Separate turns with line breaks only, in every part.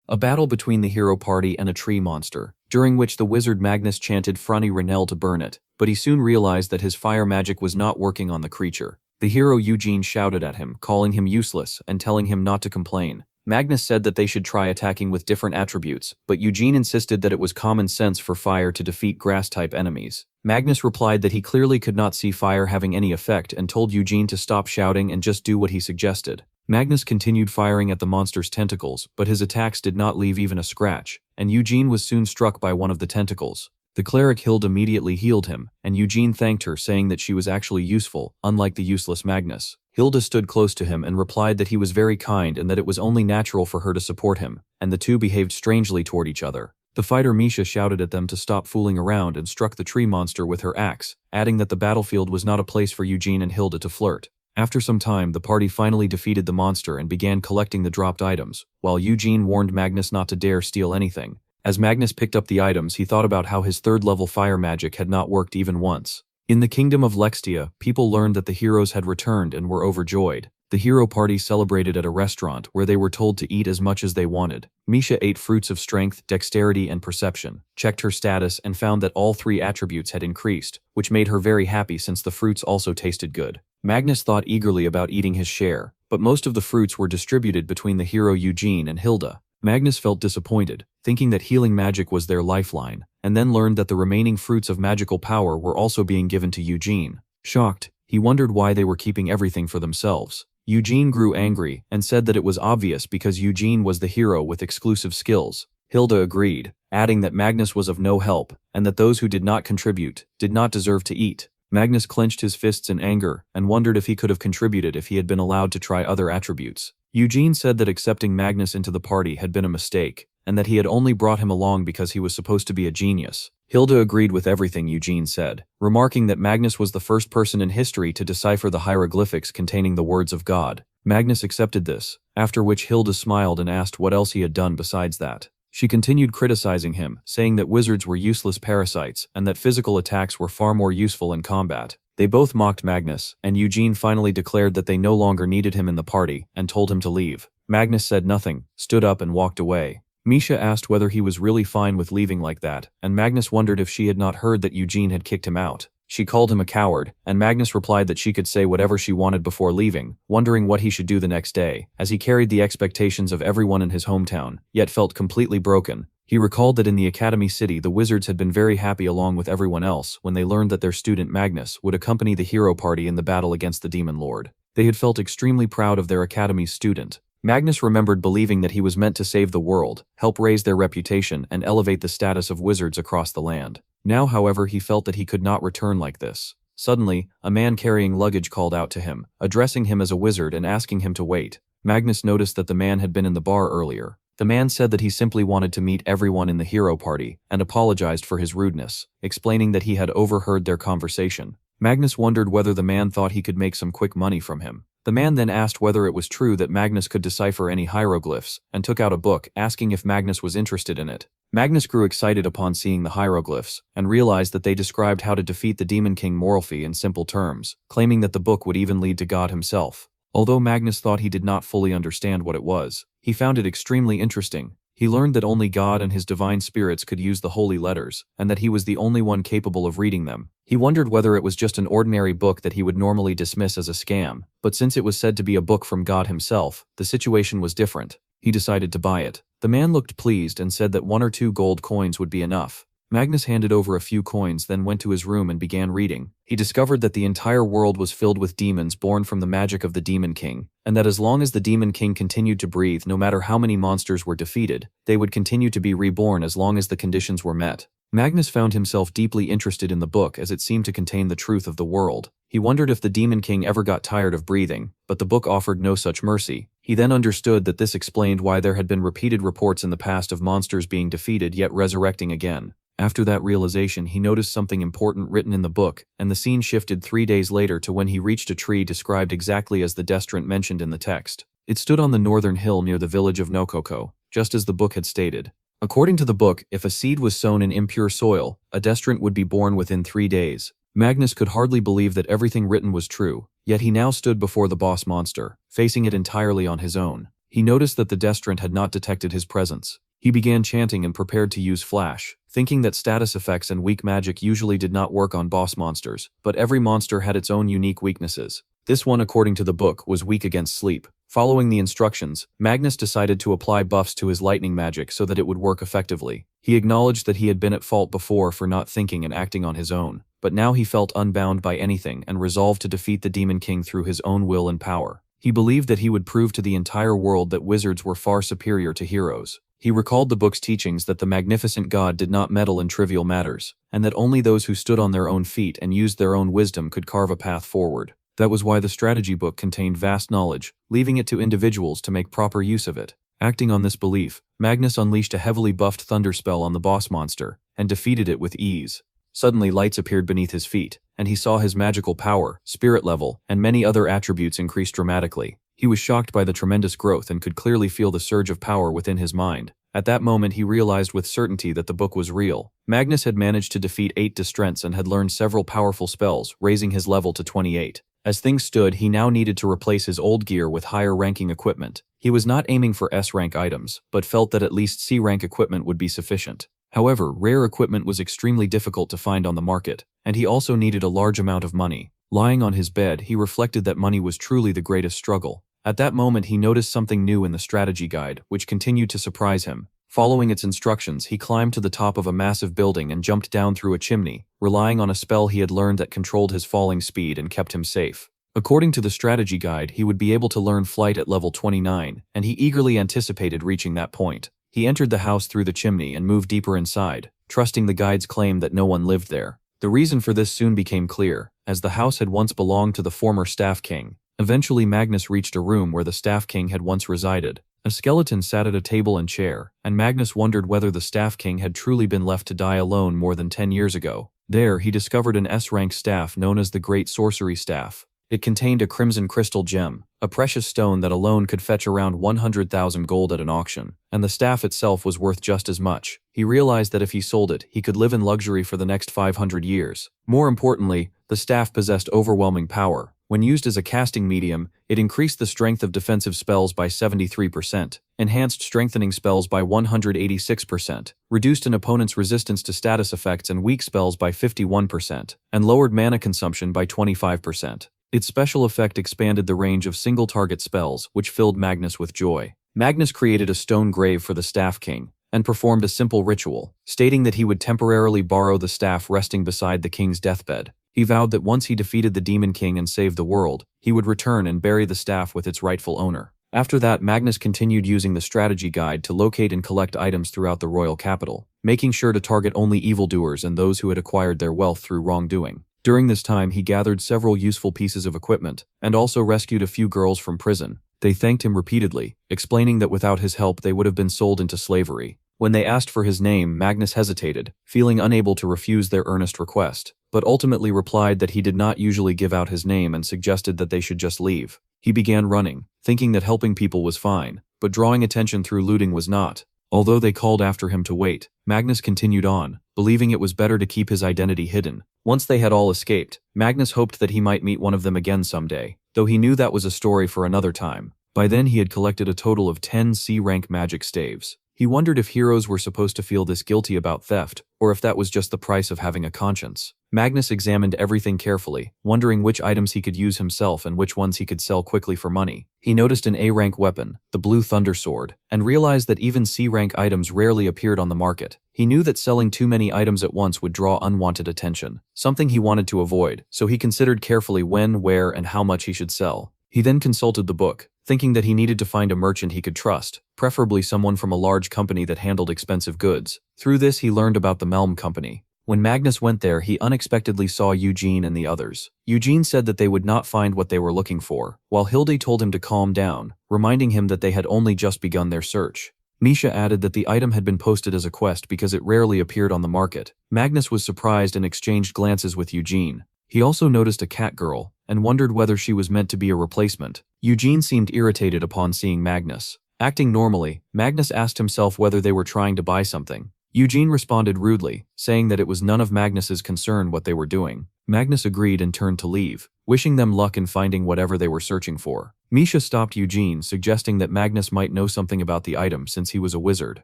A battle between the hero party and a tree monster, during which the wizard Magnus chanted Franny Renel to burn it, but he soon realized that his fire magic was not working on the creature. The hero Eugene shouted at him, calling him useless and telling him not to complain. Magnus said that they should try attacking with different attributes, but Eugene insisted that it was common sense for fire to defeat grass-type enemies. Magnus replied that he clearly could not see fire having any effect and told Eugene to stop shouting and just do what he suggested. Magnus continued firing at the monster's tentacles, but his attacks did not leave even a scratch, and Eugene was soon struck by one of the tentacles. The cleric Hilda immediately healed him, and Eugene thanked her, saying that she was actually useful, unlike the useless Magnus. Hilda stood close to him and replied that he was very kind and that it was only natural for her to support him, and the two behaved strangely toward each other. The fighter Misha shouted at them to stop fooling around and struck the tree monster with her axe, adding that the battlefield was not a place for Eugene and Hilda to flirt. After some time, the party finally defeated the monster and began collecting the dropped items, while Eugene warned Magnus not to dare steal anything. As Magnus picked up the items, he thought about how his third-level fire magic had not worked even once. In the kingdom of Lextia, people learned that the heroes had returned and were overjoyed. The hero party celebrated at a restaurant where they were told to eat as much as they wanted. Misha ate fruits of strength, dexterity, and perception, checked her status, and found that all three attributes had increased, which made her very happy since the fruits also tasted good. Magnus thought eagerly about eating his share, but most of the fruits were distributed between the hero Eugene and Hilda. Magnus felt disappointed, thinking that healing magic was their lifeline, and then learned that the remaining fruits of magical power were also being given to Eugene. Shocked, he wondered why they were keeping everything for themselves. Eugene grew angry and said that it was obvious because Eugene was the hero with exclusive skills. Hilda agreed, adding that Magnus was of no help, and that those who did not contribute did not deserve to eat. Magnus clenched his fists in anger and wondered if he could have contributed if he had been allowed to try other attributes. Eugene said that accepting Magnus into the party had been a mistake, and that he had only brought him along because he was supposed to be a genius. Hilda agreed with everything Eugene said, remarking that Magnus was the first person in history to decipher the hieroglyphics containing the words of God. Magnus accepted this, after which Hilda smiled and asked what else he had done besides that. She continued criticizing him, saying that wizards were useless parasites and that physical attacks were far more useful in combat. They both mocked Magnus, and Eugene finally declared that they no longer needed him in the party and told him to leave. Magnus said nothing, stood up and walked away. Misha asked whether he was really fine with leaving like that, and Magnus wondered if she had not heard that Eugene had kicked him out. She called him a coward, and Magnus replied that she could say whatever she wanted before leaving, wondering what he should do the next day, as he carried the expectations of everyone in his hometown, yet felt completely broken. He recalled that in the Academy City the wizards had been very happy along with everyone else when they learned that their student Magnus would accompany the hero party in the battle against the Demon Lord. They had felt extremely proud of their Academy's student. Magnus remembered believing that he was meant to save the world, help raise their reputation, and elevate the status of wizards across the land. Now, however, he felt that he could not return like this. Suddenly, a man carrying luggage called out to him, addressing him as a wizard and asking him to wait. Magnus noticed that the man had been in the bar earlier. The man said that he simply wanted to meet everyone in the hero party and apologized for his rudeness, explaining that he had overheard their conversation. Magnus wondered whether the man thought he could make some quick money from him. The man then asked whether it was true that Magnus could decipher any hieroglyphs, and took out a book, asking if Magnus was interested in it. Magnus grew excited upon seeing the hieroglyphs, and realized that they described how to defeat the Demon King Moralfy in simple terms, claiming that the book would even lead to God himself. Although Magnus thought he did not fully understand what it was, he found it extremely interesting. He learned that only God and his divine spirits could use the holy letters, and that he was the only one capable of reading them. He wondered whether it was just an ordinary book that he would normally dismiss as a scam, but since it was said to be a book from God himself, the situation was different. He decided to buy it. The man looked pleased and said that 1 or 2 gold coins would be enough. Magnus handed over a few coins, then went to his room and began reading. He discovered that the entire world was filled with demons born from the magic of the Demon King, and that as long as the Demon King continued to breathe, no matter how many monsters were defeated, they would continue to be reborn as long as the conditions were met. Magnus found himself deeply interested in the book as it seemed to contain the truth of the world. He wondered if the Demon King ever got tired of breathing, but the book offered no such mercy. He then understood that this explained why there had been repeated reports in the past of monsters being defeated yet resurrecting again. After that realization, he noticed something important written in the book, and the scene shifted 3 days later to when he reached a tree described exactly as the destrant mentioned in the text. It stood on the northern hill near the village of Nokoko, just as the book had stated. According to the book, if a seed was sown in impure soil, a destrant would be born within 3 days. Magnus could hardly believe that everything written was true, yet he now stood before the boss monster, facing it entirely on his own. He noticed that the destrant had not detected his presence. He began chanting and prepared to use flash, thinking that status effects and weak magic usually did not work on boss monsters, but every monster had its own unique weaknesses. This one, according to the book, was weak against sleep. Following the instructions, Magnus decided to apply buffs to his lightning magic so that it would work effectively. He acknowledged that he had been at fault before for not thinking and acting on his own, but now he felt unbound by anything and resolved to defeat the Demon King through his own will and power. He believed that he would prove to the entire world that wizards were far superior to heroes. He recalled the book's teachings that the magnificent god did not meddle in trivial matters, and that only those who stood on their own feet and used their own wisdom could carve a path forward. That was why the strategy book contained vast knowledge, leaving it to individuals to make proper use of it. Acting on this belief, Magnus unleashed a heavily buffed thunder spell on the boss monster, and defeated it with ease. Suddenly lights appeared beneath his feet, and he saw his magical power, spirit level, and many other attributes increase dramatically. He was shocked by the tremendous growth and could clearly feel the surge of power within his mind. At that moment he realized with certainty that the book was real. Magnus had managed to defeat 8 destrents and had learned several powerful spells, raising his level to 28. As things stood, he now needed to replace his old gear with higher-ranking equipment. He was not aiming for S-rank items, but felt that at least C-rank equipment would be sufficient. However, rare equipment was extremely difficult to find on the market, and he also needed a large amount of money. Lying on his bed, he reflected that money was truly the greatest struggle. At that moment he noticed something new in the strategy guide, which continued to surprise him. Following its instructions, he climbed to the top of a massive building and jumped down through a chimney, relying on a spell he had learned that controlled his falling speed and kept him safe. According to the strategy guide, he would be able to learn flight at level 29, and he eagerly anticipated reaching that point. He entered the house through the chimney and moved deeper inside, trusting the guide's claim that no one lived there. The reason for this soon became clear, as the house had once belonged to the former Staff King. Eventually Magnus reached a room where the Staff King had once resided. A skeleton sat at a table and chair, and Magnus wondered whether the Staff King had truly been left to die alone more than 10 years ago. There, he discovered an S-rank staff known as the Great Sorcery Staff. It contained a crimson crystal gem, a precious stone that alone could fetch around 100,000 gold at an auction, and the staff itself was worth just as much. He realized that if he sold it, he could live in luxury for the next 500 years. More importantly, the staff possessed overwhelming power. When used as a casting medium, it increased the strength of defensive spells by 73%, enhanced strengthening spells by 186%, reduced an opponent's resistance to status effects and weak spells by 51%, and lowered mana consumption by 25%. Its special effect expanded the range of single-target spells, which filled Magnus with joy. Magnus created a stone grave for the Staff King, and performed a simple ritual, stating that he would temporarily borrow the staff resting beside the king's deathbed. He vowed that once he defeated the Demon King and saved the world, he would return and bury the staff with its rightful owner. After that, Magnus continued using the strategy guide to locate and collect items throughout the royal capital, making sure to target only evildoers and those who had acquired their wealth through wrongdoing. During this time, he gathered several useful pieces of equipment, and also rescued a few girls from prison. They thanked him repeatedly, explaining that without his help they would have been sold into slavery. When they asked for his name, Magnus hesitated, feeling unable to refuse their earnest request, but ultimately replied that he did not usually give out his name and suggested that they should just leave. He began running, thinking that helping people was fine, but drawing attention through looting was not. Although they called after him to wait, Magnus continued on, believing it was better to keep his identity hidden. Once they had all escaped, Magnus hoped that he might meet one of them again someday, though he knew that was a story for another time. By then he had collected a total of 10 C-rank magic staves. He wondered if heroes were supposed to feel this guilty about theft, or if that was just the price of having a conscience. Magnus examined everything carefully, wondering which items he could use himself and which ones he could sell quickly for money. He noticed an A-rank weapon, the Blue Thunder Sword, and realized that even C-rank items rarely appeared on the market. He knew that selling too many items at once would draw unwanted attention, something he wanted to avoid, so he considered carefully when, where, and how much he should sell. He then consulted the book, thinking that he needed to find a merchant he could trust, preferably someone from a large company that handled expensive goods. Through this he learned about the Melm Company. When Magnus went there, he unexpectedly saw Eugene and the others. Eugene said that they would not find what they were looking for, while Hilde told him to calm down, reminding him that they had only just begun their search. Misha added that the item had been posted as a quest because it rarely appeared on the market. Magnus was surprised and exchanged glances with Eugene. He also noticed a cat girl, and wondered whether she was meant to be a replacement. Eugene seemed irritated upon seeing Magnus. Acting normally, Magnus asked himself whether they were trying to buy something. Eugene responded rudely, saying that it was none of Magnus's concern what they were doing. Magnus agreed and turned to leave, wishing them luck in finding whatever they were searching for. Misha stopped Eugene, suggesting that Magnus might know something about the item since he was a wizard.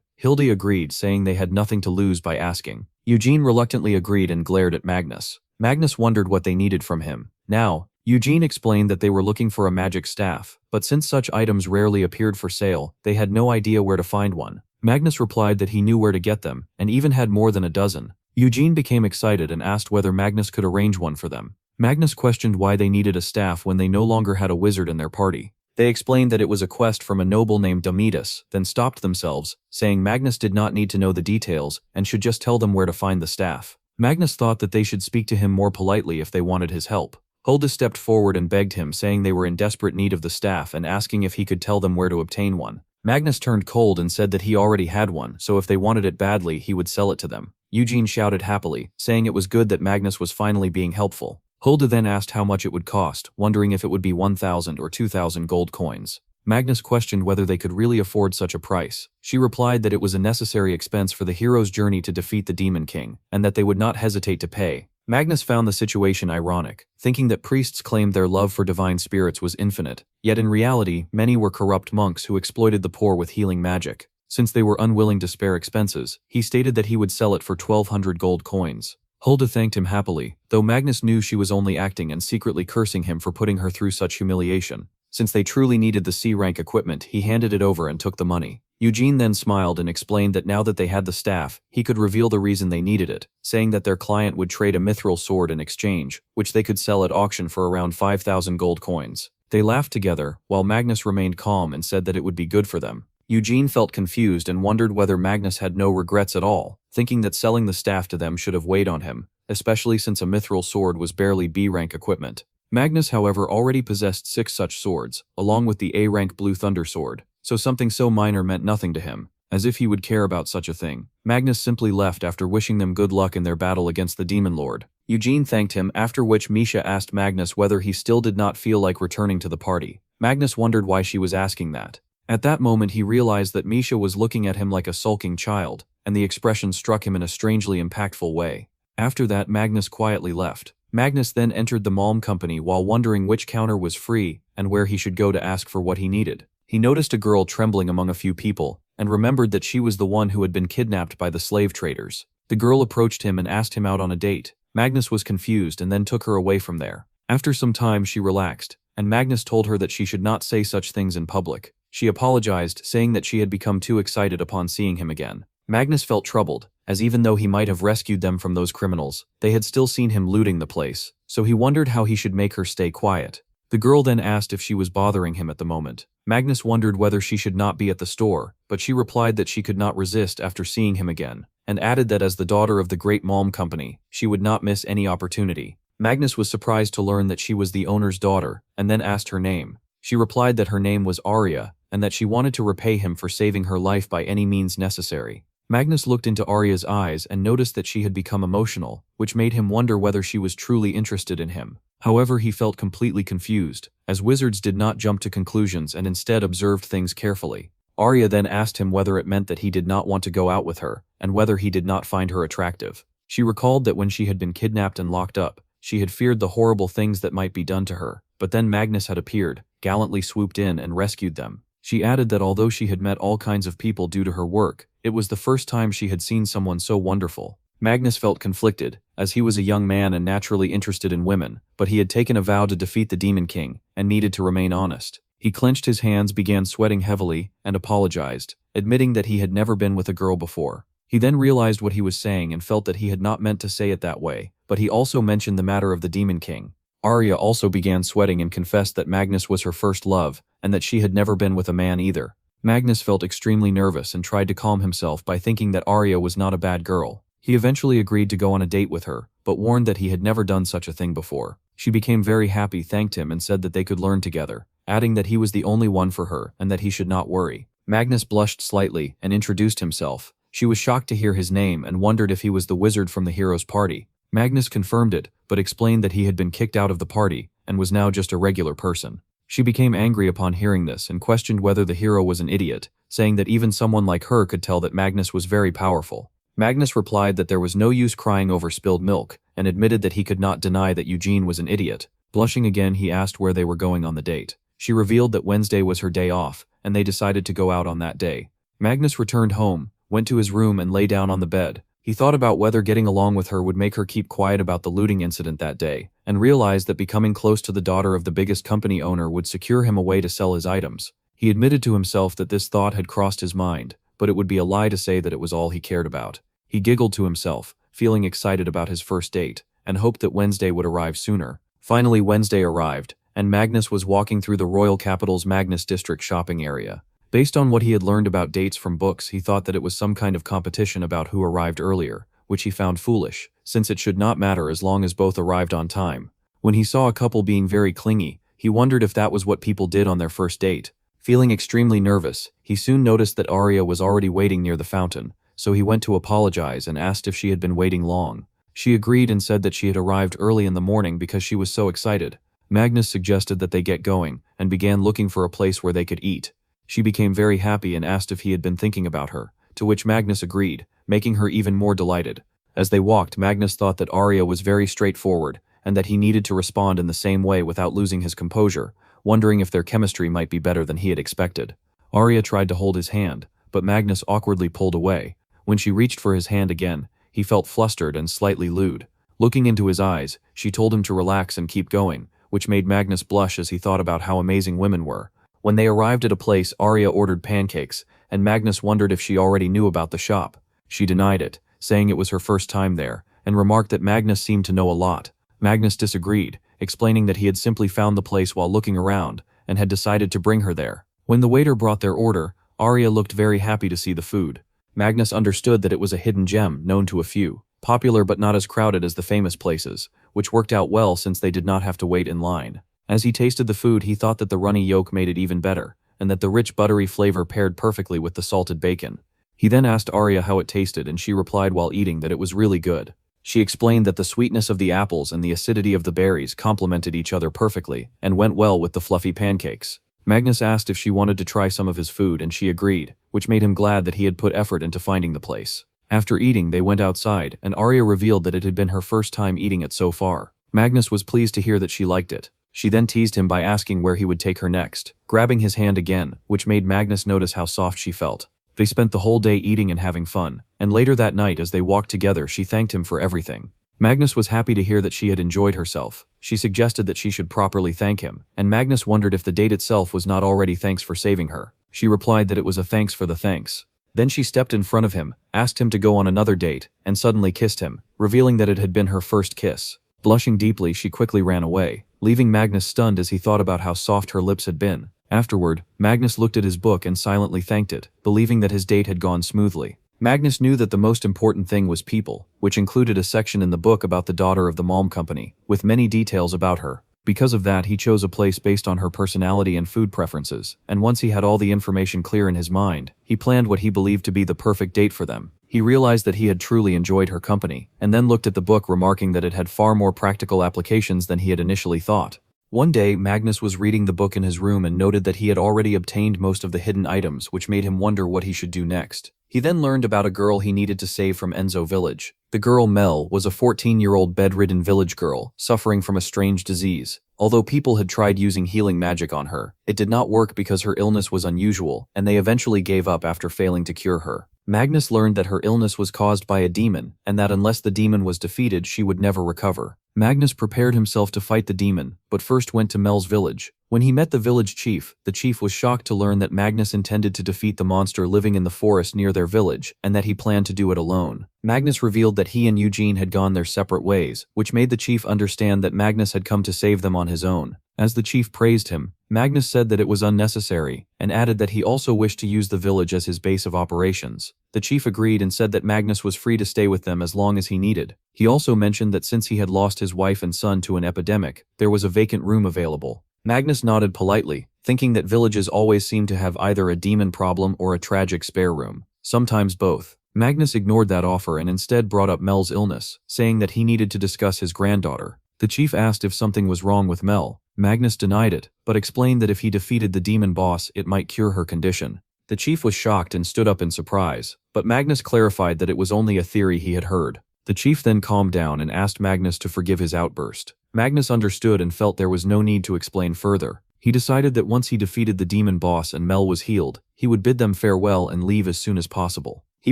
Hildy agreed, saying they had nothing to lose by asking. Eugene reluctantly agreed and glared at Magnus. Magnus wondered what they needed from him. Now, Eugene explained that they were looking for a magic staff, but since such items rarely appeared for sale, they had no idea where to find one. Magnus replied that he knew where to get them, and even had more than a dozen. Eugene became excited and asked whether Magnus could arrange one for them. Magnus questioned why they needed a staff when they no longer had a wizard in their party. They explained that it was a quest from a noble named Damidas, then stopped themselves, saying Magnus did not need to know the details and should just tell them where to find the staff. Magnus thought that they should speak to him more politely if they wanted his help. Hulda stepped forward and begged him, saying they were in desperate need of the staff and asking if he could tell them where to obtain one. Magnus turned cold and said that he already had one, so if they wanted it badly, he would sell it to them. Eugene shouted happily, saying it was good that Magnus was finally being helpful. Hulda then asked how much it would cost, wondering if it would be 1,000 or 2,000 gold coins. Magnus questioned whether they could really afford such a price. She replied that it was a necessary expense for the hero's journey to defeat the Demon King, and that they would not hesitate to pay. Magnus found the situation ironic, thinking that priests claimed their love for divine spirits was infinite, yet in reality, many were corrupt monks who exploited the poor with healing magic. Since they were unwilling to spare expenses, he stated that he would sell it for 1,200 gold coins. Hulda thanked him happily, though Magnus knew she was only acting and secretly cursing him for putting her through such humiliation. Since they truly needed the C-rank equipment, he handed it over and took the money. Eugene then smiled and explained that now that they had the staff, he could reveal the reason they needed it, saying that their client would trade a mithril sword in exchange, which they could sell at auction for around 5,000 gold coins. They laughed together, while Magnus remained calm and said that it would be good for them. Eugene felt confused and wondered whether Magnus had no regrets at all, thinking that selling the staff to them should have weighed on him, especially since a mithril sword was barely B-rank equipment. Magnus, however, already possessed 6 such swords, along with the A-rank Blue Thunder sword, so something so minor meant nothing to him, as if he would care about such a thing. Magnus simply left after wishing them good luck in their battle against the Demon Lord. Eugene thanked him, after which Misha asked Magnus whether he still did not feel like returning to the party. Magnus wondered why she was asking that. At that moment he realized that Misha was looking at him like a sulking child, and the expression struck him in a strangely impactful way. After that, Magnus quietly left. Magnus then entered the Malm company while wondering which counter was free and where he should go to ask for what he needed. He noticed a girl trembling among a few people, and remembered that she was the one who had been kidnapped by the slave traders. The girl approached him and asked him out on a date. Magnus was confused and then took her away from there. After some time she relaxed, and Magnus told her that she should not say such things in public. She apologized, saying that she had become too excited upon seeing him again. Magnus felt troubled, as even though he might have rescued them from those criminals, they had still seen him looting the place, so he wondered how he should make her stay quiet. The girl then asked if she was bothering him at the moment. Magnus wondered whether she should not be at the store, but she replied that she could not resist after seeing him again, and added that as the daughter of the great Malm company, she would not miss any opportunity. Magnus was surprised to learn that she was the owner's daughter, and then asked her name. She replied that her name was Arya, and that she wanted to repay him for saving her life by any means necessary. Magnus looked into Arya's eyes and noticed that she had become emotional, which made him wonder whether she was truly interested in him. However, he felt completely confused, as wizards did not jump to conclusions and instead observed things carefully. Arya then asked him whether it meant that he did not want to go out with her, and whether he did not find her attractive. She recalled that when she had been kidnapped and locked up, she had feared the horrible things that might be done to her, but then Magnus had appeared, gallantly swooped in and rescued them. She added that although she had met all kinds of people due to her work, it was the first time she had seen someone so wonderful. Magnus felt conflicted, as he was a young man and naturally interested in women, but he had taken a vow to defeat the Demon King, and needed to remain honest. He clenched his hands, began sweating heavily, and apologized, admitting that he had never been with a girl before. He then realized what he was saying and felt that he had not meant to say it that way, but he also mentioned the matter of the Demon King. Arya also began sweating and confessed that Magnus was her first love, and that she had never been with a man either. Magnus felt extremely nervous and tried to calm himself by thinking that Arya was not a bad girl. He eventually agreed to go on a date with her, but warned that he had never done such a thing before. She became very happy, thanked him, and said that they could learn together, adding that he was the only one for her and that he should not worry. Magnus blushed slightly and introduced himself. She was shocked to hear his name and wondered if he was the wizard from the hero's party. Magnus confirmed it, but explained that he had been kicked out of the party and was now just a regular person. She became angry upon hearing this and questioned whether the hero was an idiot, saying that even someone like her could tell that Magnus was very powerful. Magnus replied that there was no use crying over spilled milk, and admitted that he could not deny that Eugene was an idiot. Blushing again, he asked where they were going on the date. She revealed that Wednesday was her day off, and they decided to go out on that day. Magnus returned home, went to his room and lay down on the bed. He thought about whether getting along with her would make her keep quiet about the looting incident that day, and realized that becoming close to the daughter of the biggest company owner would secure him a way to sell his items. He admitted to himself that this thought had crossed his mind, but it would be a lie to say that it was all he cared about. He giggled to himself, feeling excited about his first date, and hoped that Wednesday would arrive sooner. Finally, Wednesday arrived, and Magnus was walking through the royal capital's Magnus district shopping area. Based on what he had learned about dates from books, he thought that it was some kind of competition about who arrived earlier, which he found foolish, since it should not matter as long as both arrived on time. When he saw a couple being very clingy, he wondered if that was what people did on their first date. Feeling extremely nervous, he soon noticed that Arya was already waiting near the fountain, so he went to apologize and asked if she had been waiting long. She agreed and said that she had arrived early in the morning because she was so excited. Magnus suggested that they get going, and began looking for a place where they could eat. She became very happy and asked if he had been thinking about her, to which Magnus agreed, making her even more delighted. As they walked, Magnus thought that Arya was very straightforward, and that he needed to respond in the same way without losing his composure, wondering if their chemistry might be better than he had expected. Arya tried to hold his hand, but Magnus awkwardly pulled away. When she reached for his hand again, he felt flustered and slightly lewd. Looking into his eyes, she told him to relax and keep going, which made Magnus blush as he thought about how amazing women were. When they arrived at a place, Arya ordered pancakes, and Magnus wondered if she already knew about the shop. She denied it, saying it was her first time there, and remarked that Magnus seemed to know a lot. Magnus disagreed, explaining that he had simply found the place while looking around, and had decided to bring her there. When the waiter brought their order, Arya looked very happy to see the food. Magnus understood that it was a hidden gem known to a few, popular but not as crowded as the famous places, which worked out well since they did not have to wait in line. As he tasted the food, he thought that the runny yolk made it even better, and that the rich buttery flavor paired perfectly with the salted bacon. He then asked Arya how it tasted, and she replied while eating that it was really good. She explained that the sweetness of the apples and the acidity of the berries complemented each other perfectly, and went well with the fluffy pancakes. Magnus asked if she wanted to try some of his food, and she agreed, which made him glad that he had put effort into finding the place. After eating, they went outside, and Arya revealed that it had been her first time eating it so far. Magnus was pleased to hear that she liked it. She then teased him by asking where he would take her next, grabbing his hand again, which made Magnus notice how soft she felt. They spent the whole day eating and having fun, and later that night as they walked together she thanked him for everything. Magnus was happy to hear that she had enjoyed herself. She suggested that she should properly thank him, and Magnus wondered if the date itself was not already thanks for saving her. She replied that it was a thanks for the thanks. Then she stepped in front of him, asked him to go on another date, and suddenly kissed him, revealing that it had been her first kiss. Blushing deeply, she quickly ran away, leaving Magnus stunned as he thought about how soft her lips had been. Afterward, Magnus looked at his book and silently thanked it, believing that his date had gone smoothly. Magnus knew that the most important thing was people, which included a section in the book about the daughter of the Malm company, with many details about her. Because of that, he chose a place based on her personality and food preferences, and once he had all the information clear in his mind, he planned what he believed to be the perfect date for them. He realized that he had truly enjoyed her company, and then looked at the book, remarking that it had far more practical applications than he had initially thought. One day, Magnus was reading the book in his room and noted that he had already obtained most of the hidden items, which made him wonder what he should do next. He then learned about a girl he needed to save from Enzo village. The girl, Mel, was a 14-year-old bedridden village girl, suffering from a strange disease. Although people had tried using healing magic on her, it did not work because her illness was unusual, and they eventually gave up after failing to cure her. Magnus learned that her illness was caused by a demon, and that unless the demon was defeated, she would never recover. Magnus prepared himself to fight the demon, but first went to Mel's village. When he met the village chief, the chief was shocked to learn that Magnus intended to defeat the monster living in the forest near their village, and that he planned to do it alone. Magnus revealed that he and Eugene had gone their separate ways, which made the chief understand that Magnus had come to save them on his own. As the chief praised him, Magnus said that it was unnecessary, and added that he also wished to use the village as his base of operations. The chief agreed and said that Magnus was free to stay with them as long as he needed. He also mentioned that since he had lost his wife and son to an epidemic, there was a vacant room available. Magnus nodded politely, thinking that villages always seemed to have either a demon problem or a tragic spare room, sometimes both. Magnus ignored that offer and instead brought up Mel's illness, saying that he needed to discuss his granddaughter. The chief asked if something was wrong with Mel. Magnus denied it, but explained that if he defeated the demon boss, it might cure her condition. The chief was shocked and stood up in surprise, but Magnus clarified that it was only a theory he had heard. The chief then calmed down and asked Magnus to forgive his outburst. Magnus understood and felt there was no need to explain further. He decided that once he defeated the demon boss and Mel was healed, he would bid them farewell and leave as soon as possible. He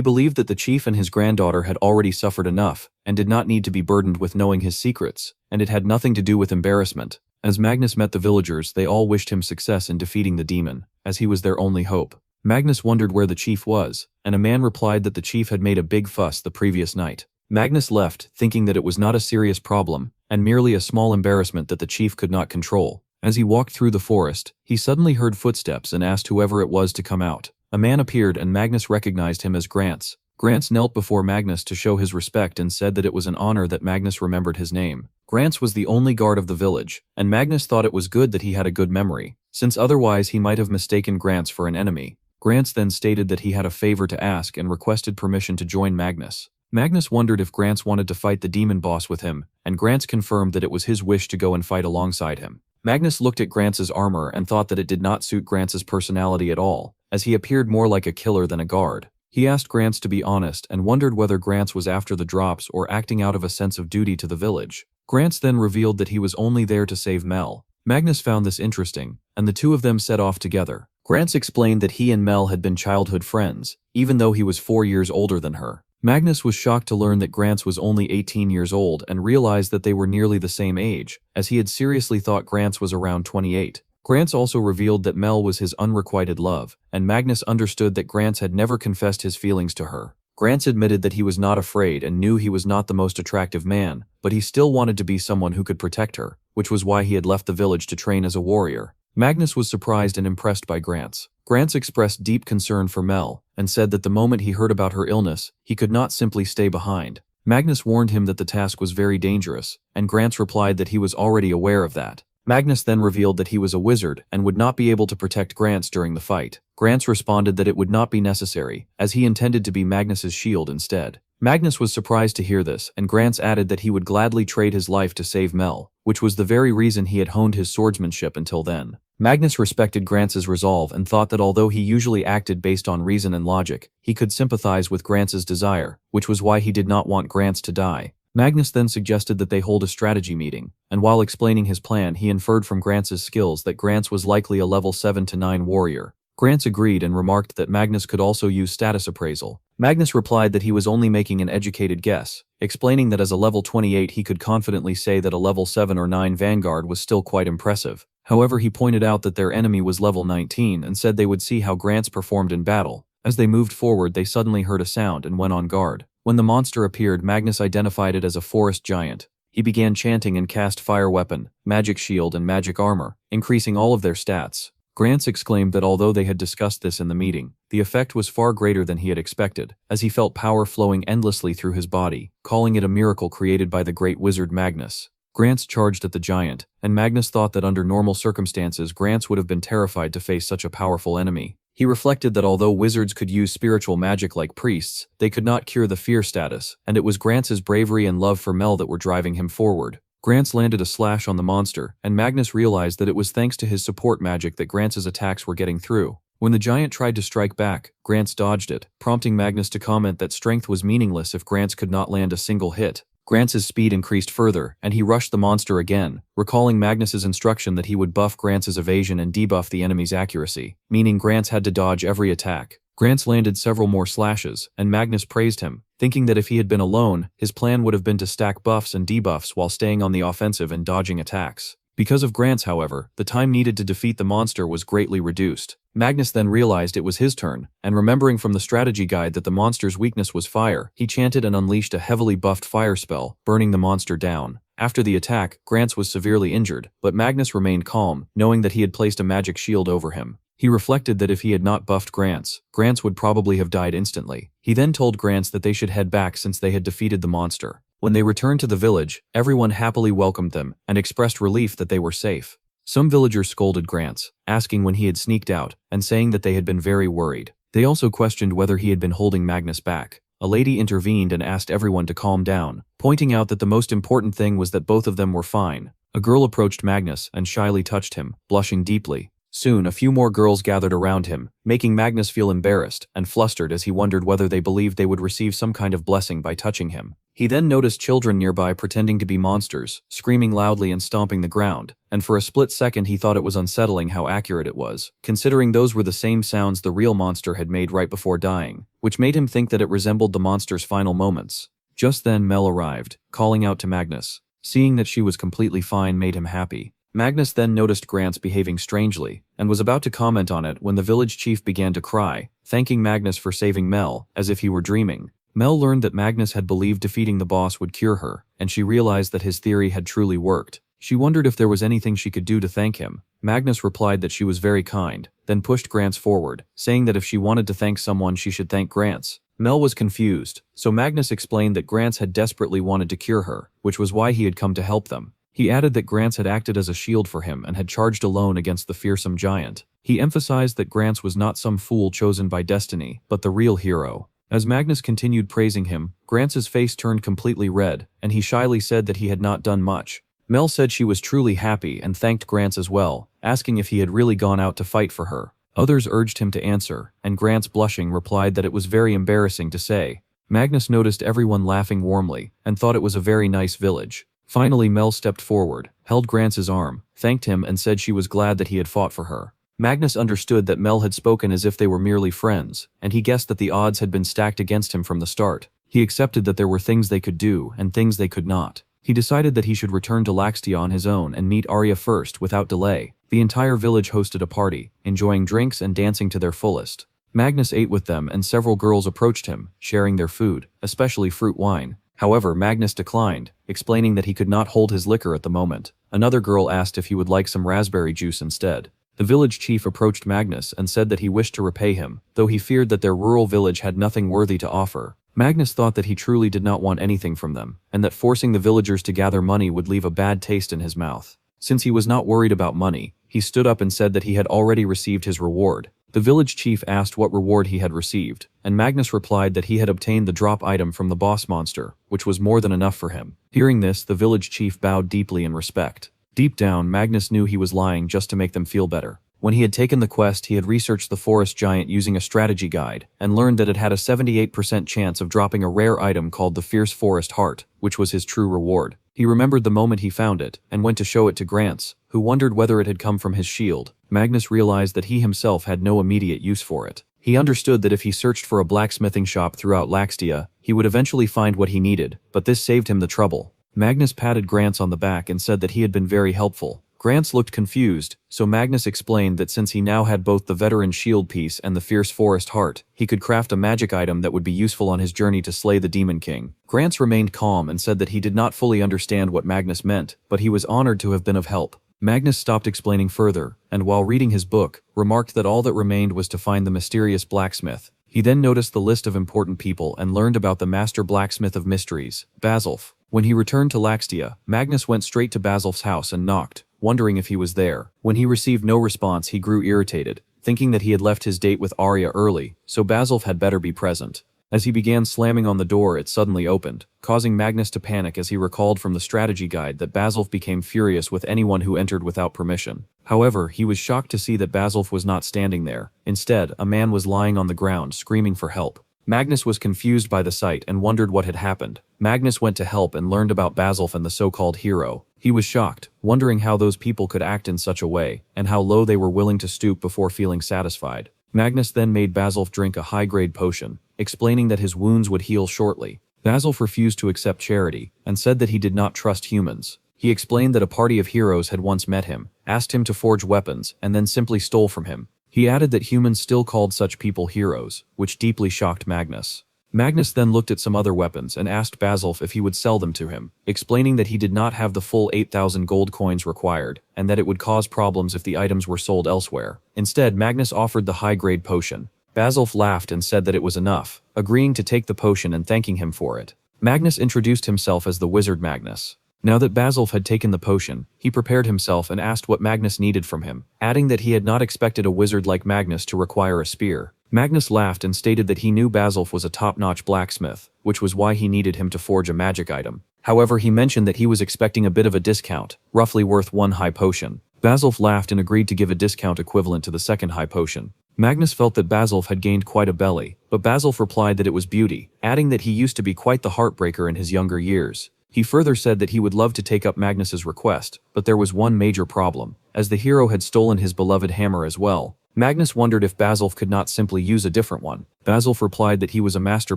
believed that the chief and his granddaughter had already suffered enough, and did not need to be burdened with knowing his secrets, and it had nothing to do with embarrassment. As Magnus met the villagers, they all wished him success in defeating the demon, as he was their only hope. Magnus wondered where the chief was, and a man replied that the chief had made a big fuss the previous night. Magnus left, thinking that it was not a serious problem, and merely a small embarrassment that the chief could not control. As he walked through the forest, he suddenly heard footsteps and asked whoever it was to come out. A man appeared and Magnus recognized him as Grants. Grants knelt before Magnus to show his respect and said that it was an honor that Magnus remembered his name. Grants was the only guard of the village, and Magnus thought it was good that he had a good memory, since otherwise he might have mistaken Grants for an enemy. Grants then stated that he had a favor to ask and requested permission to join Magnus. Magnus wondered if Grants wanted to fight the demon boss with him, and Grants confirmed that it was his wish to go and fight alongside him. Magnus looked at Grants's armor and thought that it did not suit Grants's personality at all, as he appeared more like a killer than a guard. He asked Grants to be honest and wondered whether Grants was after the drops or acting out of a sense of duty to the village. Grants then revealed that he was only there to save Mel. Magnus found this interesting, and the two of them set off together. Grants explained that he and Mel had been childhood friends, even though he was 4 years older than her. Magnus was shocked to learn that Grants was only 18 years old and realized that they were nearly the same age, as he had seriously thought Grants was around 28. Grants also revealed that Mel was his unrequited love, and Magnus understood that Grants had never confessed his feelings to her. Grants admitted that he was not afraid and knew he was not the most attractive man, but he still wanted to be someone who could protect her, which was why he had left the village to train as a warrior. Magnus was surprised and impressed by Grants. Grants expressed deep concern for Mel, and said that the moment he heard about her illness, he could not simply stay behind. Magnus warned him that the task was very dangerous, and Grants replied that he was already aware of that. Magnus then revealed that he was a wizard and would not be able to protect Grants during the fight. Grants responded that it would not be necessary, as he intended to be Magnus's shield instead. Magnus was surprised to hear this, and Grants added that he would gladly trade his life to save Mel, which was the very reason he had honed his swordsmanship until then. Magnus respected Grants's resolve and thought that although he usually acted based on reason and logic, he could sympathize with Grants's desire, which was why he did not want Grants to die. Magnus then suggested that they hold a strategy meeting, and while explaining his plan he inferred from Grants's skills that Grants was likely a level 7 to 9 warrior. Grants agreed and remarked that Magnus could also use status appraisal. Magnus replied that he was only making an educated guess, explaining that as a level 28 he could confidently say that a level 7 or 9 vanguard was still quite impressive. However, he pointed out that their enemy was level 19 and said they would see how Grants performed in battle. As they moved forward they suddenly heard a sound and went on guard. When the monster appeared, Magnus identified it as a forest giant. He began chanting and cast fire weapon, magic shield and magic armor, increasing all of their stats. Grants exclaimed that although they had discussed this in the meeting, the effect was far greater than he had expected, as he felt power flowing endlessly through his body, calling it a miracle created by the great wizard Magnus. Grants charged at the giant, and Magnus thought that under normal circumstances Grants would have been terrified to face such a powerful enemy. He reflected that although wizards could use spiritual magic like priests, they could not cure the fear status, and it was Grants's bravery and love for Mel that were driving him forward. Grants landed a slash on the monster, and Magnus realized that it was thanks to his support magic that Grants's attacks were getting through. When the giant tried to strike back, Grants dodged it, prompting Magnus to comment that strength was meaningless if Grants could not land a single hit. Grants's speed increased further, and he rushed the monster again, recalling Magnus's instruction that he would buff Grants's evasion and debuff the enemy's accuracy, meaning Grants had to dodge every attack. Grants landed several more slashes, and Magnus praised him, thinking that if he had been alone, his plan would have been to stack buffs and debuffs while staying on the offensive and dodging attacks. Because of Grants, however, the time needed to defeat the monster was greatly reduced. Magnus then realized it was his turn, and remembering from the strategy guide that the monster's weakness was fire, he chanted and unleashed a heavily buffed fire spell, burning the monster down. After the attack, Grants was severely injured, but Magnus remained calm, knowing that he had placed a magic shield over him. He reflected that if he had not buffed Grants, Grants would probably have died instantly. He then told Grants that they should head back since they had defeated the monster. When they returned to the village, everyone happily welcomed them and expressed relief that they were safe. Some villagers scolded Grants, asking when he had sneaked out, and saying that they had been very worried. They also questioned whether he had been holding Magnus back. A lady intervened and asked everyone to calm down, pointing out that the most important thing was that both of them were fine. A girl approached Magnus and shyly touched him, blushing deeply. Soon, a few more girls gathered around him, making Magnus feel embarrassed and flustered as he wondered whether they believed they would receive some kind of blessing by touching him. He then noticed children nearby pretending to be monsters, screaming loudly and stomping the ground, and for a split second he thought it was unsettling how accurate it was, considering those were the same sounds the real monster had made right before dying, which made him think that it resembled the monster's final moments. Just then Mel arrived, calling out to Magnus. Seeing that she was completely fine made him happy. Magnus then noticed Grants behaving strangely, and was about to comment on it when the village chief began to cry, thanking Magnus for saving Mel, as if he were dreaming. Mel learned that Magnus had believed defeating the boss would cure her, and she realized that his theory had truly worked. She wondered if there was anything she could do to thank him. Magnus replied that she was very kind, then pushed Grants forward, saying that if she wanted to thank someone she should thank Grants. Mel was confused, so Magnus explained that Grants had desperately wanted to cure her, which was why he had come to help them. He added that Grants had acted as a shield for him and had charged alone against the fearsome giant. He emphasized that Grants was not some fool chosen by destiny, but the real hero. As Magnus continued praising him, Grants's face turned completely red, and he shyly said that he had not done much. Mel said she was truly happy and thanked Grants as well, asking if he had really gone out to fight for her. Others urged him to answer, and Grants, blushing, replied that it was very embarrassing to say. Magnus noticed everyone laughing warmly, and thought it was a very nice village. Finally Mel stepped forward, held Grants's arm, thanked him and said she was glad that he had fought for her. Magnus understood that Mel had spoken as if they were merely friends, and he guessed that the odds had been stacked against him from the start. He accepted that there were things they could do and things they could not. He decided that he should return to Laxtia on his own and meet Arya first without delay. The entire village hosted a party, enjoying drinks and dancing to their fullest. Magnus ate with them and several girls approached him, sharing their food, especially fruit wine. However, Magnus declined, explaining that he could not hold his liquor at the moment. Another girl asked if he would like some raspberry juice instead. The village chief approached Magnus and said that he wished to repay him, though he feared that their rural village had nothing worthy to offer. Magnus thought that he truly did not want anything from them, and that forcing the villagers to gather money would leave a bad taste in his mouth. Since he was not worried about money, he stood up and said that he had already received his reward. The village chief asked what reward he had received, and Magnus replied that he had obtained the drop item from the boss monster, which was more than enough for him. Hearing this, the village chief bowed deeply in respect. Deep down, Magnus knew he was lying just to make them feel better. When he had taken the quest, he had researched the forest giant using a strategy guide, and learned that it had a 78% chance of dropping a rare item called the Fierce Forest Heart, which was his true reward. He remembered the moment he found it, and went to show it to Grants, who wondered whether it had come from his shield. Magnus realized that he himself had no immediate use for it. He understood that if he searched for a blacksmithing shop throughout Laxtia, he would eventually find what he needed, but this saved him the trouble. Magnus patted Grants on the back and said that he had been very helpful. Grants looked confused, so Magnus explained that since he now had both the veteran shield piece and the Fierce Forest Heart, he could craft a magic item that would be useful on his journey to slay the Demon King. Grants remained calm and said that he did not fully understand what Magnus meant, but he was honored to have been of help. Magnus stopped explaining further, and while reading his book, remarked that all that remained was to find the mysterious blacksmith. He then noticed the list of important people and learned about the master blacksmith of mysteries, Basilf. When he returned to Laxtia, Magnus went straight to Basilf's house and knocked, wondering if he was there. When he received no response, he grew irritated, thinking that he had left his date with Arya early, so Basilf had better be present. As he began slamming on the door, it suddenly opened, causing Magnus to panic as he recalled from the strategy guide that Basilf became furious with anyone who entered without permission. However, he was shocked to see that Basilf was not standing there. Instead, a man was lying on the ground, screaming for help. Magnus was confused by the sight and wondered what had happened. Magnus went to help and learned about Basilf and the so-called hero. He was shocked, wondering how those people could act in such a way, and how low they were willing to stoop before feeling satisfied. Magnus then made Basilf drink a high-grade potion, explaining that his wounds would heal shortly. Basilf refused to accept charity, and said that he did not trust humans. He explained that a party of heroes had once met him, asked him to forge weapons, and then simply stole from him. He added that humans still called such people heroes, which deeply shocked Magnus. Magnus then looked at some other weapons and asked Basilf if he would sell them to him, explaining that he did not have the full 8,000 gold coins required, and that it would cause problems if the items were sold elsewhere. Instead, Magnus offered the high-grade potion. Basilf laughed and said that it was enough, agreeing to take the potion and thanking him for it. Magnus introduced himself as the Wizard Magnus. Now that Basilf had taken the potion, he prepared himself and asked what Magnus needed from him, adding that he had not expected a wizard like Magnus to require a spear. Magnus laughed and stated that he knew Basilf was a top-notch blacksmith, which was why he needed him to forge a magic item. However, he mentioned that he was expecting a bit of a discount, roughly worth one high potion. Basilf laughed and agreed to give a discount equivalent to the second high potion. Magnus felt that Basilf had gained quite a belly, but Basilf replied that it was beauty, adding that he used to be quite the heartbreaker in his younger years. He further said that he would love to take up Magnus's request, but there was one major problem, as the hero had stolen his beloved hammer as well. Magnus wondered if Basilf could not simply use a different one. Basilf replied that he was a master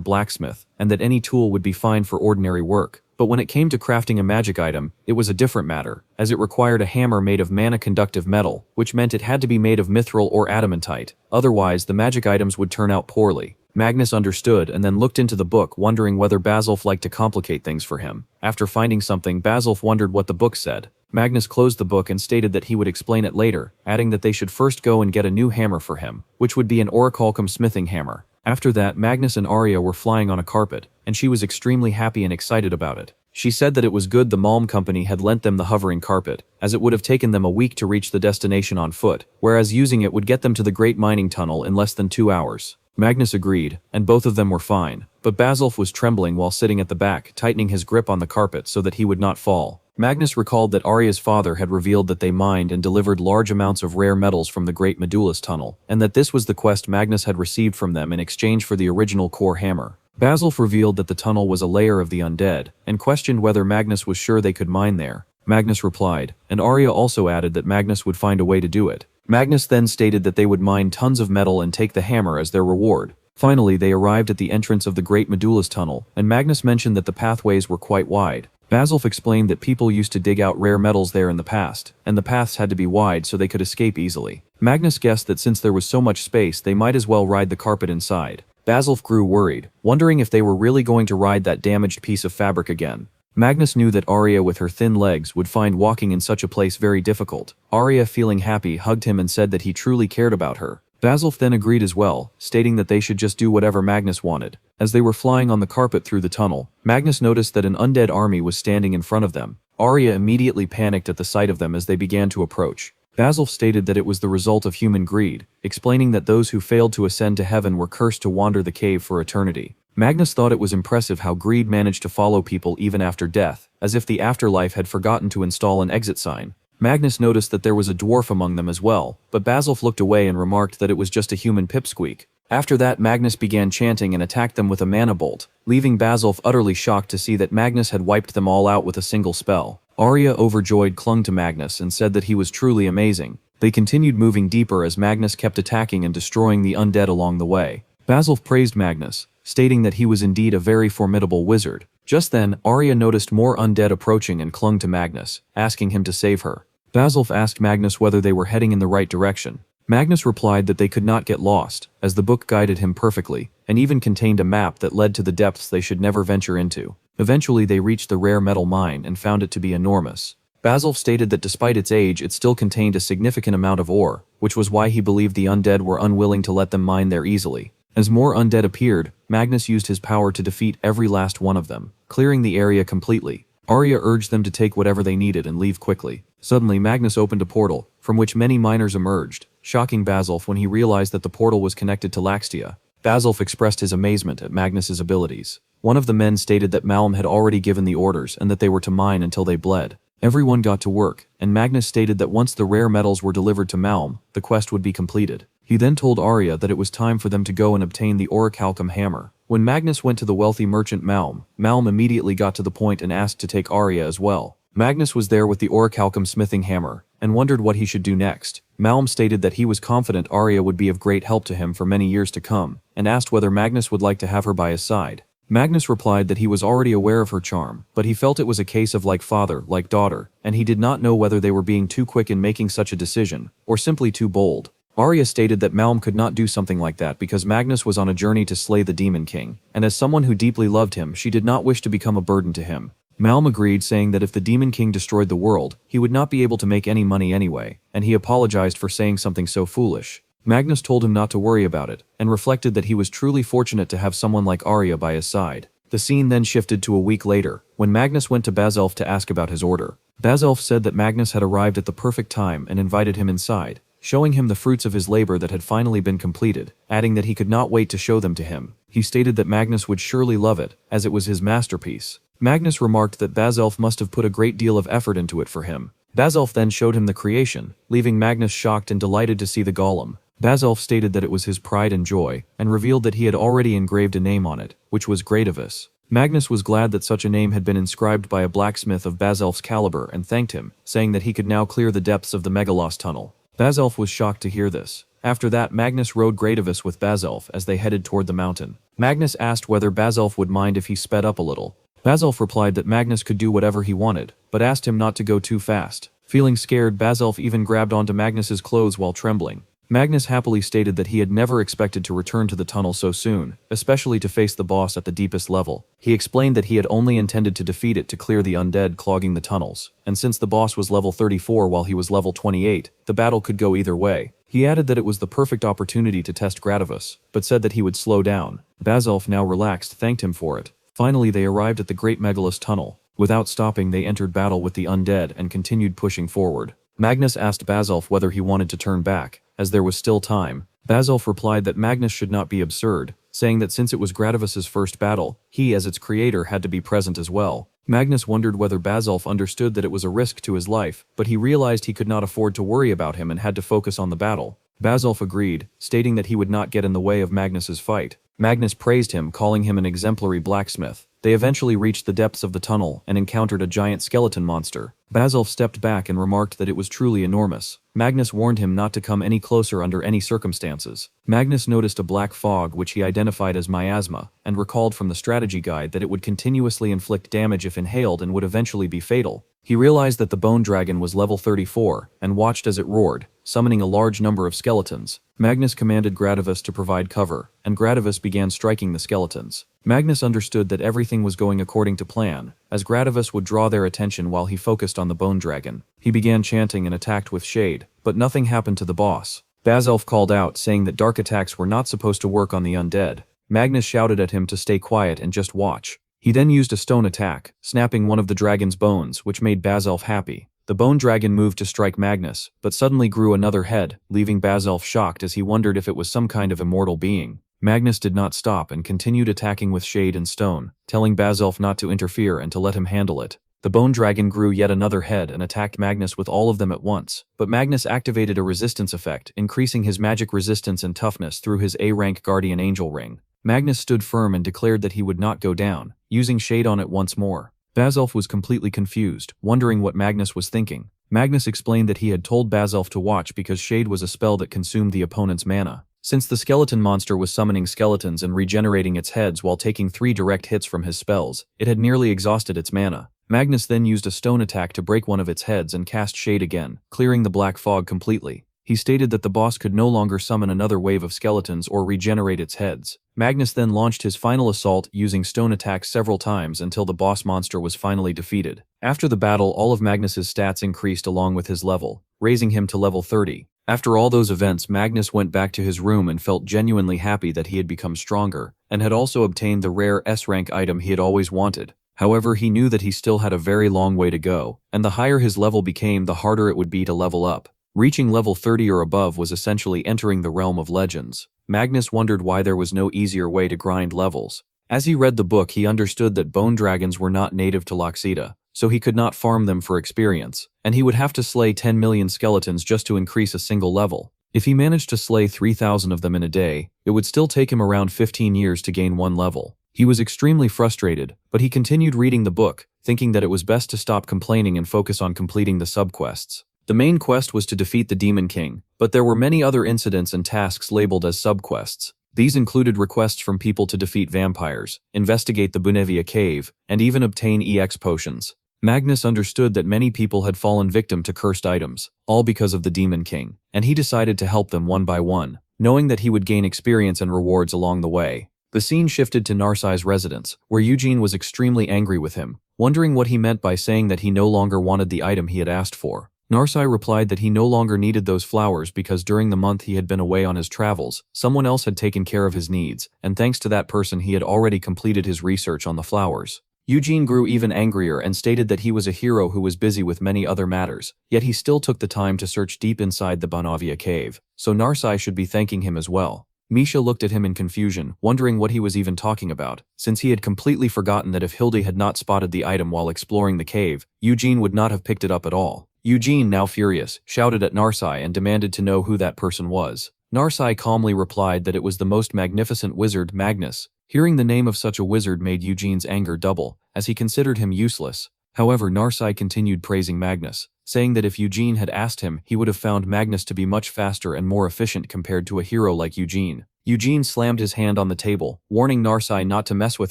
blacksmith, and that any tool would be fine for ordinary work. But when it came to crafting a magic item, it was a different matter, as it required a hammer made of mana-conductive metal, which meant it had to be made of mithril or adamantite, otherwise the magic items would turn out poorly. Magnus understood and then looked into the book, wondering whether Basilf liked to complicate things for him. After finding something, Basilf wondered what the book said. Magnus closed the book and stated that he would explain it later, adding that they should first go and get a new hammer for him, which would be an orichalcum smithing hammer. After that, Magnus and Arya were flying on a carpet, and she was extremely happy and excited about it. She said that it was good the Malm company had lent them the hovering carpet, as it would have taken them a week to reach the destination on foot, whereas using it would get them to the Great Mining Tunnel in less than 2 hours. Magnus agreed, and both of them were fine, but Basilf was trembling while sitting at the back, tightening his grip on the carpet so that he would not fall. Magnus recalled that Arya's father had revealed that they mined and delivered large amounts of rare metals from the Great Medullus Tunnel, and that this was the quest Magnus had received from them in exchange for the original core hammer. Basilf revealed that the tunnel was a lair of the undead, and questioned whether Magnus was sure they could mine there. Magnus replied, and Arya also added that Magnus would find a way to do it. Magnus then stated that they would mine tons of metal and take the hammer as their reward. Finally, they arrived at the entrance of the Great Medullus Tunnel, and Magnus mentioned that the pathways were quite wide. Basilf explained that people used to dig out rare metals there in the past, and the paths had to be wide so they could escape easily. Magnus guessed that since there was so much space, they might as well ride the carpet inside. Basilf grew worried, wondering if they were really going to ride that damaged piece of fabric again. Magnus knew that Arya with her thin legs would find walking in such a place very difficult. Arya, feeling happy, hugged him and said that he truly cared about her. Basilf then agreed as well, stating that they should just do whatever Magnus wanted. As they were flying on the carpet through the tunnel, Magnus noticed that an undead army was standing in front of them. Arya immediately panicked at the sight of them as they began to approach. Basilf stated that it was the result of human greed, explaining that those who failed to ascend to heaven were cursed to wander the cave for eternity. Magnus thought it was impressive how greed managed to follow people even after death, as if the afterlife had forgotten to install an exit sign. Magnus noticed that there was a dwarf among them as well, but Basilf looked away and remarked that it was just a human pipsqueak. After that, Magnus began chanting and attacked them with a mana bolt, leaving Basilf utterly shocked to see that Magnus had wiped them all out with a single spell. Arya, overjoyed, clung to Magnus and said that he was truly amazing. They continued moving deeper as Magnus kept attacking and destroying the undead along the way. Basilf praised Magnus, stating that he was indeed a very formidable wizard. Just then, Arya noticed more undead approaching and clung to Magnus, asking him to save her. Basilf asked Magnus whether they were heading in the right direction. Magnus replied that they could not get lost, as the book guided him perfectly, and even contained a map that led to the depths they should never venture into. Eventually they reached the rare metal mine and found it to be enormous. Basilf stated that despite its age it still contained a significant amount of ore, which was why he believed the undead were unwilling to let them mine there easily. As more undead appeared, Magnus used his power to defeat every last one of them, clearing the area completely. Arya urged them to take whatever they needed and leave quickly. Suddenly Magnus opened a portal, from which many miners emerged, shocking Basilf when he realized that the portal was connected to Laxtia. Basilf expressed his amazement at Magnus's abilities. One of the men stated that Malm had already given the orders and that they were to mine until they bled. Everyone got to work, and Magnus stated that once the rare metals were delivered to Malm, the quest would be completed. He then told Arya that it was time for them to go and obtain the orichalcum hammer. When Magnus went to the wealthy merchant Malm, Malm immediately got to the point and asked to take Arya as well. Magnus was there with the orichalcum smithing hammer, and wondered what he should do next. Malm stated that he was confident Arya would be of great help to him for many years to come, and asked whether Magnus would like to have her by his side. Magnus replied that he was already aware of her charm, but he felt it was a case of like father, like daughter, and he did not know whether they were being too quick in making such a decision, or simply too bold. Arya stated that Malm could not do something like that because Magnus was on a journey to slay the Demon King, and as someone who deeply loved him, she did not wish to become a burden to him. Malm agreed, saying that if the Demon King destroyed the world, he would not be able to make any money anyway, and he apologized for saying something so foolish. Magnus told him not to worry about it, and reflected that he was truly fortunate to have someone like Arya by his side. The scene then shifted to a week later, when Magnus went to Basilf to ask about his order. Basilf said that Magnus had arrived at the perfect time and invited him inside, showing him the fruits of his labor that had finally been completed, adding that he could not wait to show them to him. He stated that Magnus would surely love it, as it was his masterpiece. Magnus remarked that Basilf must have put a great deal of effort into it for him, Bazalf then showed him the creation, leaving Magnus shocked and delighted to see the golem. Bazalf stated that it was his pride and joy, and revealed that he had already engraved a name on it, which was Greativus. Magnus was glad that such a name had been inscribed by a blacksmith of Bazalf's caliber and thanked him, saying that he could now clear the depths of the Megalos tunnel. Bazalf was shocked to hear this. After that, Magnus rode Greativus with Bazalf as they headed toward the mountain. Magnus asked whether Bazalf would mind if he sped up a little. Bazalf replied that Magnus could do whatever he wanted, but asked him not to go too fast. Feeling scared, Bazalf even grabbed onto Magnus's clothes while trembling. Magnus happily stated that he had never expected to return to the tunnel so soon, especially to face the boss at the deepest level. He explained that he had only intended to defeat it to clear the undead clogging the tunnels, and since the boss was level 34 while he was level 28, the battle could go either way. He added that it was the perfect opportunity to test Greativus, but said that he would slow down. Bazalf, now relaxed, thanked him for it. Finally, they arrived at the Great Megalos Tunnel. Without stopping, they entered battle with the undead and continued pushing forward. Magnus asked Bazalf whether he wanted to turn back, as there was still time. Bazalf replied that Magnus should not be absurd, saying that since it was Greativus's first battle, he as its creator had to be present as well. Magnus wondered whether Bazalf understood that it was a risk to his life, but he realized he could not afford to worry about him and had to focus on the battle. Bazalf agreed, stating that he would not get in the way of Magnus's fight. Magnus praised him, calling him an exemplary blacksmith. They eventually reached the depths of the tunnel and encountered a giant skeleton monster. Bazalf stepped back and remarked that it was truly enormous. Magnus warned him not to come any closer under any circumstances. Magnus noticed a black fog which he identified as miasma, and recalled from the strategy guide that it would continuously inflict damage if inhaled and would eventually be fatal. He realized that the bone dragon was level 34, and watched as it roared, summoning a large number of skeletons. Magnus commanded Greativus to provide cover, and Greativus began striking the skeletons. Magnus understood that everything was going according to plan, as Greativus would draw their attention while he focused on the bone dragon. He began chanting and attacked with shade, but nothing happened to the boss. Bazalf called out, saying that dark attacks were not supposed to work on the undead. Magnus shouted at him to stay quiet and just watch. He then used a stone attack, snapping one of the dragon's bones, which made Bazalf happy. The bone dragon moved to strike Magnus, but suddenly grew another head, leaving Bazalf shocked as he wondered if it was some kind of immortal being. Magnus did not stop and continued attacking with shade and stone, telling Bazalf not to interfere and to let him handle it. The bone dragon grew yet another head and attacked Magnus with all of them at once, but Magnus activated a resistance effect, increasing his magic resistance and toughness through his A-rank guardian angel ring. Magnus stood firm and declared that he would not go down, using shade on it once more. Bazalf was completely confused, wondering what Magnus was thinking. Magnus explained that he had told Bazalf to watch because shade was a spell that consumed the opponent's mana. Since the skeleton monster was summoning skeletons and regenerating its heads while taking 3 direct hits from his spells, it had nearly exhausted its mana. Magnus then used a stone attack to break one of its heads and cast shade again, clearing the black fog completely. He stated that the boss could no longer summon another wave of skeletons or regenerate its heads. Magnus then launched his final assault using stone attacks several times until the boss monster was finally defeated. After the battle, all of Magnus's stats increased along with his level, raising him to level 30. After all those events, Magnus went back to his room and felt genuinely happy that he had become stronger, and had also obtained the rare S-rank item he had always wanted. However, he knew that he still had a very long way to go, and the higher his level became, the harder it would be to level up. Reaching level 30 or above was essentially entering the realm of legends. Magnus wondered why there was no easier way to grind levels. As he read the book, he understood that bone dragons were not native to Loxida, so he could not farm them for experience, and he would have to slay 10 million skeletons just to increase a single level. If he managed to slay 3,000 of them in a day, it would still take him around 15 years to gain 1 level. He was extremely frustrated, but he continued reading the book, thinking that it was best to stop complaining and focus on completing the subquests. The main quest was to defeat the Demon King, but there were many other incidents and tasks labeled as subquests. These included requests from people to defeat vampires, investigate the Bunevia cave, and even obtain EX potions. Magnus understood that many people had fallen victim to cursed items, all because of the Demon King, and he decided to help them one by one, knowing that he would gain experience and rewards along the way. The scene shifted to Narsai's residence, where Eugene was extremely angry with him, wondering what he meant by saying that he no longer wanted the item he had asked for. Narsai replied that he no longer needed those flowers because during the month he had been away on his travels, someone else had taken care of his needs, and thanks to that person he had already completed his research on the flowers. Eugene grew even angrier and stated that he was a hero who was busy with many other matters, yet he still took the time to search deep inside the Bunevia cave, so Narsai should be thanking him as well. Misha looked at him in confusion, wondering what he was even talking about, since he had completely forgotten that if Hildy had not spotted the item while exploring the cave, Eugene would not have picked it up at all. Eugene, now furious, shouted at Narsai and demanded to know who that person was. Narsai calmly replied that it was the most magnificent wizard, Magnus. Hearing the name of such a wizard made Eugene's anger double, as he considered him useless. However, Narsai continued praising Magnus, saying that if Eugene had asked him, he would have found Magnus to be much faster and more efficient compared to a hero like Eugene. Eugene slammed his hand on the table, warning Narsai not to mess with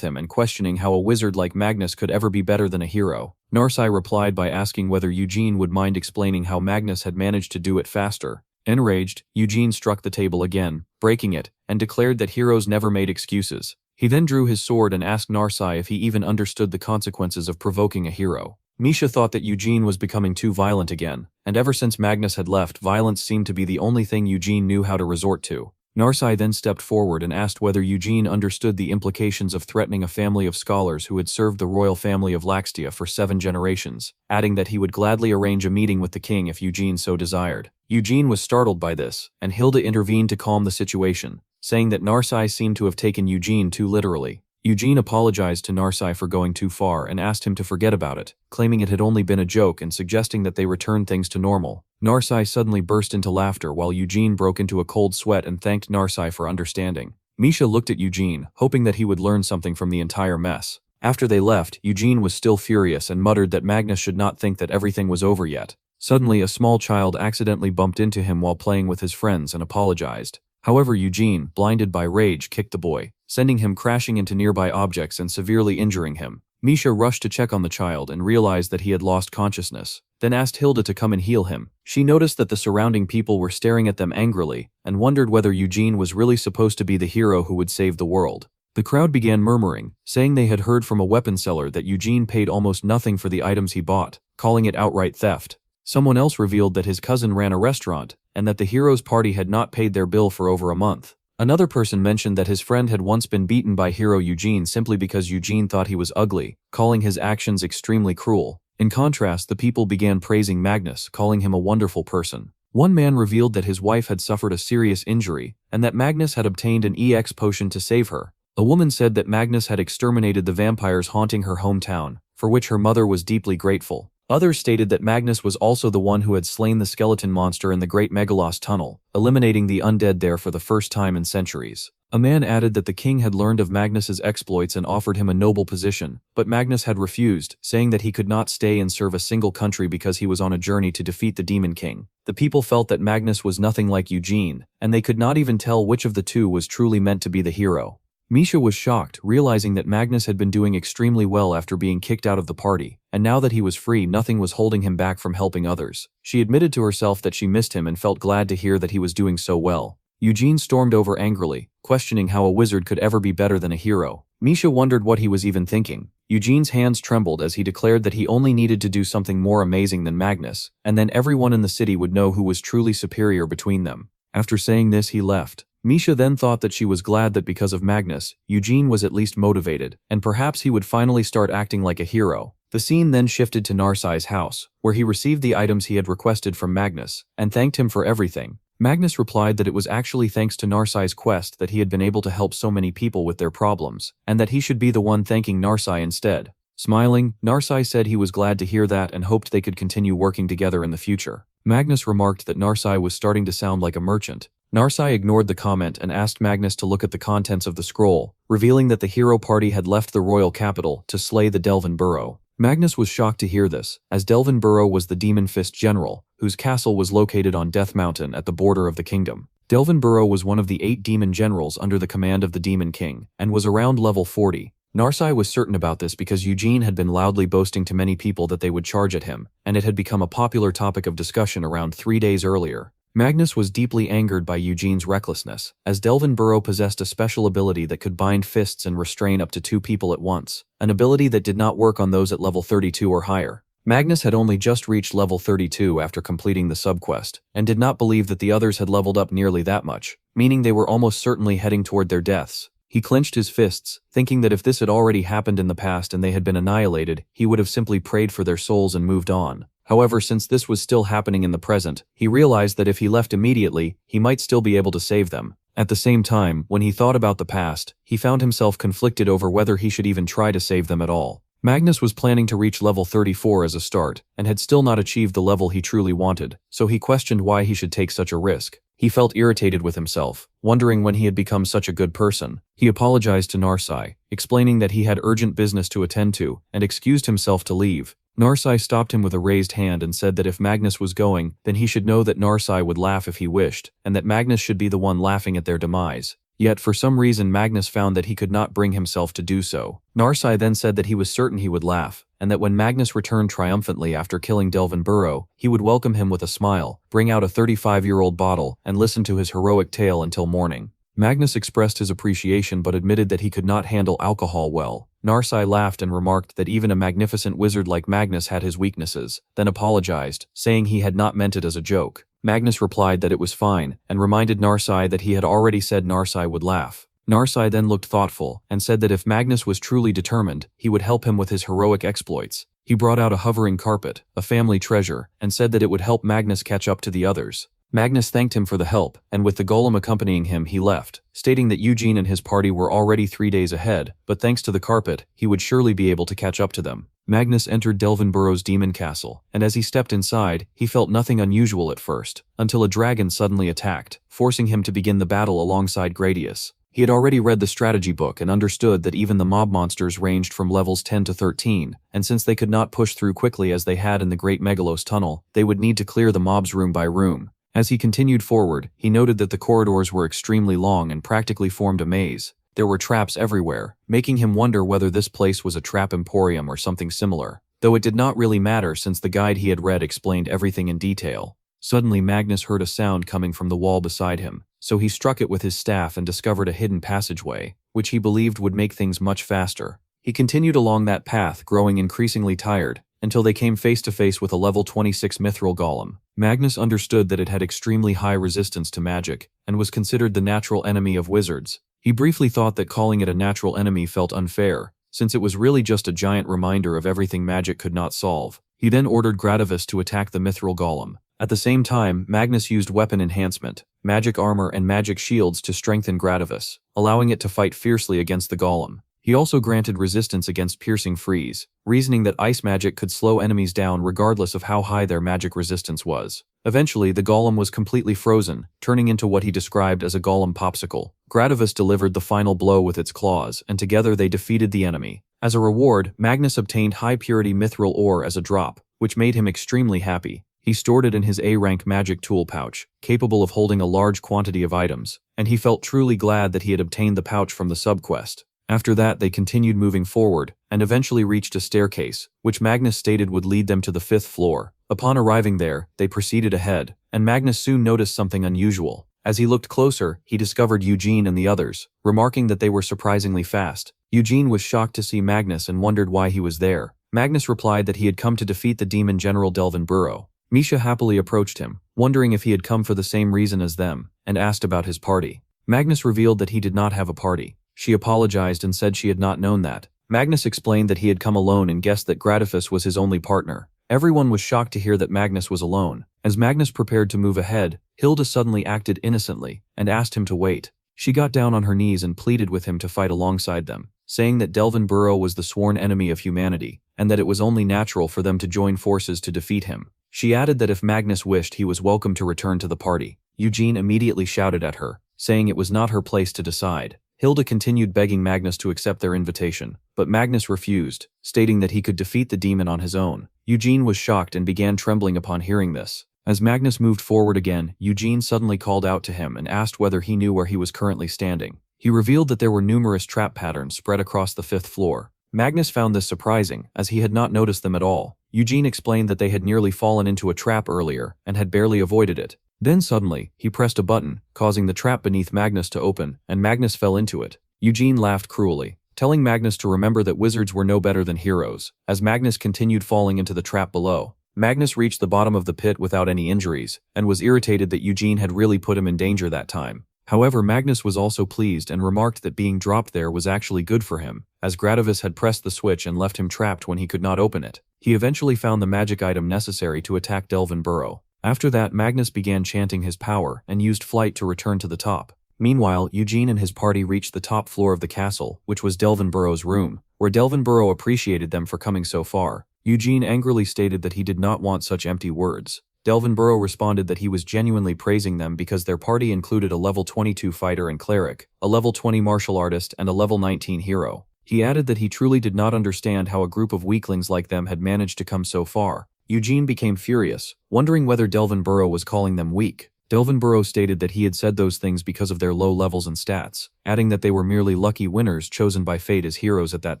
him and questioning how a wizard like Magnus could ever be better than a hero. Narsai replied by asking whether Eugene would mind explaining how Magnus had managed to do it faster. Enraged, Eugene struck the table again, breaking it, and declared that heroes never made excuses. He then drew his sword and asked Narsai if he even understood the consequences of provoking a hero. Misha thought that Eugene was becoming too violent again, and ever since Magnus had left, violence seemed to be the only thing Eugene knew how to resort to. Narsai then stepped forward and asked whether Eugene understood the implications of threatening a family of scholars who had served the royal family of Laxtia for 7 generations, adding that he would gladly arrange a meeting with the king if Eugene so desired. Eugene was startled by this, and Hilda intervened to calm the situation, saying that Narsai seemed to have taken Eugene too literally. Eugene apologized to Narsai for going too far and asked him to forget about it, claiming it had only been a joke and suggesting that they return things to normal. Narsai suddenly burst into laughter while Eugene broke into a cold sweat and thanked Narsai for understanding. Misha looked at Eugene, hoping that he would learn something from the entire mess. After they left, Eugene was still furious and muttered that Magnus should not think that everything was over yet. Suddenly, a small child accidentally bumped into him while playing with his friends and apologized. However, Eugene, blinded by rage, kicked the boy, sending him crashing into nearby objects and severely injuring him. Misha rushed to check on the child and realized that he had lost consciousness, then asked Hilda to come and heal him. She noticed that the surrounding people were staring at them angrily and wondered whether Eugene was really supposed to be the hero who would save the world. The crowd began murmuring, saying they had heard from a weapon seller that Eugene paid almost nothing for the items he bought, calling it outright theft. Someone else revealed that his cousin ran a restaurant, and that the hero's party had not paid their bill for over a month. Another person mentioned that his friend had once been beaten by hero Eugene simply because Eugene thought he was ugly, calling his actions extremely cruel. In contrast, the people began praising Magnus, calling him a wonderful person. One man revealed that his wife had suffered a serious injury, and that Magnus had obtained an EX potion to save her. A woman said that Magnus had exterminated the vampires haunting her hometown, for which her mother was deeply grateful. Others stated that Magnus was also the one who had slain the skeleton monster in the Great Megalos Tunnel, eliminating the undead there for the first time in centuries. A man added that the king had learned of Magnus's exploits and offered him a noble position, but Magnus had refused, saying that he could not stay and serve a single country because he was on a journey to defeat the Demon King. The people felt that Magnus was nothing like Eugene, and they could not even tell which of the two was truly meant to be the hero. Misha was shocked, realizing that Magnus had been doing extremely well after being kicked out of the party, and now that he was free, nothing was holding him back from helping others. She admitted to herself that she missed him and felt glad to hear that he was doing so well. Eugene stormed over angrily, questioning how a wizard could ever be better than a hero. Misha wondered what he was even thinking. Eugene's hands trembled as he declared that he only needed to do something more amazing than Magnus, and then everyone in the city would know who was truly superior between them. After saying this, he left. Misha then thought that she was glad that because of Magnus, Eugene was at least motivated, and perhaps he would finally start acting like a hero. The scene then shifted to Narsai's house, where he received the items he had requested from Magnus, and thanked him for everything. Magnus replied that it was actually thanks to Narsai's quest that he had been able to help so many people with their problems, and that he should be the one thanking Narsai instead. Smiling, Narsai said he was glad to hear that and hoped they could continue working together in the future. Magnus remarked that Narsai was starting to sound like a merchant. Narsai ignored the comment and asked Magnus to look at the contents of the scroll, revealing that the hero party had left the royal capital to slay the Delvin Burough. Magnus was shocked to hear this, as Delvin Burough was the Demon Fist general, whose castle was located on Death Mountain at the border of the kingdom. Delvin Burough was one of the 8 demon generals under the command of the Demon King, and was around level 40. Narsai was certain about this because Eugene had been loudly boasting to many people that they would charge at him, and it had become a popular topic of discussion around 3 days earlier. Magnus was deeply angered by Eugene's recklessness, as Delvin Burough possessed a special ability that could bind fists and restrain up to 2 people at once, an ability that did not work on those at level 32 or higher. Magnus had only just reached level 32 after completing the subquest, and did not believe that the others had leveled up nearly that much, meaning they were almost certainly heading toward their deaths. He clenched his fists, thinking that if this had already happened in the past and they had been annihilated, he would have simply prayed for their souls and moved on. However, since this was still happening in the present, he realized that if he left immediately, he might still be able to save them. At the same time, when he thought about the past, he found himself conflicted over whether he should even try to save them at all. Magnus was planning to reach level 34 as a start, and had still not achieved the level he truly wanted, so he questioned why he should take such a risk. He felt irritated with himself, wondering when he had become such a good person. He apologized to Ramsay, explaining that he had urgent business to attend to, and excused himself to leave. Ramsay stopped him with a raised hand and said that if Magnus was going, then he should know that Ramsay would laugh if he wished, and that Magnus should be the one laughing at their demise. Yet for some reason Magnus found that he could not bring himself to do so. Ramsay then said that he was certain he would laugh, and that when Magnus returned triumphantly after killing Delvin Burough, he would welcome him with a smile, bring out a 35-year-old bottle, and listen to his heroic tale until morning. Magnus expressed his appreciation but admitted that he could not handle alcohol well. Ramsay laughed and remarked that even a magnificent wizard like Magnus had his weaknesses, then apologized, saying he had not meant it as a joke. Magnus replied that it was fine, and reminded Ramsay that he had already said Ramsay would laugh. Ramsay then looked thoughtful, and said that if Magnus was truly determined, he would help him with his heroic exploits. He brought out a hovering carpet, a family treasure, and said that it would help Magnus catch up to the others. Magnus thanked him for the help, and with the golem accompanying him he left, stating that Eugene and his party were already 3 days ahead, but thanks to the carpet, he would surely be able to catch up to them. Magnus entered Delvin Burough's demon castle, and as he stepped inside, he felt nothing unusual at first, until a dragon suddenly attacked, forcing him to begin the battle alongside Gradius. He had already read the strategy book and understood that even the mob monsters ranged from levels 10 to 13, and since they could not push through quickly as they had in the Great Megalos tunnel, they would need to clear the mobs room by room. As he continued forward, he noted that the corridors were extremely long and practically formed a maze. There were traps everywhere, making him wonder whether this place was a trap emporium or something similar, though it did not really matter since the guide he had read explained everything in detail. Suddenly Magnus heard a sound coming from the wall beside him, so he struck it with his staff and discovered a hidden passageway, which he believed would make things much faster. He continued along that path, growing increasingly tired, until they came face to face with a level 26 mithril golem. Magnus understood that it had extremely high resistance to magic, and was considered the natural enemy of wizards. He briefly thought that calling it a natural enemy felt unfair, since it was really just a giant reminder of everything magic could not solve. He then ordered Gradius to attack the mithril golem. At the same time, Magnus used weapon enhancement, magic armor and magic shields to strengthen Gradius, allowing it to fight fiercely against the golem. He also granted resistance against piercing freeze, reasoning that ice magic could slow enemies down regardless of how high their magic resistance was. Eventually, the golem was completely frozen, turning into what he described as a golem popsicle. Gradius delivered the final blow with its claws, and together they defeated the enemy. As a reward, Magnus obtained high-purity mithril ore as a drop, which made him extremely happy. He stored it in his A-rank magic tool pouch, capable of holding a large quantity of items, and he felt truly glad that he had obtained the pouch from the subquest. After that, they continued moving forward, and eventually reached a staircase, which Magnus stated would lead them to the 5th floor. Upon arriving there, they proceeded ahead, and Magnus soon noticed something unusual. As he looked closer, he discovered Eugene and the others, remarking that they were surprisingly fast. Eugene was shocked to see Magnus and wondered why he was there. Magnus replied that he had come to defeat the demon general Delvin Burough. Misha happily approached him, wondering if he had come for the same reason as them, and asked about his party. Magnus revealed that he did not have a party. She apologized and said she had not known that. Magnus explained that he had come alone and guessed that Gradius was his only partner. Everyone was shocked to hear that Magnus was alone. As Magnus prepared to move ahead, Hilda suddenly acted innocently and asked him to wait. She got down on her knees and pleaded with him to fight alongside them, saying that Delvin Burough was the sworn enemy of humanity, and that it was only natural for them to join forces to defeat him. She added that if Magnus wished, he was welcome to return to the party. Eugene immediately shouted at her, saying it was not her place to decide. Hilda continued begging Magnus to accept their invitation, but Magnus refused, stating that he could defeat the demon on his own. Eugene was shocked and began trembling upon hearing this. As Magnus moved forward again, Eugene suddenly called out to him and asked whether he knew where he was currently standing. He revealed that there were numerous trap patterns spread across the 5th floor. Magnus found this surprising, as he had not noticed them at all. Eugene explained that they had nearly fallen into a trap earlier and had barely avoided it. Then suddenly, he pressed a button, causing the trap beneath Magnus to open, and Magnus fell into it. Eugene laughed cruelly, telling Magnus to remember that wizards were no better than heroes. As Magnus continued falling into the trap below, Magnus reached the bottom of the pit without any injuries, and was irritated that Eugene had really put him in danger that time. However, Magnus was also pleased and remarked that being dropped there was actually good for him, as Gradius had pressed the switch and left him trapped when he could not open it. He eventually found the magic item necessary to attack Delvin Burough. After that, Magnus began chanting his power and used flight to return to the top. Meanwhile, Eugene and his party reached the top floor of the castle, which was Delvin Burough's room, where Delvin Burough appreciated them for coming so far. Eugene angrily stated that he did not want such empty words. Delvin Burough responded that he was genuinely praising them because their party included a level 22 fighter and cleric, a level 20 martial artist, and a level 19 hero. He added that he truly did not understand how a group of weaklings like them had managed to come so far. Eugene became furious, wondering whether Delvin Burough was calling them weak. Delvin Burough stated that he had said those things because of their low levels and stats, adding that they were merely lucky winners chosen by fate as heroes at that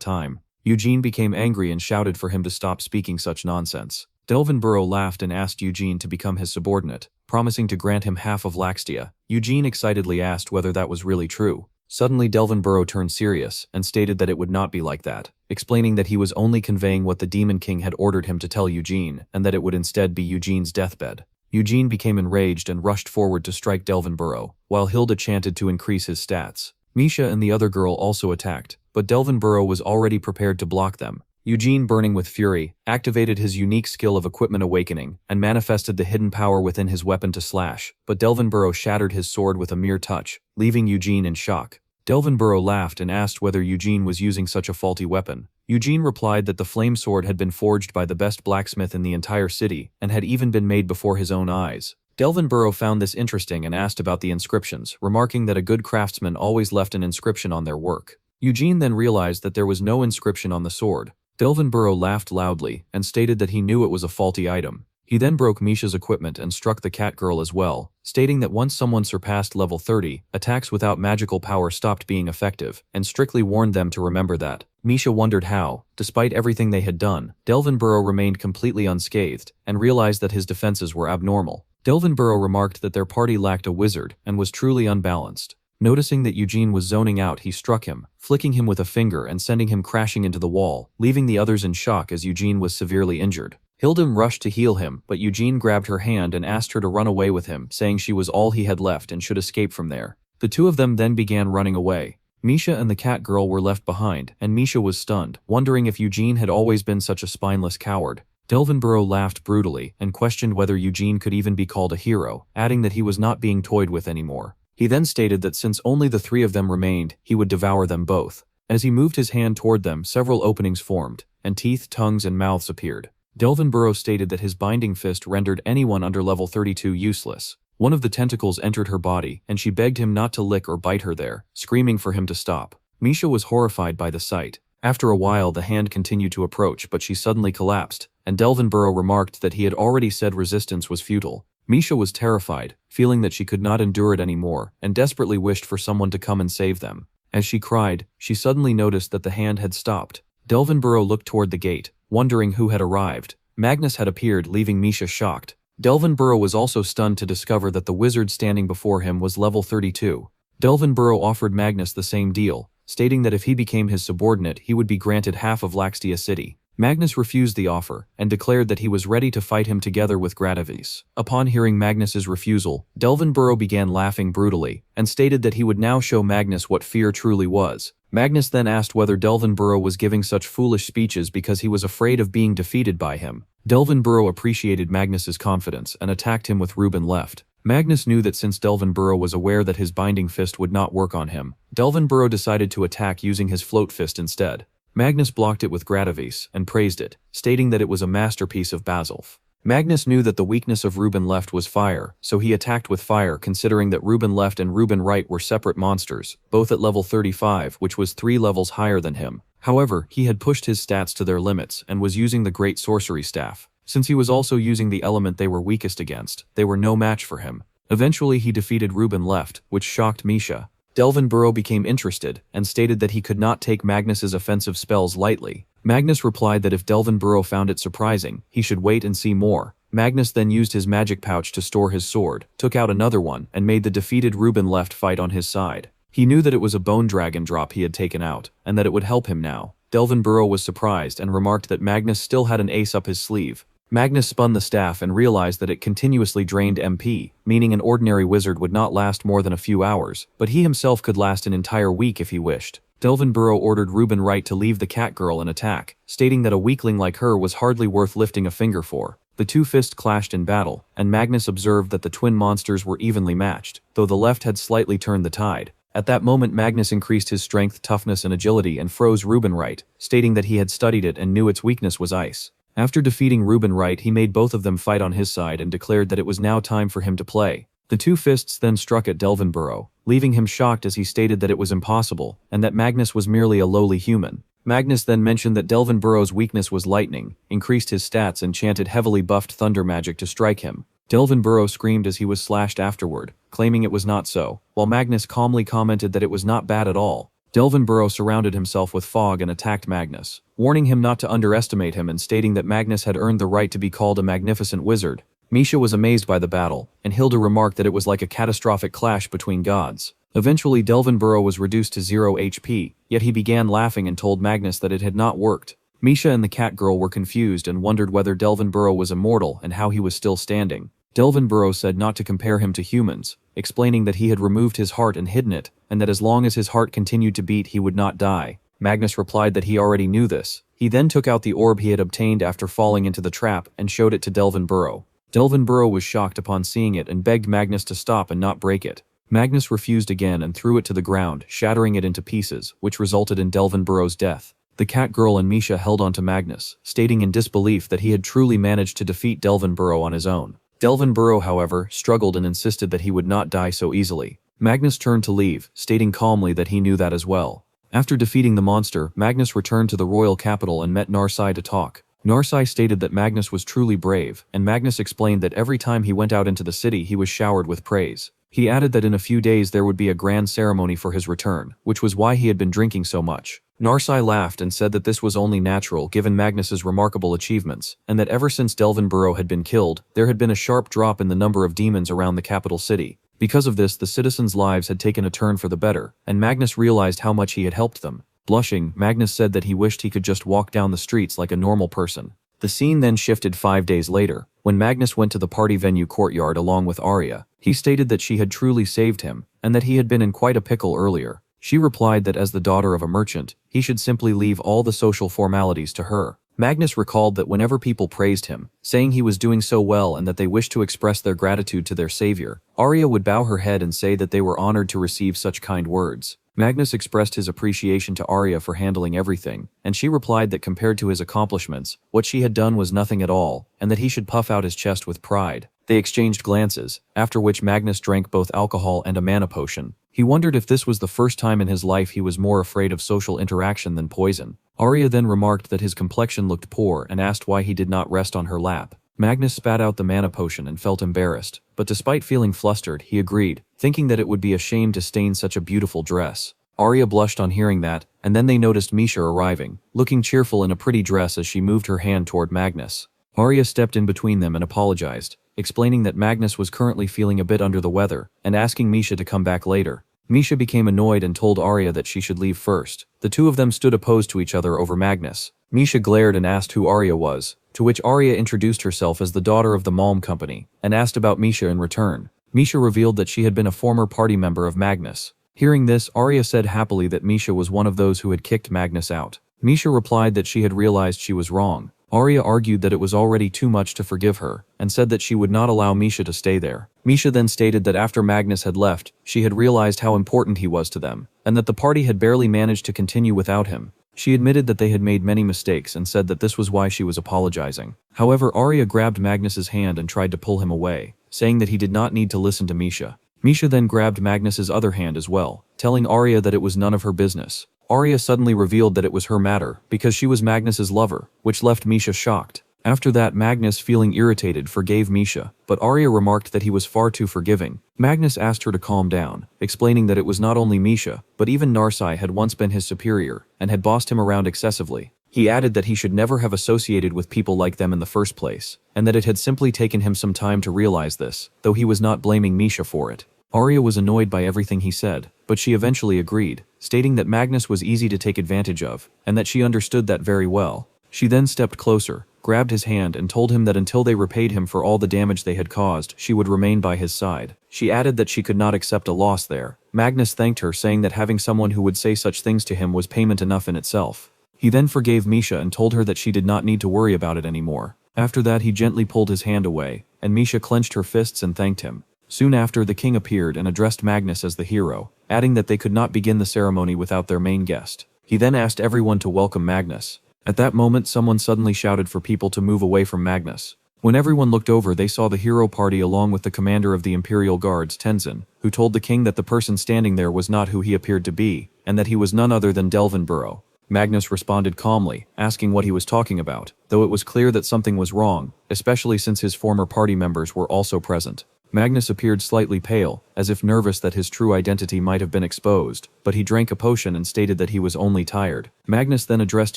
time. Eugene became angry and shouted for him to stop speaking such nonsense. Delvin Burough laughed and asked Eugene to become his subordinate, promising to grant him half of Laxtia. Eugene excitedly asked whether that was really true. Suddenly Delvin Burough turned serious and stated that it would not be like that, explaining that he was only conveying what the Demon King had ordered him to tell Eugene, and that it would instead be Eugene's deathbed. Eugene became enraged and rushed forward to strike Delvin Burough, while Hilda chanted to increase his stats. Misha and the other girl also attacked, but Delvin Burough was already prepared to block them. Eugene, burning with fury, activated his unique skill of Equipment Awakening and manifested the hidden power within his weapon to slash, but Delvin Burough shattered his sword with a mere touch, leaving Eugene in shock. Delvin Burough laughed and asked whether Eugene was using such a faulty weapon. Eugene replied that the flame sword had been forged by the best blacksmith in the entire city and had even been made before his own eyes. Delvin Burough found this interesting and asked about the inscriptions, remarking that a good craftsman always left an inscription on their work. Eugene then realized that there was no inscription on the sword. Delvin Burough laughed loudly and stated that he knew it was a faulty item. He then broke Misha's equipment and struck the cat girl as well, stating that once someone surpassed level 30, attacks without magical power stopped being effective, and strictly warned them to remember that. Misha wondered how, despite everything they had done, Delvin Burough remained completely unscathed, and realized that his defenses were abnormal. Delvin Burough remarked that their party lacked a wizard and was truly unbalanced. Noticing that Eugene was zoning out, he struck him, flicking him with a finger and sending him crashing into the wall, leaving the others in shock as Eugene was severely injured. Hilda rushed to heal him, but Eugene grabbed her hand and asked her to run away with him, saying she was all he had left and should escape from there. The two of them then began running away. Misha and the cat girl were left behind, and Misha was stunned, wondering if Eugene had always been such a spineless coward. Delvin Burough laughed brutally and questioned whether Eugene could even be called a hero, adding that he was not being toyed with anymore. He then stated that since only the three of them remained, he would devour them both. As he moved his hand toward them, several openings formed, and teeth, tongues, and mouths appeared. Delvin Burough stated that his binding fist rendered anyone under level 32 useless. One of the tentacles entered her body, and she begged him not to lick or bite her there, screaming for him to stop. Misha was horrified by the sight. After a while, the hand continued to approach, but she suddenly collapsed, and Delvin Burough remarked that he had already said resistance was futile. Misha was terrified, feeling that she could not endure it anymore, and desperately wished for someone to come and save them. As she cried, she suddenly noticed that the hand had stopped. Delvin Burough looked toward the gate, wondering who had arrived. Magnus had appeared, leaving Misha shocked. Delvin Burough was also stunned to discover that the wizard standing before him was level 32. Delvin Burough offered Magnus the same deal, stating that if he became his subordinate, he would be granted half of Laxtia City. Magnus refused the offer, and declared that he was ready to fight him together with Gradavis. Upon hearing Magnus's refusal, Delvin Burough began laughing brutally, and stated that he would now show Magnus what fear truly was. Magnus then asked whether Delvin Burough was giving such foolish speeches because he was afraid of being defeated by him. Delvin Burough appreciated Magnus's confidence and attacked him with Reuben left. Magnus knew that since Delvin Burough was aware that his binding fist would not work on him, Delvin Burough decided to attack using his float fist instead. Magnus blocked it with Gradavis and praised it, stating that it was a masterpiece of Basilf. Magnus knew that the weakness of Reuben left was fire, so he attacked with fire, considering that Reuben left and Reuben right were separate monsters, both at level 35, which was 3 levels higher than him. However, he had pushed his stats to their limits and was using the Great Sorcery Staff. Since he was also using the element they were weakest against, they were no match for him. Eventually he defeated Reuben left, which shocked Misha. Delvin Burough became interested and stated that he could not take Magnus's offensive spells lightly. Magnus replied that if Delvin Burough found it surprising, he should wait and see more. Magnus then used his magic pouch to store his sword, took out another one, and made the defeated Reuben left fight on his side. He knew that it was a bone dragon drop he had taken out, and that it would help him now. Delvin Burough was surprised and remarked that Magnus still had an ace up his sleeve. Magnus spun the staff and realized that it continuously drained MP, meaning an ordinary wizard would not last more than a few hours, but he himself could last an entire week if he wished. Delvin Burough ordered Reuben Wright to leave the cat girl and attack, stating that a weakling like her was hardly worth lifting a finger for. The two fists clashed in battle, and Magnus observed that the twin monsters were evenly matched, though the left had slightly turned the tide. At that moment Magnus increased his strength, toughness and agility and froze Reuben right, stating that he had studied it and knew its weakness was ice. After defeating Reuben right, he made both of them fight on his side and declared that it was now time for him to play. The two fists then struck at Delvin Burough, leaving him shocked as he stated that it was impossible, and that Magnus was merely a lowly human. Magnus then mentioned that Delvin Burough's weakness was lightning, increased his stats and chanted heavily buffed thunder magic to strike him. Delvin Burough screamed as he was slashed afterward, claiming it was not so, while Magnus calmly commented that it was not bad at all. Delvin Burough surrounded himself with fog and attacked Magnus, warning him not to underestimate him and stating that Magnus had earned the right to be called a magnificent wizard. Misha was amazed by the battle, and Hilda remarked that it was like a catastrophic clash between gods. Eventually Delvin Burough was reduced to 0 HP, yet he began laughing and told Magnus that it had not worked. Misha and the cat girl were confused and wondered whether Delvin Burough was immortal and how he was still standing. Delvin Burough said not to compare him to humans, explaining that he had removed his heart and hidden it, and that as long as his heart continued to beat he would not die. Magnus replied that he already knew this. He then took out the orb he had obtained after falling into the trap and showed it to Delvin Burough. Delvin Burough was shocked upon seeing it and begged Magnus to stop and not break it. Magnus refused again and threw it to the ground, shattering it into pieces, which resulted in Delvin Burough's death. The cat girl and Misha held on to Magnus, stating in disbelief that he had truly managed to defeat Delvin Burough on his own. Delvin Burough, however, struggled and insisted that he would not die so easily. Magnus turned to leave, stating calmly that he knew that as well. After defeating the monster, Magnus returned to the royal capital and met Ramsay to talk. Ramsay stated that Magnus was truly brave, and Magnus explained that every time he went out into the city he was showered with praise. He added that in a few days there would be a grand ceremony for his return, which was why he had been drinking so much. Ramsay laughed and said that this was only natural given Magnus's remarkable achievements, and that ever since Delvin Burough had been killed, there had been a sharp drop in the number of demons around the capital city. Because of this, the citizens' lives had taken a turn for the better, and Magnus realized how much he had helped them. Blushing, Magnus said that he wished he could just walk down the streets like a normal person. The scene then shifted 5 days later, when Magnus went to the party venue courtyard along with Arya. He stated that she had truly saved him, and that he had been in quite a pickle earlier. She replied that as the daughter of a merchant, he should simply leave all the social formalities to her. Magnus recalled that whenever people praised him, saying he was doing so well and that they wished to express their gratitude to their savior, Arya would bow her head and say that they were honored to receive such kind words. Magnus expressed his appreciation to Arya for handling everything, and she replied that compared to his accomplishments, what she had done was nothing at all, and that he should puff out his chest with pride. They exchanged glances, after which Magnus drank both alcohol and a mana potion. He wondered if this was the first time in his life he was more afraid of social interaction than poison. Arya then remarked that his complexion looked poor and asked why he did not rest on her lap. Magnus spat out the mana potion and felt embarrassed, but despite feeling flustered, he agreed, thinking that it would be a shame to stain such a beautiful dress. Arya blushed on hearing that, and then they noticed Misha arriving, looking cheerful in a pretty dress as she moved her hand toward Magnus. Arya stepped in between them and apologized, explaining that Magnus was currently feeling a bit under the weather, and asking Misha to come back later. Misha became annoyed and told Arya that she should leave first. The two of them stood opposed to each other over Magnus. Misha glared and asked who Arya was, to which Arya introduced herself as the daughter of the Malm Company, and asked about Misha in return. Misha revealed that she had been a former party member of Magnus. Hearing this, Arya said happily that Misha was one of those who had kicked Magnus out. Misha replied that she had realized she was wrong. Arya argued that it was already too much to forgive her, and said that she would not allow Misha to stay there. Misha then stated that after Magnus had left, she had realized how important he was to them, and that the party had barely managed to continue without him. She admitted that they had made many mistakes and said that this was why she was apologizing. However, Arya grabbed Magnus's hand and tried to pull him away, saying that he did not need to listen to Misha. Misha then grabbed Magnus's other hand as well, telling Arya that it was none of her business. Arya suddenly revealed that it was her matter, because she was Magnus's lover, which left Misha shocked. After that, Magnus, feeling irritated, forgave Misha, but Arya remarked that he was far too forgiving. Magnus asked her to calm down, explaining that it was not only Misha, but even Ramsay had once been his superior, and had bossed him around excessively. He added that he should never have associated with people like them in the first place, and that it had simply taken him some time to realize this, though he was not blaming Misha for it. Arya was annoyed by everything he said, but she eventually agreed, stating that Magnus was easy to take advantage of, and that she understood that very well. She then stepped closer, grabbed his hand and told him that until they repaid him for all the damage they had caused, she would remain by his side. She added that she could not accept a loss there. Magnus thanked her, saying that having someone who would say such things to him was payment enough in itself. He then forgave Misha and told her that she did not need to worry about it anymore. After that he gently pulled his hand away, and Misha clenched her fists and thanked him. Soon after, the king appeared and addressed Magnus as the hero, adding that they could not begin the ceremony without their main guest. He then asked everyone to welcome Magnus. At that moment, someone suddenly shouted for people to move away from Magnus. When everyone looked over, they saw the hero party along with the commander of the Imperial Guards, Tenzin, who told the king that the person standing there was not who he appeared to be, and that he was none other than Delvin Burough. Magnus responded calmly, asking what he was talking about, though it was clear that something was wrong, especially since his former party members were also present. Magnus appeared slightly pale, as if nervous that his true identity might have been exposed, but he drank a potion and stated that he was only tired. Magnus then addressed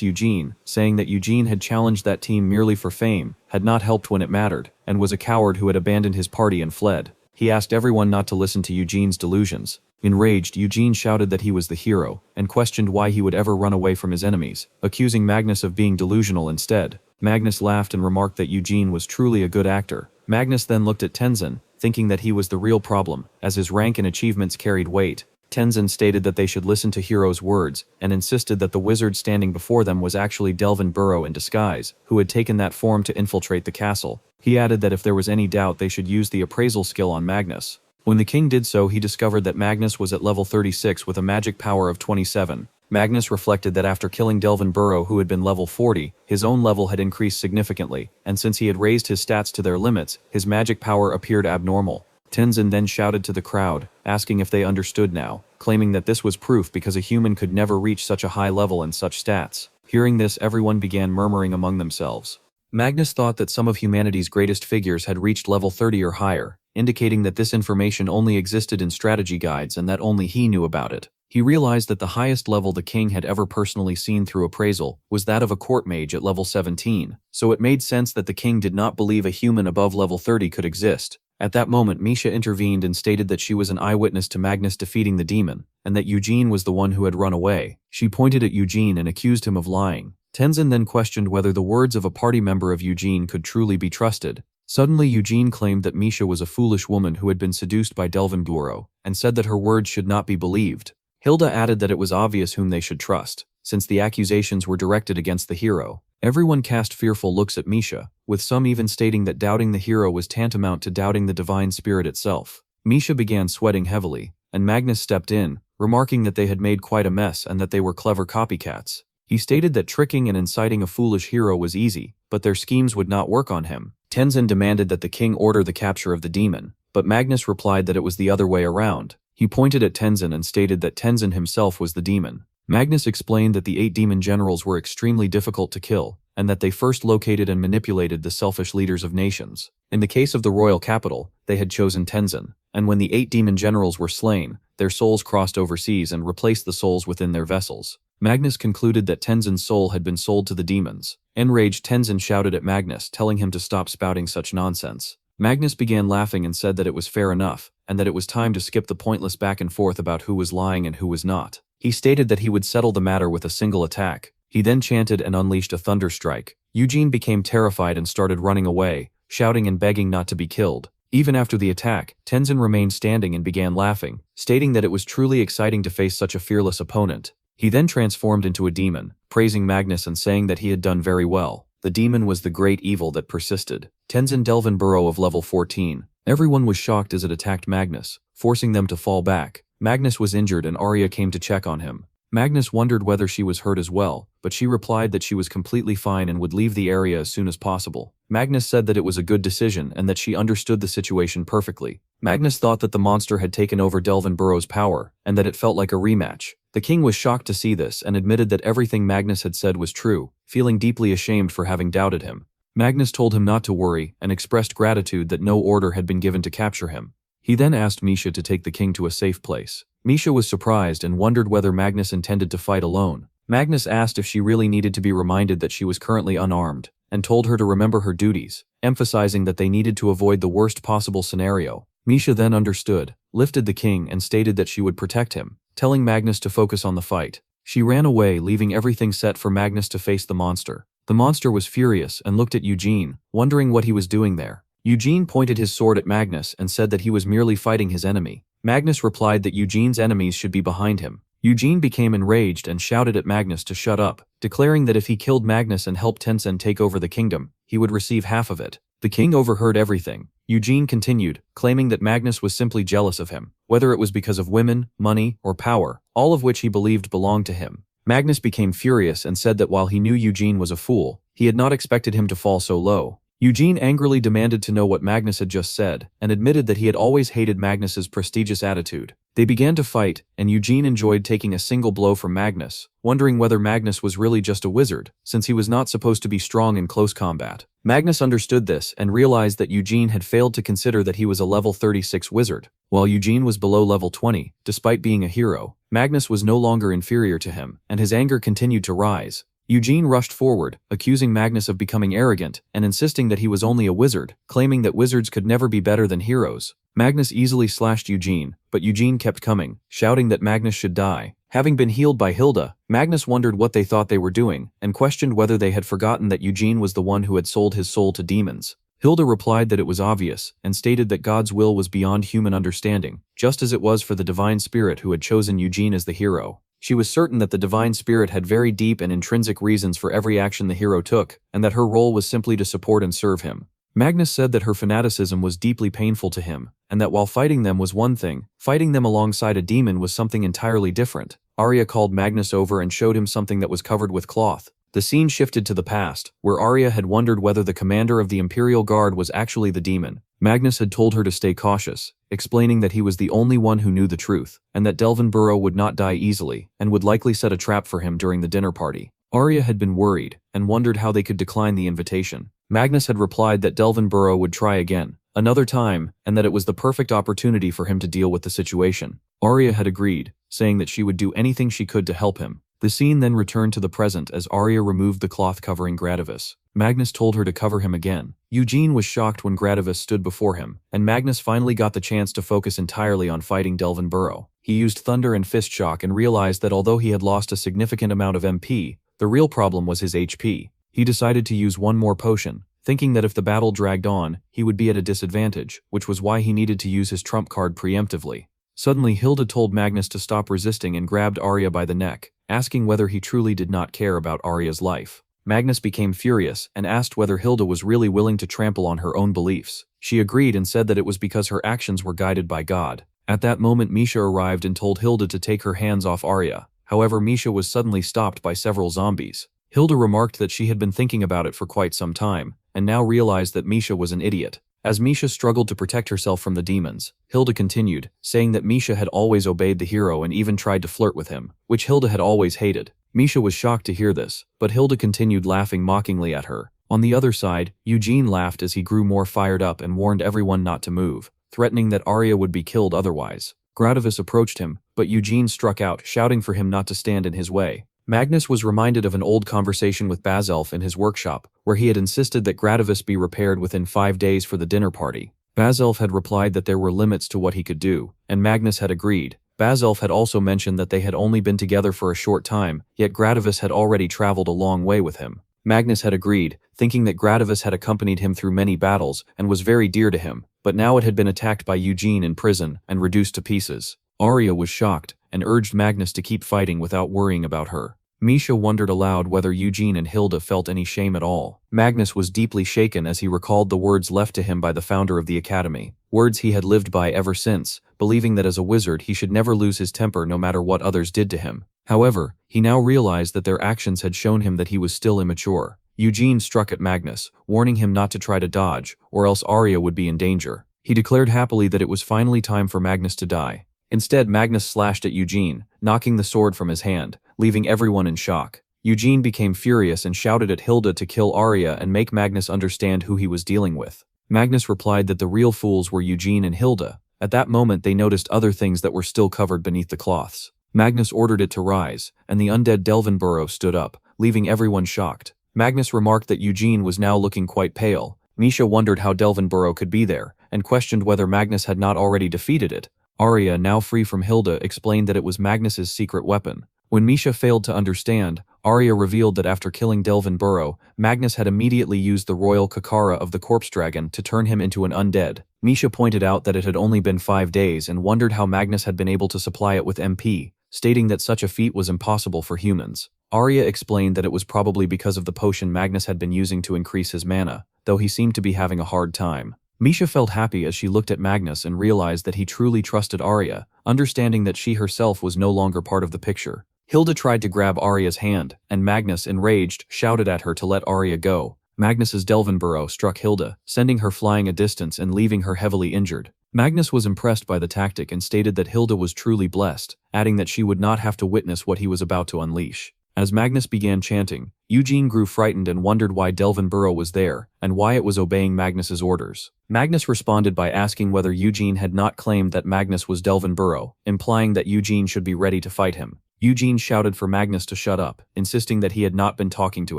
Eugene, saying that Eugene had challenged that team merely for fame, had not helped when it mattered, and was a coward who had abandoned his party and fled. He asked everyone not to listen to Eugene's delusions. Enraged, Eugene shouted that he was the hero, and questioned why he would ever run away from his enemies, accusing Magnus of being delusional instead. Magnus laughed and remarked that Eugene was truly a good actor. Magnus then looked at Tenzin, thinking that he was the real problem, as his rank and achievements carried weight. Tenzin stated that they should listen to Hero's words, and insisted that the wizard standing before them was actually Delvin Burough in disguise, who had taken that form to infiltrate the castle. He added that if there was any doubt, they should use the appraisal skill on Magnus. When the king did so, he discovered that Magnus was at level 36 with a magic power of 27. Magnus reflected that after killing Delvin Burough, who had been level 40, his own level had increased significantly, and since he had raised his stats to their limits, his magic power appeared abnormal. Tenzin then shouted to the crowd, asking if they understood now, claiming that this was proof because a human could never reach such a high level and such stats. Hearing this, everyone began murmuring among themselves. Magnus thought that some of humanity's greatest figures had reached level 30 or higher, indicating that this information only existed in strategy guides and that only he knew about it. He realized that the highest level the king had ever personally seen through appraisal was that of a court mage at level 17, so it made sense that the king did not believe a human above level 30 could exist. At that moment, Misha intervened and stated that she was an eyewitness to Magnus defeating the demon, and that Eugene was the one who had run away. She pointed at Eugene and accused him of lying. Tenzin then questioned whether the words of a party member of Eugene could truly be trusted. Suddenly, Eugene claimed that Misha was a foolish woman who had been seduced by Delvin Burough, and said that her words should not be believed. Hilda added that it was obvious whom they should trust, since the accusations were directed against the hero. Everyone cast fearful looks at Misha, with some even stating that doubting the hero was tantamount to doubting the divine spirit itself. Misha began sweating heavily, and Magnus stepped in, remarking that they had made quite a mess and that they were clever copycats. He stated that tricking and inciting a foolish hero was easy, but their schemes would not work on him. Tenzin demanded that the king order the capture of the demon, but Magnus replied that it was the other way around. He pointed at Tenzin and stated that Tenzin himself was the demon. Magnus explained that the 8 demon generals were extremely difficult to kill, and that they first located and manipulated the selfish leaders of nations. In the case of the royal capital, they had chosen Tenzin, and when the 8 demon generals were slain, their souls crossed overseas and replaced the souls within their vessels. Magnus concluded that Tenzin's soul had been sold to the demons. Enraged, Tenzin shouted at Magnus, telling him to stop spouting such nonsense. Magnus began laughing and said that it was fair enough, and that it was time to skip the pointless back and forth about who was lying and who was not. He stated that he would settle the matter with a single attack. He then chanted and unleashed a thunder strike. Eugene became terrified and started running away, shouting and begging not to be killed. Even after the attack, Tenzin remained standing and began laughing, stating that it was truly exciting to face such a fearless opponent. He then transformed into a demon, praising Magnus and saying that he had done very well. The demon was the great evil that persisted. Tenzin Delvin Burough of level 14. Everyone was shocked as it attacked Magnus, forcing them to fall back. Magnus was injured and Arya came to check on him. Magnus wondered whether she was hurt as well, but she replied that she was completely fine and would leave the area as soon as possible. Magnus said that it was a good decision and that she understood the situation perfectly. Magnus thought that the monster had taken over Delvin Burough's power, and that it felt like a rematch. The king was shocked to see this and admitted that everything Magnus had said was true, feeling deeply ashamed for having doubted him. Magnus told him not to worry and expressed gratitude that no order had been given to capture him. He then asked Misha to take the king to a safe place. Misha was surprised and wondered whether Magnus intended to fight alone. Magnus asked if she really needed to be reminded that she was currently unarmed, and told her to remember her duties, emphasizing that they needed to avoid the worst possible scenario. Misha then understood, lifted the king and stated that she would protect him, telling Magnus to focus on the fight. She ran away, leaving everything set for Magnus to face the monster. The monster was furious and looked at Eugene, wondering what he was doing there. Eugene pointed his sword at Magnus and said that he was merely fighting his enemy. Magnus replied that Eugene's enemies should be behind him. Eugene became enraged and shouted at Magnus to shut up, declaring that if he killed Magnus and helped Tencent take over the kingdom, he would receive half of it. The king overheard everything. Eugene continued, claiming that Magnus was simply jealous of him, whether it was because of women, money, or power, all of which he believed belonged to him. Magnus became furious and said that while he knew Eugene was a fool, he had not expected him to fall so low. Eugene angrily demanded to know what Magnus had just said, and admitted that he had always hated Magnus's prestigious attitude. They began to fight, and Eugene enjoyed taking a single blow from Magnus, wondering whether Magnus was really just a wizard, since he was not supposed to be strong in close combat. Magnus understood this and realized that Eugene had failed to consider that he was a level 36 wizard. While Eugene was below level 20, despite being a hero, Magnus was no longer inferior to him, and his anger continued to rise. Eugene rushed forward, accusing Magnus of becoming arrogant and insisting that he was only a wizard, claiming that wizards could never be better than heroes. Magnus easily slashed Eugene, but Eugene kept coming, shouting that Magnus should die. Having been healed by Hilda, Magnus wondered what they thought they were doing and questioned whether they had forgotten that Eugene was the one who had sold his soul to demons. Hilda replied that it was obvious and stated that God's will was beyond human understanding, just as it was for the divine spirit who had chosen Eugene as the hero. She was certain that the divine spirit had very deep and intrinsic reasons for every action the hero took, and that her role was simply to support and serve him. Magnus said that her fanaticism was deeply painful to him, and that while fighting them was one thing, fighting them alongside a demon was something entirely different. Arya called Magnus over and showed him something that was covered with cloth. The scene shifted to the past, where Arya had wondered whether the commander of the Imperial Guard was actually the demon. Magnus had told her to stay cautious, explaining that he was the only one who knew the truth, and that Delvin Burough would not die easily, and would likely set a trap for him during the dinner party. Arya had been worried, and wondered how they could decline the invitation. Magnus had replied that Delvin Burough would try again, another time, and that it was the perfect opportunity for him to deal with the situation. Arya had agreed, saying that she would do anything she could to help him. The scene then returned to the present as Arya removed the cloth covering Gradivis. Magnus told her to cover him again. Eugene was shocked when Gradivis stood before him, and Magnus finally got the chance to focus entirely on fighting Delvin Burough. He used Thunder and Fist Shock and realized that although he had lost a significant amount of MP, the real problem was his HP. He decided to use one more potion, thinking that if the battle dragged on, he would be at a disadvantage, which was why he needed to use his trump card preemptively. Suddenly Hilda told Magnus to stop resisting and grabbed Arya by the neck, asking whether he truly did not care about Arya's life. Magnus became furious and asked whether Hilda was really willing to trample on her own beliefs. She agreed and said that it was because her actions were guided by God. At that moment Misha arrived and told Hilda to take her hands off Arya. However, Misha was suddenly stopped by several zombies. Hilda remarked that she had been thinking about it for quite some time, and now realized that Misha was an idiot. As Misha struggled to protect herself from the demons, Hilda continued, saying that Misha had always obeyed the hero and even tried to flirt with him, which Hilda had always hated. Misha was shocked to hear this, but Hilda continued laughing mockingly at her. On the other side, Eugene laughed as he grew more fired up and warned everyone not to move, threatening that Arya would be killed otherwise. Gradivis approached him, but Eugene struck out, shouting for him not to stand in his way. Magnus was reminded of an old conversation with Bazelf in his workshop, where he had insisted that Gradivis be repaired within 5 days for the dinner party. Bazelf had replied that there were limits to what he could do, and Magnus had agreed. Bazelf had also mentioned that they had only been together for a short time, yet Gradivis had already traveled a long way with him. Magnus had agreed, thinking that Gradivis had accompanied him through many battles and was very dear to him, but now it had been attacked by Eugene in prison and reduced to pieces. Arya was shocked and urged Magnus to keep fighting without worrying about her. Misha wondered aloud whether Eugene and Hilda felt any shame at all. Magnus was deeply shaken as he recalled the words left to him by the founder of the academy, words he had lived by ever since, believing that as a wizard he should never lose his temper no matter what others did to him. However, he now realized that their actions had shown him that he was still immature. Eugene struck at Magnus, warning him not to try to dodge, or else Arya would be in danger. He declared happily that it was finally time for Magnus to die. Instead, Magnus slashed at Eugene, knocking the sword from his hand, leaving everyone in shock. Eugene became furious and shouted at Hilda to kill Arya and make Magnus understand who he was dealing with. Magnus replied that the real fools were Eugene and Hilda. At that moment they noticed other things that were still covered beneath the cloths. Magnus ordered it to rise, and the undead Delvin Burough stood up, leaving everyone shocked. Magnus remarked that Eugene was now looking quite pale. Misha wondered how Delvin Burough could be there, and questioned whether Magnus had not already defeated it. Arya, now free from Hilda, explained that it was Magnus's secret weapon. When Misha failed to understand, Arya revealed that after killing Delvin Burough, Magnus had immediately used the royal Kakara of the corpse dragon to turn him into an undead. Misha pointed out that it had only been 5 days and wondered how Magnus had been able to supply it with MP, stating that such a feat was impossible for humans. Arya explained that it was probably because of the potion Magnus had been using to increase his mana, though he seemed to be having a hard time. Misha felt happy as she looked at Magnus and realized that he truly trusted Arya, understanding that she herself was no longer part of the picture. Hilda tried to grab Arya's hand, and Magnus, enraged, shouted at her to let Arya go. Magnus's Delvin Burough struck Hilda, sending her flying a distance and leaving her heavily injured. Magnus was impressed by the tactic and stated that Hilda was truly blessed, adding that she would not have to witness what he was about to unleash. As Magnus began chanting, Eugene grew frightened and wondered why Delvin Burough was there, and why it was obeying Magnus's orders. Magnus responded by asking whether Eugene had not claimed that Magnus was Delvin Burough, implying that Eugene should be ready to fight him. Eugene shouted for Magnus to shut up, insisting that he had not been talking to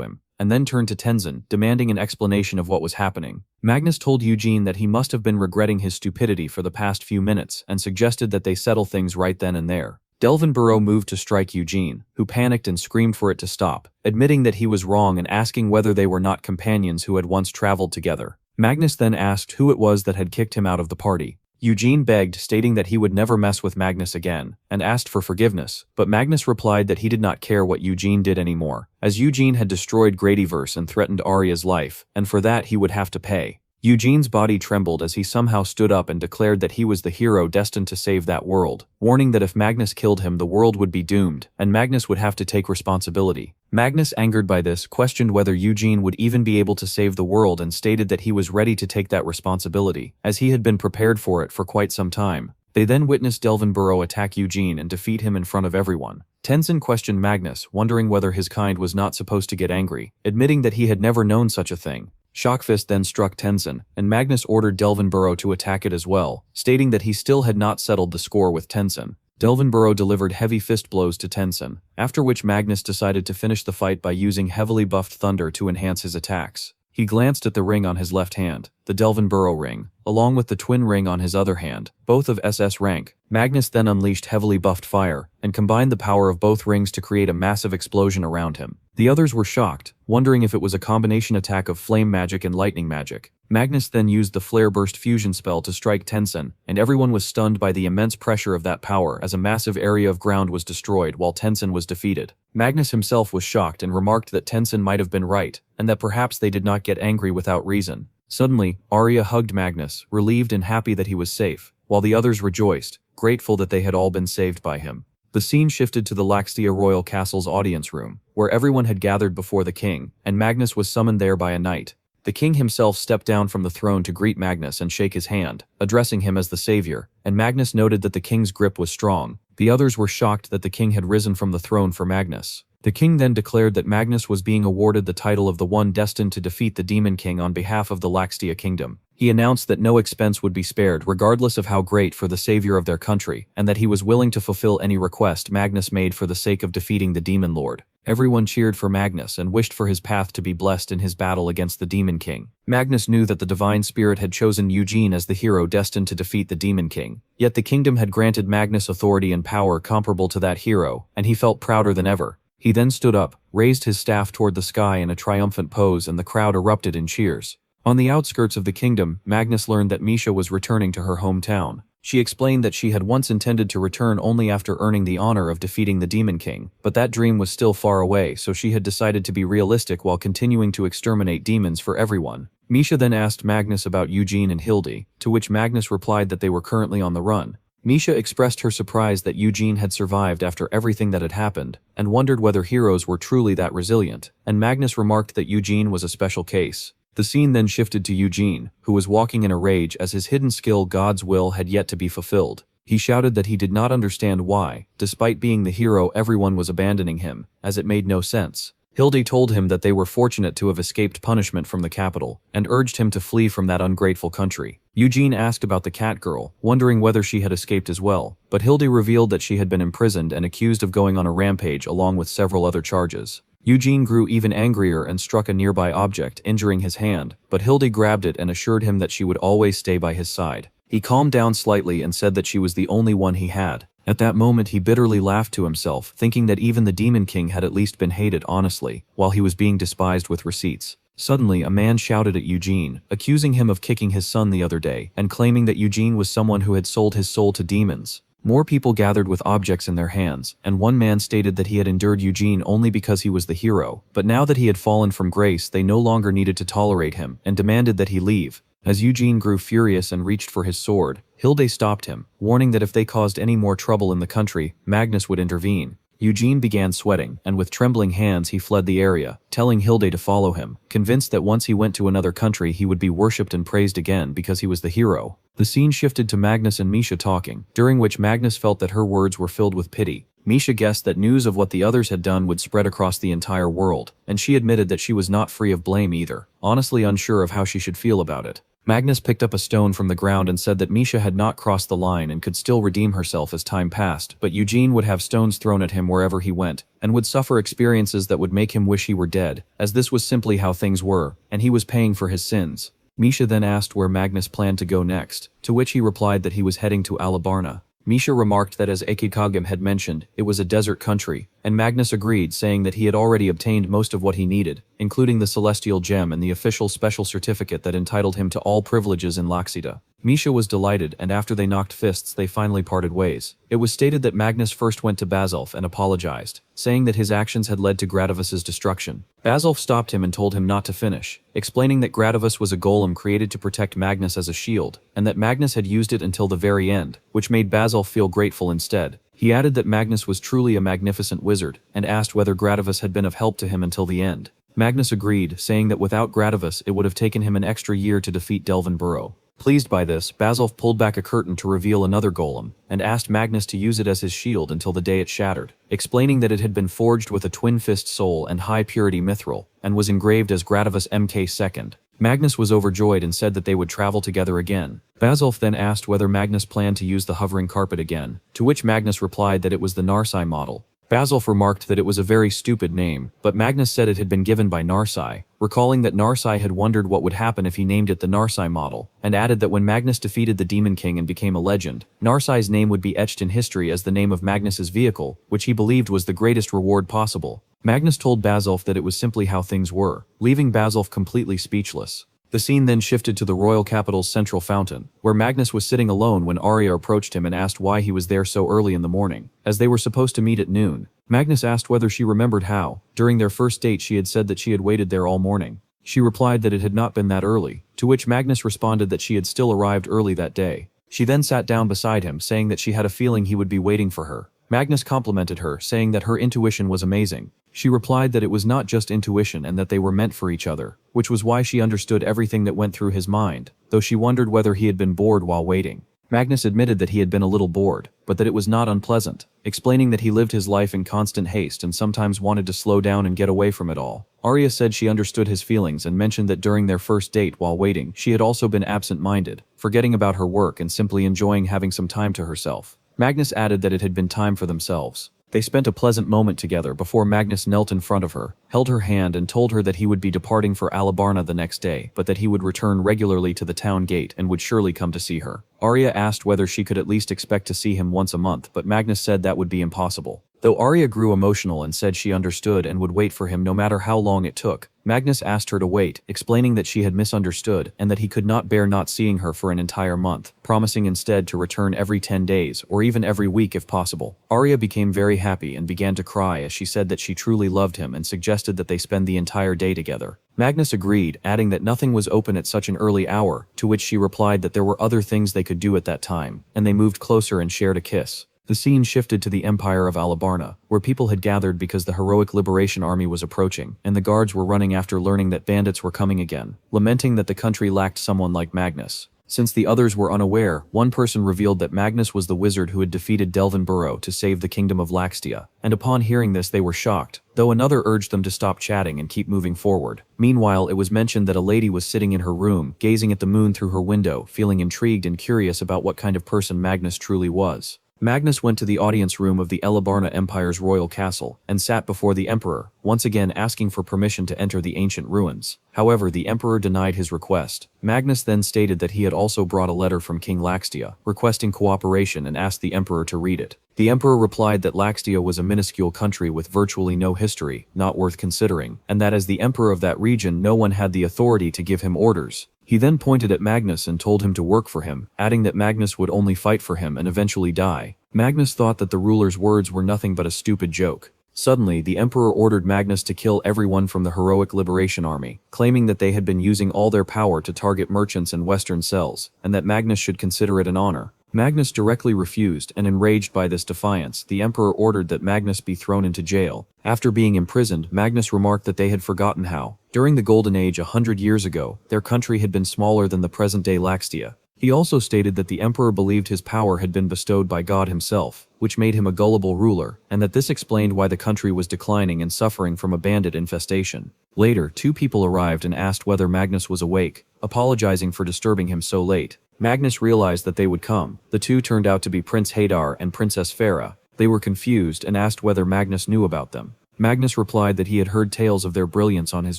him, and then turned to Tenzin, demanding an explanation of what was happening. Magnus told Eugene that he must have been regretting his stupidity for the past few minutes and suggested that they settle things right then and there. Delvin Burough moved to strike Eugene, who panicked and screamed for it to stop, admitting that he was wrong and asking whether they were not companions who had once traveled together. Magnus then asked who it was that had kicked him out of the party. Eugene begged, stating that he would never mess with Magnus again, and asked for forgiveness, but Magnus replied that he did not care what Eugene did anymore, as Eugene had destroyed Gradyverse and threatened Arya's life, and for that he would have to pay. Eugene's body trembled as he somehow stood up and declared that he was the hero destined to save that world, warning that if Magnus killed him the world would be doomed, and Magnus would have to take responsibility. Magnus, angered by this, questioned whether Eugene would even be able to save the world and stated that he was ready to take that responsibility, as he had been prepared for it for quite some time. They then witnessed Delvin Burough attack Eugene and defeat him in front of everyone. Tenzin questioned Magnus, wondering whether his kind was not supposed to get angry, admitting that he had never known such a thing. Shockfist then struck Tenzin, and Magnus ordered Delvin Burough to attack it as well, stating that he still had not settled the score with Tenzin. Delvin Burough delivered heavy fist blows to Tenzin, after which Magnus decided to finish the fight by using heavily buffed thunder to enhance his attacks. He glanced at the ring on his left hand, the Delvin Burough ring, along with the twin ring on his other hand, both of SS rank. Magnus then unleashed heavily buffed fire, and combined the power of both rings to create a massive explosion around him. The others were shocked, wondering if it was a combination attack of flame magic and lightning magic. Magnus then used the Flare Burst fusion spell to strike Tenzin, and everyone was stunned by the immense pressure of that power as a massive area of ground was destroyed while Tenzin was defeated. Magnus himself was shocked and remarked that Tenzin might have been right, and that perhaps they did not get angry without reason. Suddenly, Arya hugged Magnus, relieved and happy that he was safe, while the others rejoiced, grateful that they had all been saved by him. The scene shifted to the Laxtia Royal Castle's audience room, where everyone had gathered before the king, and Magnus was summoned there by a knight. The king himself stepped down from the throne to greet Magnus and shake his hand, addressing him as the savior, and Magnus noted that the king's grip was strong. The others were shocked that the king had risen from the throne for Magnus. The king then declared that Magnus was being awarded the title of the one destined to defeat the Demon King on behalf of the Laxtia Kingdom. He announced that no expense would be spared regardless of how great for the savior of their country, and that he was willing to fulfill any request Magnus made for the sake of defeating the Demon Lord. Everyone cheered for Magnus and wished for his path to be blessed in his battle against the Demon King. Magnus knew that the Divine Spirit had chosen Eugene as the hero destined to defeat the Demon King, yet the kingdom had granted Magnus authority and power comparable to that hero, and he felt prouder than ever. He then stood up, raised his staff toward the sky in a triumphant pose, and the crowd erupted in cheers. On the outskirts of the kingdom, Magnus learned that Misha was returning to her hometown. She explained that she had once intended to return only after earning the honor of defeating the Demon King, but that dream was still far away, so she had decided to be realistic while continuing to exterminate demons for everyone. Misha then asked Magnus about Eugene and Hildy, to which Magnus replied that they were currently on the run. Misha expressed her surprise that Eugene had survived after everything that had happened, and wondered whether heroes were truly that resilient, and Magnus remarked that Eugene was a special case. The scene then shifted to Eugene, who was walking in a rage as his hidden skill God's will had yet to be fulfilled. He shouted that he did not understand why, despite being the hero, everyone was abandoning him, as it made no sense. Hildy told him that they were fortunate to have escaped punishment from the capital, and urged him to flee from that ungrateful country. Eugene asked about the cat girl, wondering whether she had escaped as well, but Hildy revealed that she had been imprisoned and accused of going on a rampage along with several other charges. Eugene grew even angrier and struck a nearby object, injuring his hand, but Hildy grabbed it and assured him that she would always stay by his side. He calmed down slightly and said that she was the only one he had. At that moment he bitterly laughed to himself, thinking that even the Demon King had at least been hated honestly, while he was being despised with receipts. Suddenly a man shouted at Eugene, accusing him of kicking his son the other day, and claiming that Eugene was someone who had sold his soul to demons. More people gathered with objects in their hands, and one man stated that he had endured Eugene only because he was the hero, but now that he had fallen from grace they no longer needed to tolerate him, and demanded that he leave. As Eugene grew furious and reached for his sword, Hilde stopped him, warning that if they caused any more trouble in the country, Magnus would intervene. Eugene began sweating, and with trembling hands he fled the area, telling Hilde to follow him, convinced that once he went to another country he would be worshipped and praised again because he was the hero. The scene shifted to Magnus and Misha talking, during which Magnus felt that her words were filled with pity. Misha guessed that news of what the others had done would spread across the entire world, and she admitted that she was not free of blame either, honestly unsure of how she should feel about it. Magnus picked up a stone from the ground and said that Misha had not crossed the line and could still redeem herself as time passed, but Eugene would have stones thrown at him wherever he went, and would suffer experiences that would make him wish he were dead, as this was simply how things were, and he was paying for his sins. Misha then asked where Magnus planned to go next, to which he replied that he was heading to Alabarna. Misha remarked that as Ekikagam had mentioned, it was a desert country, and Magnus agreed, saying that he had already obtained most of what he needed, including the celestial gem and the official special certificate that entitled him to all privileges in Laxida. Misha was delighted, and after they knocked fists they finally parted ways. It was stated that Magnus first went to Basilf and apologized, saying that his actions had led to Gradivus's destruction. Basilf stopped him and told him not to finish, explaining that Gradivus was a golem created to protect Magnus as a shield, and that Magnus had used it until the very end, which made Basilf feel grateful instead. He added that Magnus was truly a magnificent wizard, and asked whether Gradivus had been of help to him until the end. Magnus agreed, saying that without Gradivus it would have taken him an extra year to defeat Delvin Burough. Pleased by this, Basilf pulled back a curtain to reveal another golem, and asked Magnus to use it as his shield until the day it shattered, explaining that it had been forged with a twin-fist soul and high-purity mithril, and was engraved as Gradivus MK2. Magnus was overjoyed and said that they would travel together again. Basilf then asked whether Magnus planned to use the hovering carpet again, to which Magnus replied that it was the Narsai model. Basilf remarked that it was a very stupid name, but Magnus said it had been given by Narsai, recalling that Narsai had wondered what would happen if he named it the Narsai model, and added that when Magnus defeated the Demon King and became a legend, Narsai's name would be etched in history as the name of Magnus's vehicle, which he believed was the greatest reward possible. Magnus told Basilf that it was simply how things were, leaving Basilf completely speechless. The scene then shifted to the royal capital's central fountain, where Magnus was sitting alone when Arya approached him and asked why he was there so early in the morning, as they were supposed to meet at noon. Magnus asked whether she remembered how, during their first date, she had said that she had waited there all morning. She replied that it had not been that early, to which Magnus responded that she had still arrived early that day. She then sat down beside him, saying that she had a feeling he would be waiting for her. Magnus complimented her, saying that her intuition was amazing. She replied that it was not just intuition and that they were meant for each other, which was why she understood everything that went through his mind, though she wondered whether he had been bored while waiting. Magnus admitted that he had been a little bored, but that it was not unpleasant, explaining that he lived his life in constant haste and sometimes wanted to slow down and get away from it all. Arya said she understood his feelings and mentioned that during their first date while waiting, she had also been absent-minded, forgetting about her work and simply enjoying having some time to herself. Magnus added that it had been time for themselves. They spent a pleasant moment together before Magnus knelt in front of her, held her hand and told her that he would be departing for Alabarna the next day, but that he would return regularly to the town gate and would surely come to see her. Arya asked whether she could at least expect to see him once a month, but Magnus said that would be impossible. Though Arya grew emotional and said she understood and would wait for him no matter how long it took, Magnus asked her to wait, explaining that she had misunderstood and that he could not bear not seeing her for an entire month, promising instead to return every 10 days or even every week if possible. Arya became very happy and began to cry as she said that she truly loved him and suggested that they spend the entire day together. Magnus agreed, adding that nothing was open at such an early hour, to which she replied that there were other things they could do at that time, and they moved closer and shared a kiss. The scene shifted to the Empire of Alabarna, where people had gathered because the heroic liberation army was approaching, and the guards were running after learning that bandits were coming again, lamenting that the country lacked someone like Magnus. Since the others were unaware, one person revealed that Magnus was the wizard who had defeated Delvin Burough to save the kingdom of Laxtia, and upon hearing this they were shocked, though another urged them to stop chatting and keep moving forward. Meanwhile, it was mentioned that a lady was sitting in her room, gazing at the moon through her window, feeling intrigued and curious about what kind of person Magnus truly was. Magnus went to the audience room of the Alabarna Empire's royal castle, and sat before the emperor, once again asking for permission to enter the ancient ruins. However, the emperor denied his request. Magnus then stated that he had also brought a letter from King Laxtia, requesting cooperation and asked the emperor to read it. The emperor replied that Laxtia was a minuscule country with virtually no history, not worth considering, and that as the emperor of that region no one had the authority to give him orders. He then pointed at Magnus and told him to work for him, adding that Magnus would only fight for him and eventually die. Magnus thought that the ruler's words were nothing but a stupid joke. Suddenly, the emperor ordered Magnus to kill everyone from the heroic liberation army, claiming that they had been using all their power to target merchants and western cells, and that Magnus should consider it an honor. Magnus directly refused, and enraged by this defiance, the emperor ordered that Magnus be thrown into jail. After being imprisoned, Magnus remarked that they had forgotten how, during the Golden Age 100 years ago, their country had been smaller than the present-day Laxtia. He also stated that the emperor believed his power had been bestowed by God himself, which made him a gullible ruler, and that this explained why the country was declining and suffering from a bandit infestation. Later, two people arrived and asked whether Magnus was awake, apologizing for disturbing him so late. Magnus realized that they would come. The two turned out to be Prince Hadar and Princess Farah. They were confused and asked whether Magnus knew about them. Magnus replied that he had heard tales of their brilliance on his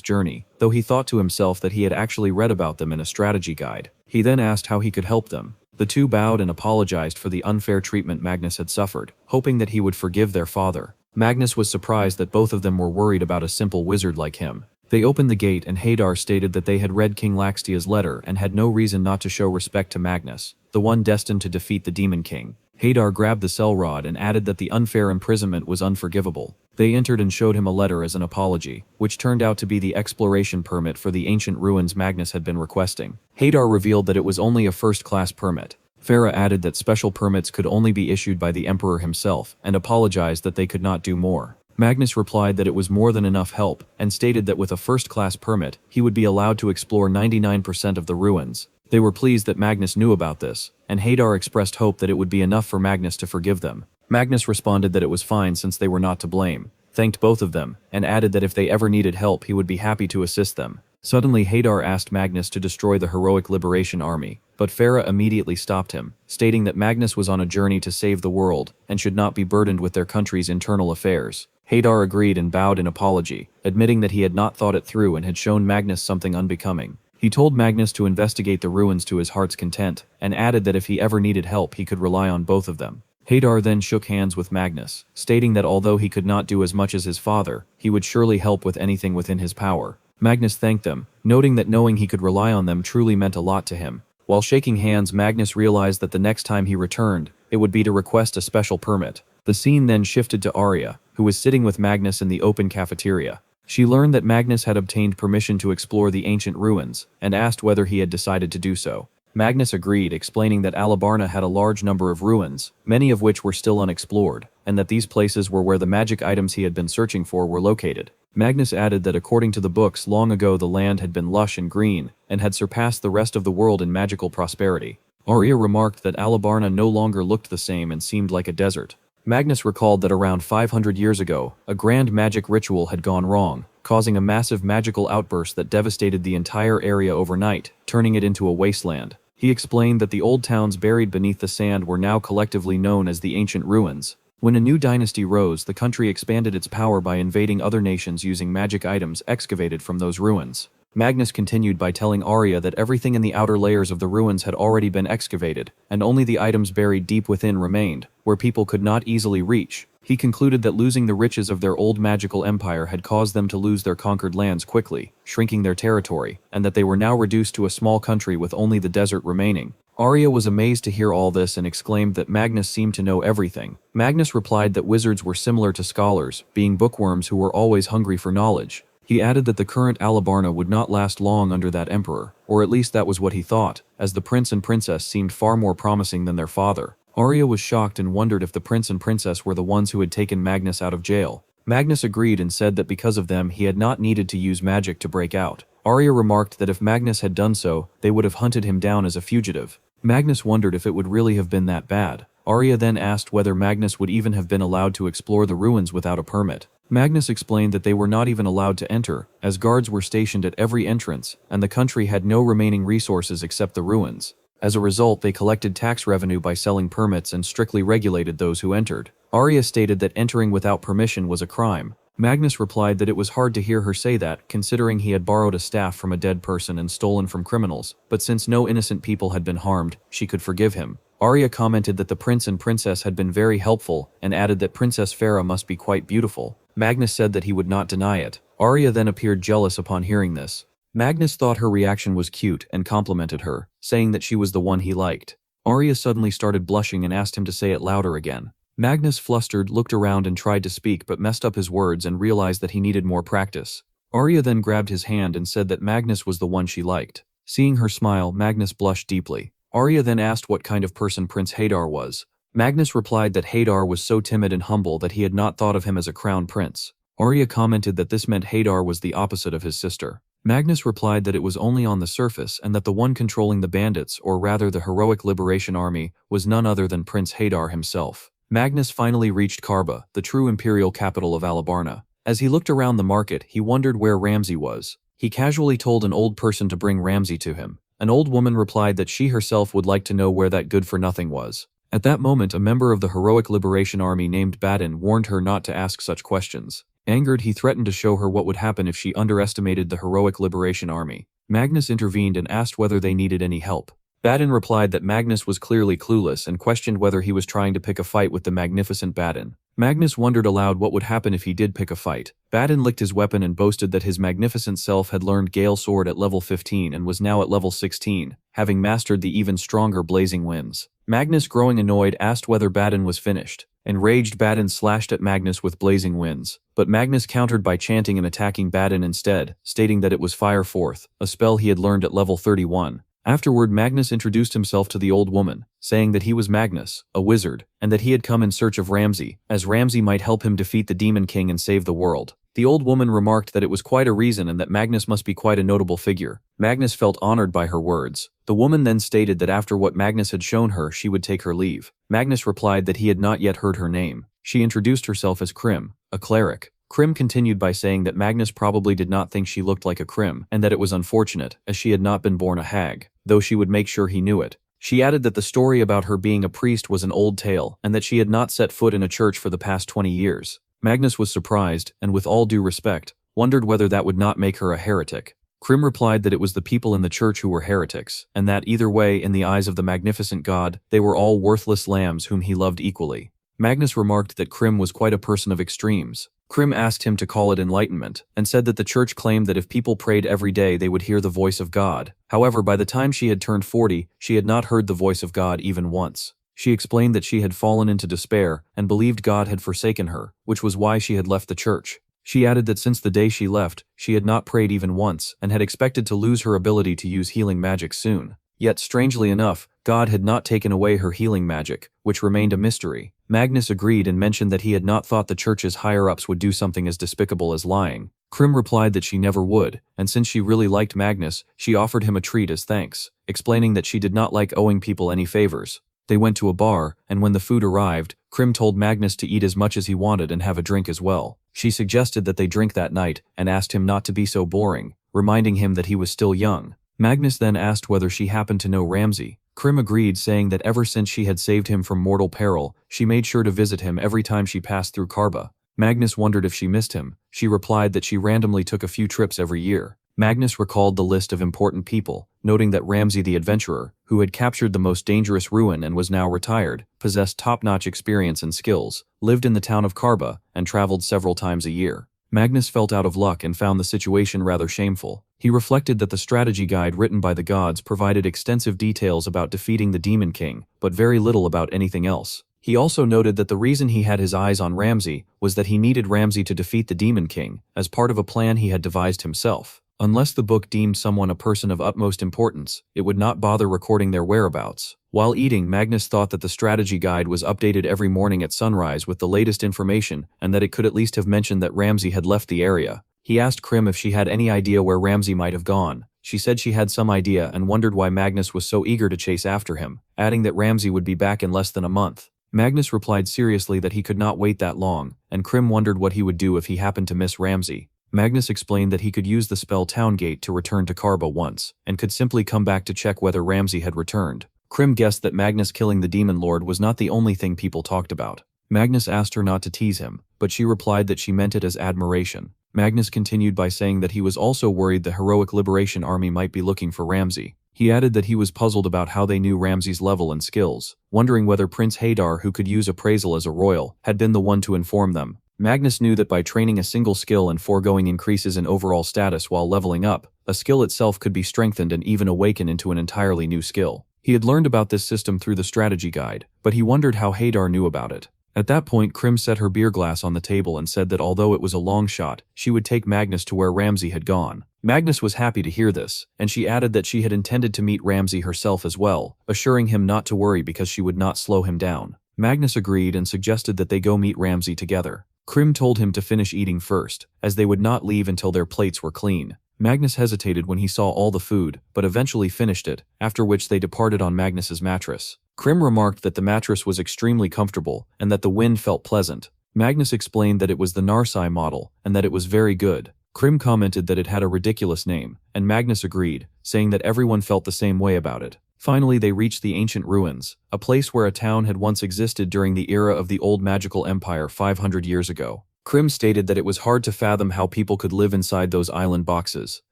journey, though he thought to himself that he had actually read about them in a strategy guide. He then asked how he could help them. The two bowed and apologized for the unfair treatment Magnus had suffered, hoping that he would forgive their father. Magnus was surprised that both of them were worried about a simple wizard like him. They opened the gate and Hadar stated that they had read King Laxtia's letter and had no reason not to show respect to Magnus, the one destined to defeat the Demon King. Hadar grabbed the cell rod and added that the unfair imprisonment was unforgivable. They entered and showed him a letter as an apology, which turned out to be the exploration permit for the ancient ruins Magnus had been requesting. Hadar revealed that it was only a first-class permit. Farah added that special permits could only be issued by the emperor himself, and apologized that they could not do more. Magnus replied that it was more than enough help, and stated that with a first-class permit, he would be allowed to explore 99% of the ruins. They were pleased that Magnus knew about this, and Hadar expressed hope that it would be enough for Magnus to forgive them. Magnus responded that it was fine since they were not to blame, thanked both of them, and added that if they ever needed help he would be happy to assist them. Suddenly Hadar asked Magnus to destroy the heroic liberation army, but Farah immediately stopped him, stating that Magnus was on a journey to save the world, and should not be burdened with their country's internal affairs. Hadar agreed and bowed in apology, admitting that he had not thought it through and had shown Magnus something unbecoming. He told Magnus to investigate the ruins to his heart's content, and added that if he ever needed help he could rely on both of them. Hadar then shook hands with Magnus, stating that although he could not do as much as his father, he would surely help with anything within his power. Magnus thanked them, noting that knowing he could rely on them truly meant a lot to him. While shaking hands, Magnus realized that the next time he returned, it would be to request a special permit. The scene then shifted to Arya, who was sitting with Magnus in the open cafeteria. She learned that Magnus had obtained permission to explore the ancient ruins, and asked whether he had decided to do so. Magnus agreed, explaining that Alabarna had a large number of ruins, many of which were still unexplored, and that these places were where the magic items he had been searching for were located. Magnus added that according to the books, long ago the land had been lush and green, and had surpassed the rest of the world in magical prosperity. Arya remarked that Alabarna no longer looked the same and seemed like a desert. Magnus recalled that around 500 years ago, a grand magic ritual had gone wrong, causing a massive magical outburst that devastated the entire area overnight, turning it into a wasteland. He explained that the old towns buried beneath the sand were now collectively known as the ancient ruins. When a new dynasty rose, the country expanded its power by invading other nations using magic items excavated from those ruins. Magnus continued by telling Arya that everything in the outer layers of the ruins had already been excavated, and only the items buried deep within remained, where people could not easily reach. He concluded that losing the riches of their old magical empire had caused them to lose their conquered lands quickly, shrinking their territory, and that they were now reduced to a small country with only the desert remaining. Arya was amazed to hear all this and exclaimed that Magnus seemed to know everything. Magnus replied that wizards were similar to scholars, being bookworms who were always hungry for knowledge. He added that the current Alabarna would not last long under that emperor, or at least that was what he thought, as the prince and princess seemed far more promising than their father. Arya was shocked and wondered if the prince and princess were the ones who had taken Magnus out of jail. Magnus agreed and said that because of them he had not needed to use magic to break out. Arya remarked that if Magnus had done so, they would have hunted him down as a fugitive. Magnus wondered if it would really have been that bad. Arya then asked whether Magnus would even have been allowed to explore the ruins without a permit. Magnus explained that they were not even allowed to enter, as guards were stationed at every entrance, and the country had no remaining resources except the ruins. As a result, they collected tax revenue by selling permits and strictly regulated those who entered. Arya stated that entering without permission was a crime. Magnus replied that it was hard to hear her say that, considering he had borrowed a staff from a dead person and stolen from criminals, but since no innocent people had been harmed, she could forgive him. Arya commented that the prince and princess had been very helpful, and added that Princess Farah must be quite beautiful. Magnus said that he would not deny it. Arya then appeared jealous upon hearing this. Magnus thought her reaction was cute and complimented her, saying that she was the one he liked. Arya suddenly started blushing and asked him to say it louder again. Magnus, flustered, looked around and tried to speak but messed up his words and realized that he needed more practice. Arya then grabbed his hand and said that Magnus was the one she liked. Seeing her smile, Magnus blushed deeply. Arya then asked what kind of person Prince Hadar was. Magnus replied that Hadar was so timid and humble that he had not thought of him as a crown prince. Arya commented that this meant Hadar was the opposite of his sister. Magnus replied that it was only on the surface and that the one controlling the bandits, or rather the Heroic Liberation Army, was none other than Prince Hadar himself. Magnus finally reached Karba, the true imperial capital of Alabarna. As he looked around the market, he wondered where Ramsay was. He casually told an old person to bring Ramsay to him. An old woman replied that she herself would like to know where that good-for-nothing was. At that moment, a member of the Heroic Liberation Army named Badin warned her not to ask such questions. Angered, he threatened to show her what would happen if she underestimated the Heroic Liberation Army. Magnus intervened and asked whether they needed any help. Badin replied that Magnus was clearly clueless and questioned whether he was trying to pick a fight with the magnificent Badin. Magnus wondered aloud what would happen if he did pick a fight. Badin licked his weapon and boasted that his magnificent self had learned Gale Sword at level 15 and was now at level 16, having mastered the even stronger Blazing Winds. Magnus, growing annoyed, asked whether Badin was finished. Enraged, Badin slashed at Magnus with Blazing Winds, but Magnus countered by chanting and attacking Badin instead, stating that it was Fire Forth, a spell he had learned at level 31. Afterward, Magnus introduced himself to the old woman, saying that he was Magnus, a wizard, and that he had come in search of Ramsay, as Ramsay might help him defeat the Demon King and save the world. The old woman remarked that it was quite a reason and that Magnus must be quite a notable figure. Magnus felt honored by her words. The woman then stated that after what Magnus had shown her, she would take her leave. Magnus replied that he had not yet heard her name. She introduced herself as Krim, a cleric. Krim continued by saying that Magnus probably did not think she looked like a Krim, and that it was unfortunate, as she had not been born a hag, though she would make sure he knew it. She added that the story about her being a priest was an old tale, and that she had not set foot in a church for the past 20 years. Magnus was surprised, and with all due respect, wondered whether that would not make her a heretic. Krim replied that it was the people in the church who were heretics, and that either way, in the eyes of the magnificent god, they were all worthless lambs whom he loved equally. Magnus remarked that Krim was quite a person of extremes. Krim asked him to call it enlightenment, and said that the church claimed that if people prayed every day they would hear the voice of God. However, by the time she had turned 40, she had not heard the voice of God even once. She explained that she had fallen into despair and believed God had forsaken her, which was why she had left the church. She added that since the day she left, she had not prayed even once and had expected to lose her ability to use healing magic soon. Yet, strangely enough, God had not taken away her healing magic, which remained a mystery. Magnus agreed and mentioned that he had not thought the church's higher-ups would do something as despicable as lying. Krim replied that she never would, and since she really liked Magnus, she offered him a treat as thanks, explaining that she did not like owing people any favors. They went to a bar, and when the food arrived, Krim told Magnus to eat as much as he wanted and have a drink as well. She suggested that they drink that night, and asked him not to be so boring, reminding him that he was still young. Magnus then asked whether she happened to know Ramsay. Krim agreed, saying that ever since she had saved him from mortal peril, she made sure to visit him every time she passed through Karba. Magnus wondered if she missed him. She replied that she randomly took a few trips every year. Magnus recalled the list of important people, noting that Ramsay the adventurer, who had captured the most dangerous ruin and was now retired, possessed top-notch experience and skills, lived in the town of Karba, and traveled several times a year. Magnus felt out of luck and found the situation rather shameful. He reflected that the strategy guide written by the gods provided extensive details about defeating the Demon King, but very little about anything else. He also noted that the reason he had his eyes on Ramsay was that he needed Ramsay to defeat the Demon King, as part of a plan he had devised himself. Unless the book deemed someone a person of utmost importance, it would not bother recording their whereabouts. While eating, Magnus thought that the strategy guide was updated every morning at sunrise with the latest information and that it could at least have mentioned that Ramsay had left the area. He asked Krim if she had any idea where Ramsay might have gone. She said she had some idea and wondered why Magnus was so eager to chase after him, adding that Ramsay would be back in less than a month. Magnus replied seriously that he could not wait that long, and Krim wondered what he would do if he happened to miss Ramsay. Magnus explained that he could use the spell Town Gate to return to Karba once, and could simply come back to check whether Ramsay had returned. Krim guessed that Magnus killing the Demon Lord was not the only thing people talked about. Magnus asked her not to tease him, but she replied that she meant it as admiration. Magnus continued by saying that he was also worried the Heroic Liberation Army might be looking for Ramsay. He added that he was puzzled about how they knew Ramsay's level and skills, wondering whether Prince Hadar, who could use appraisal as a royal, had been the one to inform them. Magnus knew that by training a single skill and foregoing increases in overall status while leveling up, a skill itself could be strengthened and even awaken into an entirely new skill. He had learned about this system through the strategy guide, but he wondered how Hadar knew about it. At that point, Krim set her beer glass on the table and said that although it was a long shot, she would take Magnus to where Ramsay had gone. Magnus was happy to hear this, and she added that she had intended to meet Ramsay herself as well, assuring him not to worry because she would not slow him down. Magnus agreed and suggested that they go meet Ramsay together. Krim told him to finish eating first, as they would not leave until their plates were clean. Magnus hesitated when he saw all the food, but eventually finished it, after which they departed on Magnus's mattress. Krim remarked that the mattress was extremely comfortable and that the wind felt pleasant. Magnus explained that it was the Narsai model and that it was very good. Krim commented that it had a ridiculous name, and Magnus agreed, saying that everyone felt the same way about it. Finally, they reached the ancient ruins, a place where a town had once existed during the era of the old magical empire 500 years ago. Krim stated that it was hard to fathom how people could live inside those island boxes.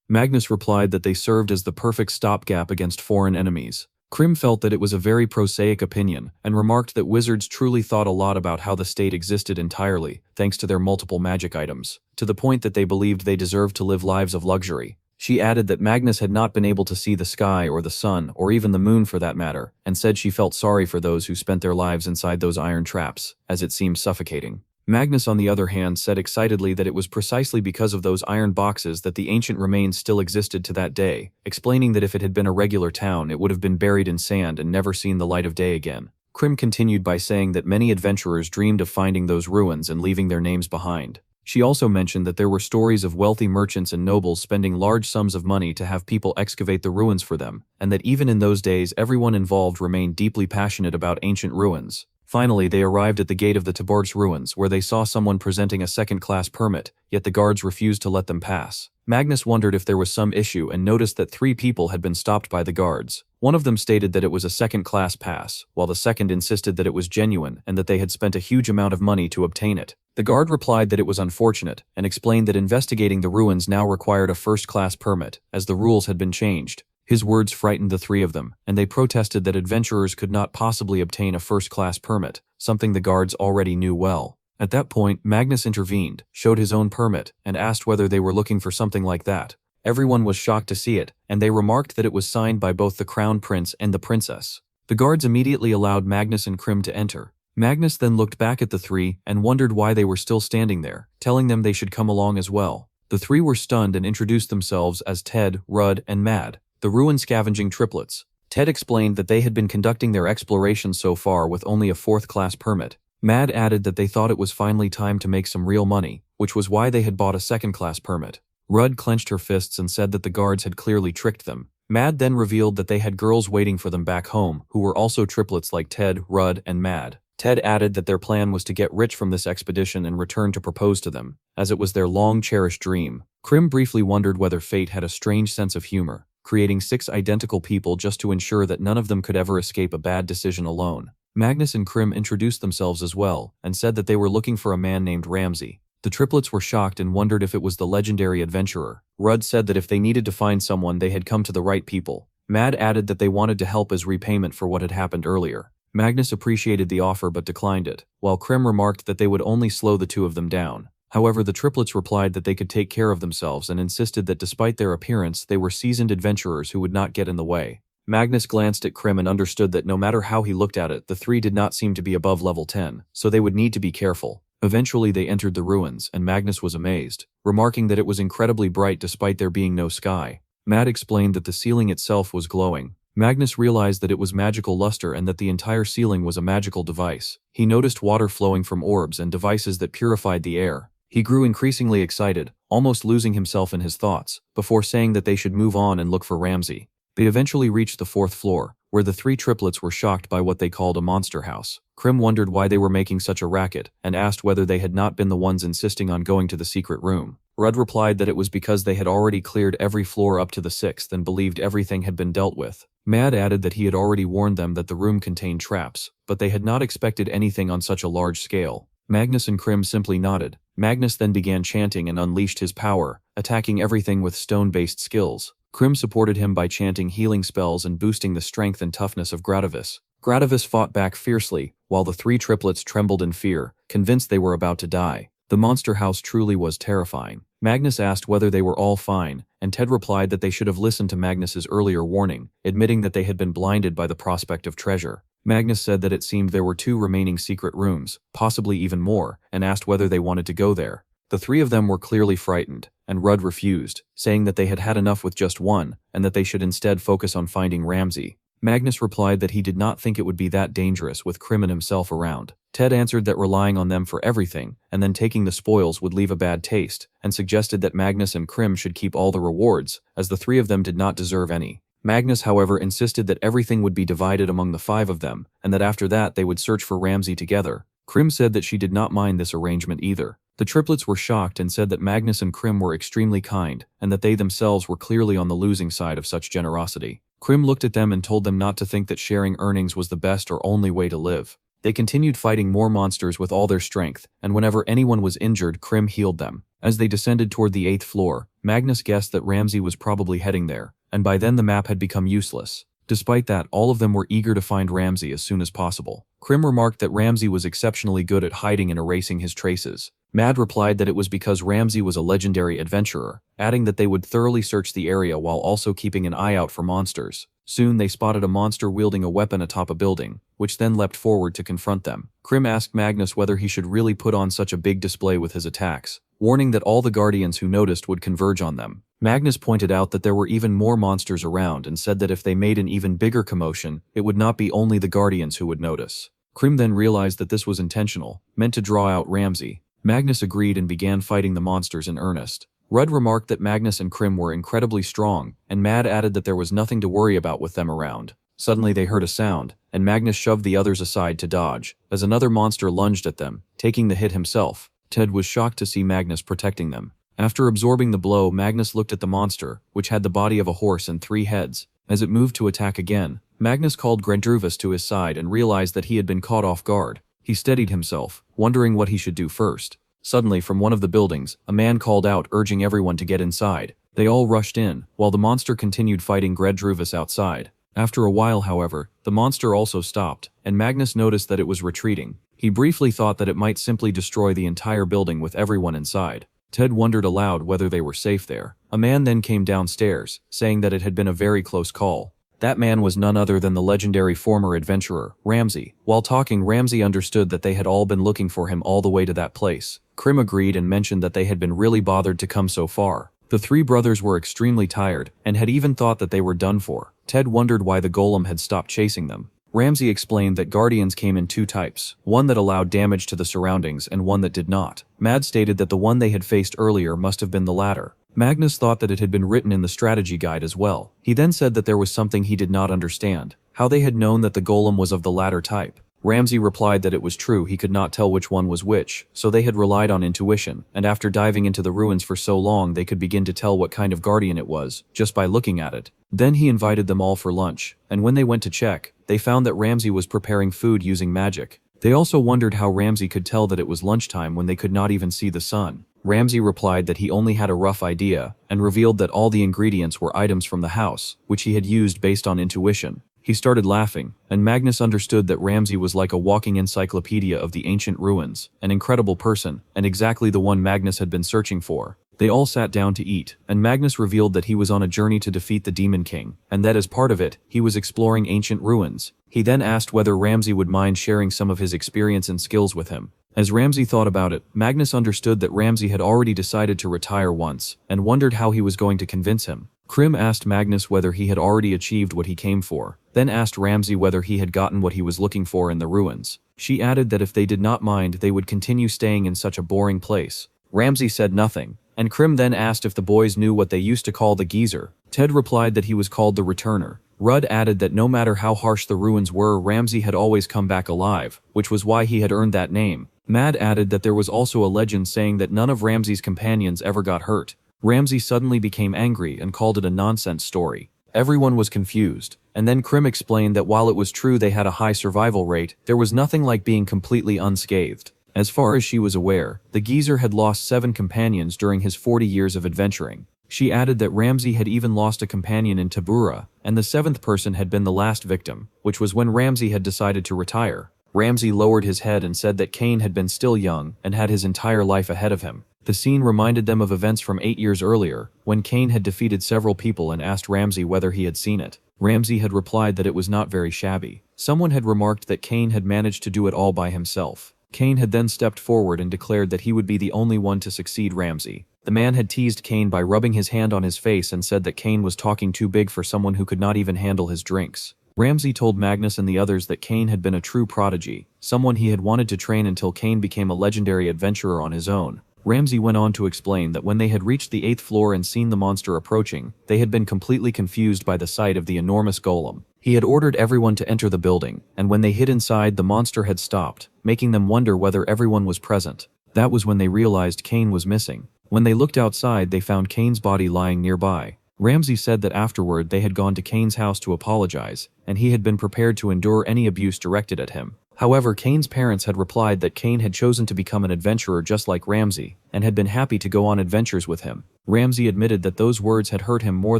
Magnus replied that they served as the perfect stopgap against foreign enemies. Krim felt that it was a very prosaic opinion, and remarked that wizards truly thought a lot about how the state existed entirely, thanks to their multiple magic items, to the point that they believed they deserved to live lives of luxury. She added that Magnus had not been able to see the sky or the sun, or even the moon for that matter, and said she felt sorry for those who spent their lives inside those iron traps, as it seemed suffocating. Magnus, on the other hand, said excitedly that it was precisely because of those iron boxes that the ancient remains still existed to that day, explaining that if it had been a regular town, it would have been buried in sand and never seen the light of day again. Krim continued by saying that many adventurers dreamed of finding those ruins and leaving their names behind. She also mentioned that there were stories of wealthy merchants and nobles spending large sums of money to have people excavate the ruins for them, and that even in those days everyone involved remained deeply passionate about ancient ruins. Finally, they arrived at the gate of the Tabart's ruins, where they saw someone presenting a second-class permit, yet the guards refused to let them pass. Magnus wondered if there was some issue and noticed that 3 people had been stopped by the guards. One of them stated that it was a second-class pass, while the second insisted that it was genuine and that they had spent a huge amount of money to obtain it. The guard replied that it was unfortunate and explained that investigating the ruins now required a first-class permit, as the rules had been changed. His words frightened the 3 of them, and they protested that adventurers could not possibly obtain a first-class permit, something the guards already knew well. At that point, Magnus intervened, showed his own permit, and asked whether they were looking for something like that. Everyone was shocked to see it, and they remarked that it was signed by both the crown prince and the princess. The guards immediately allowed Magnus and Krim to enter. Magnus then looked back at the 3 and wondered why they were still standing there, telling them they should come along as well. The 3 were stunned and introduced themselves as Ted, Rudd, and Mad, the ruin scavenging triplets. Ted explained that they had been conducting their exploration so far with only a 4th-class permit. Mad added that they thought it was finally time to make some real money, which was why they had bought a 2nd-class permit. Rudd clenched her fists and said that the guards had clearly tricked them. Mad then revealed that they had girls waiting for them back home who were also triplets like Ted, Rudd, and Mad. Ted added that their plan was to get rich from this expedition and return to propose to them, as it was their long-cherished dream. Krim briefly wondered whether fate had a strange sense of humor, creating 6 identical people just to ensure that none of them could ever escape a bad decision alone. Magnus and Krim introduced themselves as well, and said that they were looking for a man named Ramsay. The triplets were shocked and wondered if it was the legendary adventurer. Rudd said that if they needed to find someone, they had come to the right people. Mad added that they wanted to help as repayment for what had happened earlier. Magnus appreciated the offer but declined it, while Krim remarked that they would only slow the 2 of them down. However, the triplets replied that they could take care of themselves and insisted that despite their appearance, they were seasoned adventurers who would not get in the way. Magnus glanced at Krim and understood that no matter how he looked at it, the 3 did not seem to be above level 10, so they would need to be careful. Eventually they entered the ruins, and Magnus was amazed, remarking that it was incredibly bright despite there being no sky. Mad explained that the ceiling itself was glowing. Magnus realized that it was magical luster and that the entire ceiling was a magical device. He noticed water flowing from orbs and devices that purified the air. He grew increasingly excited, almost losing himself in his thoughts, before saying that they should move on and look for Ramsay. They eventually reached the 4th floor, where the 3 triplets were shocked by what they called a monster house. Krim wondered why they were making such a racket, and asked whether they had not been the ones insisting on going to the secret room. Rudd replied that it was because they had already cleared every floor up to the 6th and believed everything had been dealt with. Mad added that he had already warned them that the room contained traps, but they had not expected anything on such a large scale. Magnus and Krim simply nodded. Magnus then began chanting and unleashed his power, attacking everything with stone-based skills. Krim supported him by chanting healing spells and boosting the strength and toughness of Gradavis. Gradavis fought back fiercely, while the 3 triplets trembled in fear, convinced they were about to die. The monster house truly was terrifying. Magnus asked whether they were all fine, and Ted replied that they should have listened to Magnus's earlier warning, admitting that they had been blinded by the prospect of treasure. Magnus said that it seemed there were 2 remaining secret rooms, possibly even more, and asked whether they wanted to go there. The 3 of them were clearly frightened, and Rudd refused, saying that they had had enough with just one, and that they should instead focus on finding Ramsay. Magnus replied that he did not think it would be that dangerous with Krim and himself around. Ted answered that relying on them for everything, and then taking the spoils would leave a bad taste, and suggested that Magnus and Krim should keep all the rewards, as the 3 of them did not deserve any. Magnus, however, insisted that everything would be divided among the 5 of them, and that after that they would search for Ramsay together. Krim said that she did not mind this arrangement either. The triplets were shocked and said that Magnus and Krim were extremely kind, and that they themselves were clearly on the losing side of such generosity. Krim looked at them and told them not to think that sharing earnings was the best or only way to live. They continued fighting more monsters with all their strength, and whenever anyone was injured, Krim healed them. As they descended toward the 8th floor, Magnus guessed that Ramsay was probably heading there, and by then the map had become useless. Despite that, all of them were eager to find Ramsay as soon as possible. Krim remarked that Ramsay was exceptionally good at hiding and erasing his traces. Mad replied that it was because Ramsay was a legendary adventurer, adding that they would thoroughly search the area while also keeping an eye out for monsters. Soon they spotted a monster wielding a weapon atop a building, which then leapt forward to confront them. Krim asked Magnus whether he should really put on such a big display with his attacks, warning that all the guardians who noticed would converge on them. Magnus pointed out that there were even more monsters around and said that if they made an even bigger commotion, it would not be only the guardians who would notice. Krim then realized that this was intentional, meant to draw out Ramsay. Magnus agreed and began fighting the monsters in earnest. Rudd remarked that Magnus and Krim were incredibly strong, and Mad added that there was nothing to worry about with them around. Suddenly they heard a sound, and Magnus shoved the others aside to dodge, as another monster lunged at them, taking the hit himself. Ted was shocked to see Magnus protecting them. After absorbing the blow, Magnus looked at the monster, which had the body of a horse and 3 heads. As it moved to attack again, Magnus called Grendruvus to his side and realized that he had been caught off guard. He steadied himself, wondering what he should do first. Suddenly, from one of the buildings, a man called out, urging everyone to get inside. They all rushed in, while the monster continued fighting Grendruvus outside. After a while, however, the monster also stopped, and Magnus noticed that it was retreating. He briefly thought that it might simply destroy the entire building with everyone inside. Ted wondered aloud whether they were safe there. A man then came downstairs, saying that it had been a very close call. That man was none other than the legendary former adventurer, Ramsay. While talking, Ramsay understood that they had all been looking for him all the way to that place. Krim agreed and mentioned that they had been really bothered to come so far. The 3 brothers were extremely tired, and had even thought that they were done for. Ted wondered why the golem had stopped chasing them. Ramsay explained that guardians came in 2 types, one that allowed damage to the surroundings and one that did not. Mad stated that the one they had faced earlier must have been the latter. Magnus thought that it had been written in the strategy guide as well. He then said that there was something he did not understand, how they had known that the golem was of the latter type. Ramsay replied that it was true he could not tell which one was which, so they had relied on intuition, and after diving into the ruins for so long they could begin to tell what kind of guardian it was, just by looking at it. Then he invited them all for lunch, and when they went to check, they found that Ramsay was preparing food using magic. They also wondered how Ramsay could tell that it was lunchtime when they could not even see the sun. Ramsay replied that he only had a rough idea, and revealed that all the ingredients were items from the house, which he had used based on intuition. He started laughing, and Magnus understood that Ramsay was like a walking encyclopedia of the ancient ruins, an incredible person, and exactly the one Magnus had been searching for. They all sat down to eat, and Magnus revealed that he was on a journey to defeat the Demon King, and that as part of it, he was exploring ancient ruins. He then asked whether Ramsay would mind sharing some of his experience and skills with him. As Ramsay thought about it, Magnus understood that Ramsay had already decided to retire once, and wondered how he was going to convince him. Krim asked Magnus whether he had already achieved what he came for, then asked Ramsay whether he had gotten what he was looking for in the ruins. She added that if they did not mind, they would continue staying in such a boring place. Ramsay said nothing, and Krim then asked if the boys knew what they used to call the geezer. Ted replied that he was called the Returner. Rudd added that no matter how harsh the ruins were, Ramsay had always come back alive, which was why he had earned that name. Mad added that there was also a legend saying that none of Ramsay's companions ever got hurt. Ramsay suddenly became angry and called it a nonsense story. Everyone was confused, and then Krim explained that while it was true they had a high survival rate, there was nothing like being completely unscathed. As far as she was aware, the geezer had lost 7 companions during his 40 years of adventuring. She added that Ramsay had even lost a companion in Burough, and the 7th person had been the last victim, which was when Ramsay had decided to retire. Ramsay lowered his head and said that Cain had been still young and had his entire life ahead of him. The scene reminded them of events from 8 years earlier, when Cain had defeated several people and asked Ramsay whether he had seen it. Ramsay had replied that it was not very shabby. Someone had remarked that Cain had managed to do it all by himself. Cain had then stepped forward and declared that he would be the only one to succeed Ramsay. The man had teased Cain by rubbing his hand on his face and said that Cain was talking too big for someone who could not even handle his drinks. Ramsay told Magnus and the others that Cain had been a true prodigy, someone he had wanted to train until Cain became a legendary adventurer on his own. Ramsay went on to explain that when they had reached the 8th floor and seen the monster approaching, they had been completely confused by the sight of the enormous golem. He had ordered everyone to enter the building, and when they hid inside, the monster had stopped, making them wonder whether everyone was present. That was when they realized Cain was missing. When they looked outside, they found Cain's body lying nearby. Ramsay said that afterward they had gone to Cain's house to apologize, and he had been prepared to endure any abuse directed at him. However, Cain's parents had replied that Cain had chosen to become an adventurer just like Ramsay, and had been happy to go on adventures with him. Ramsay admitted that those words had hurt him more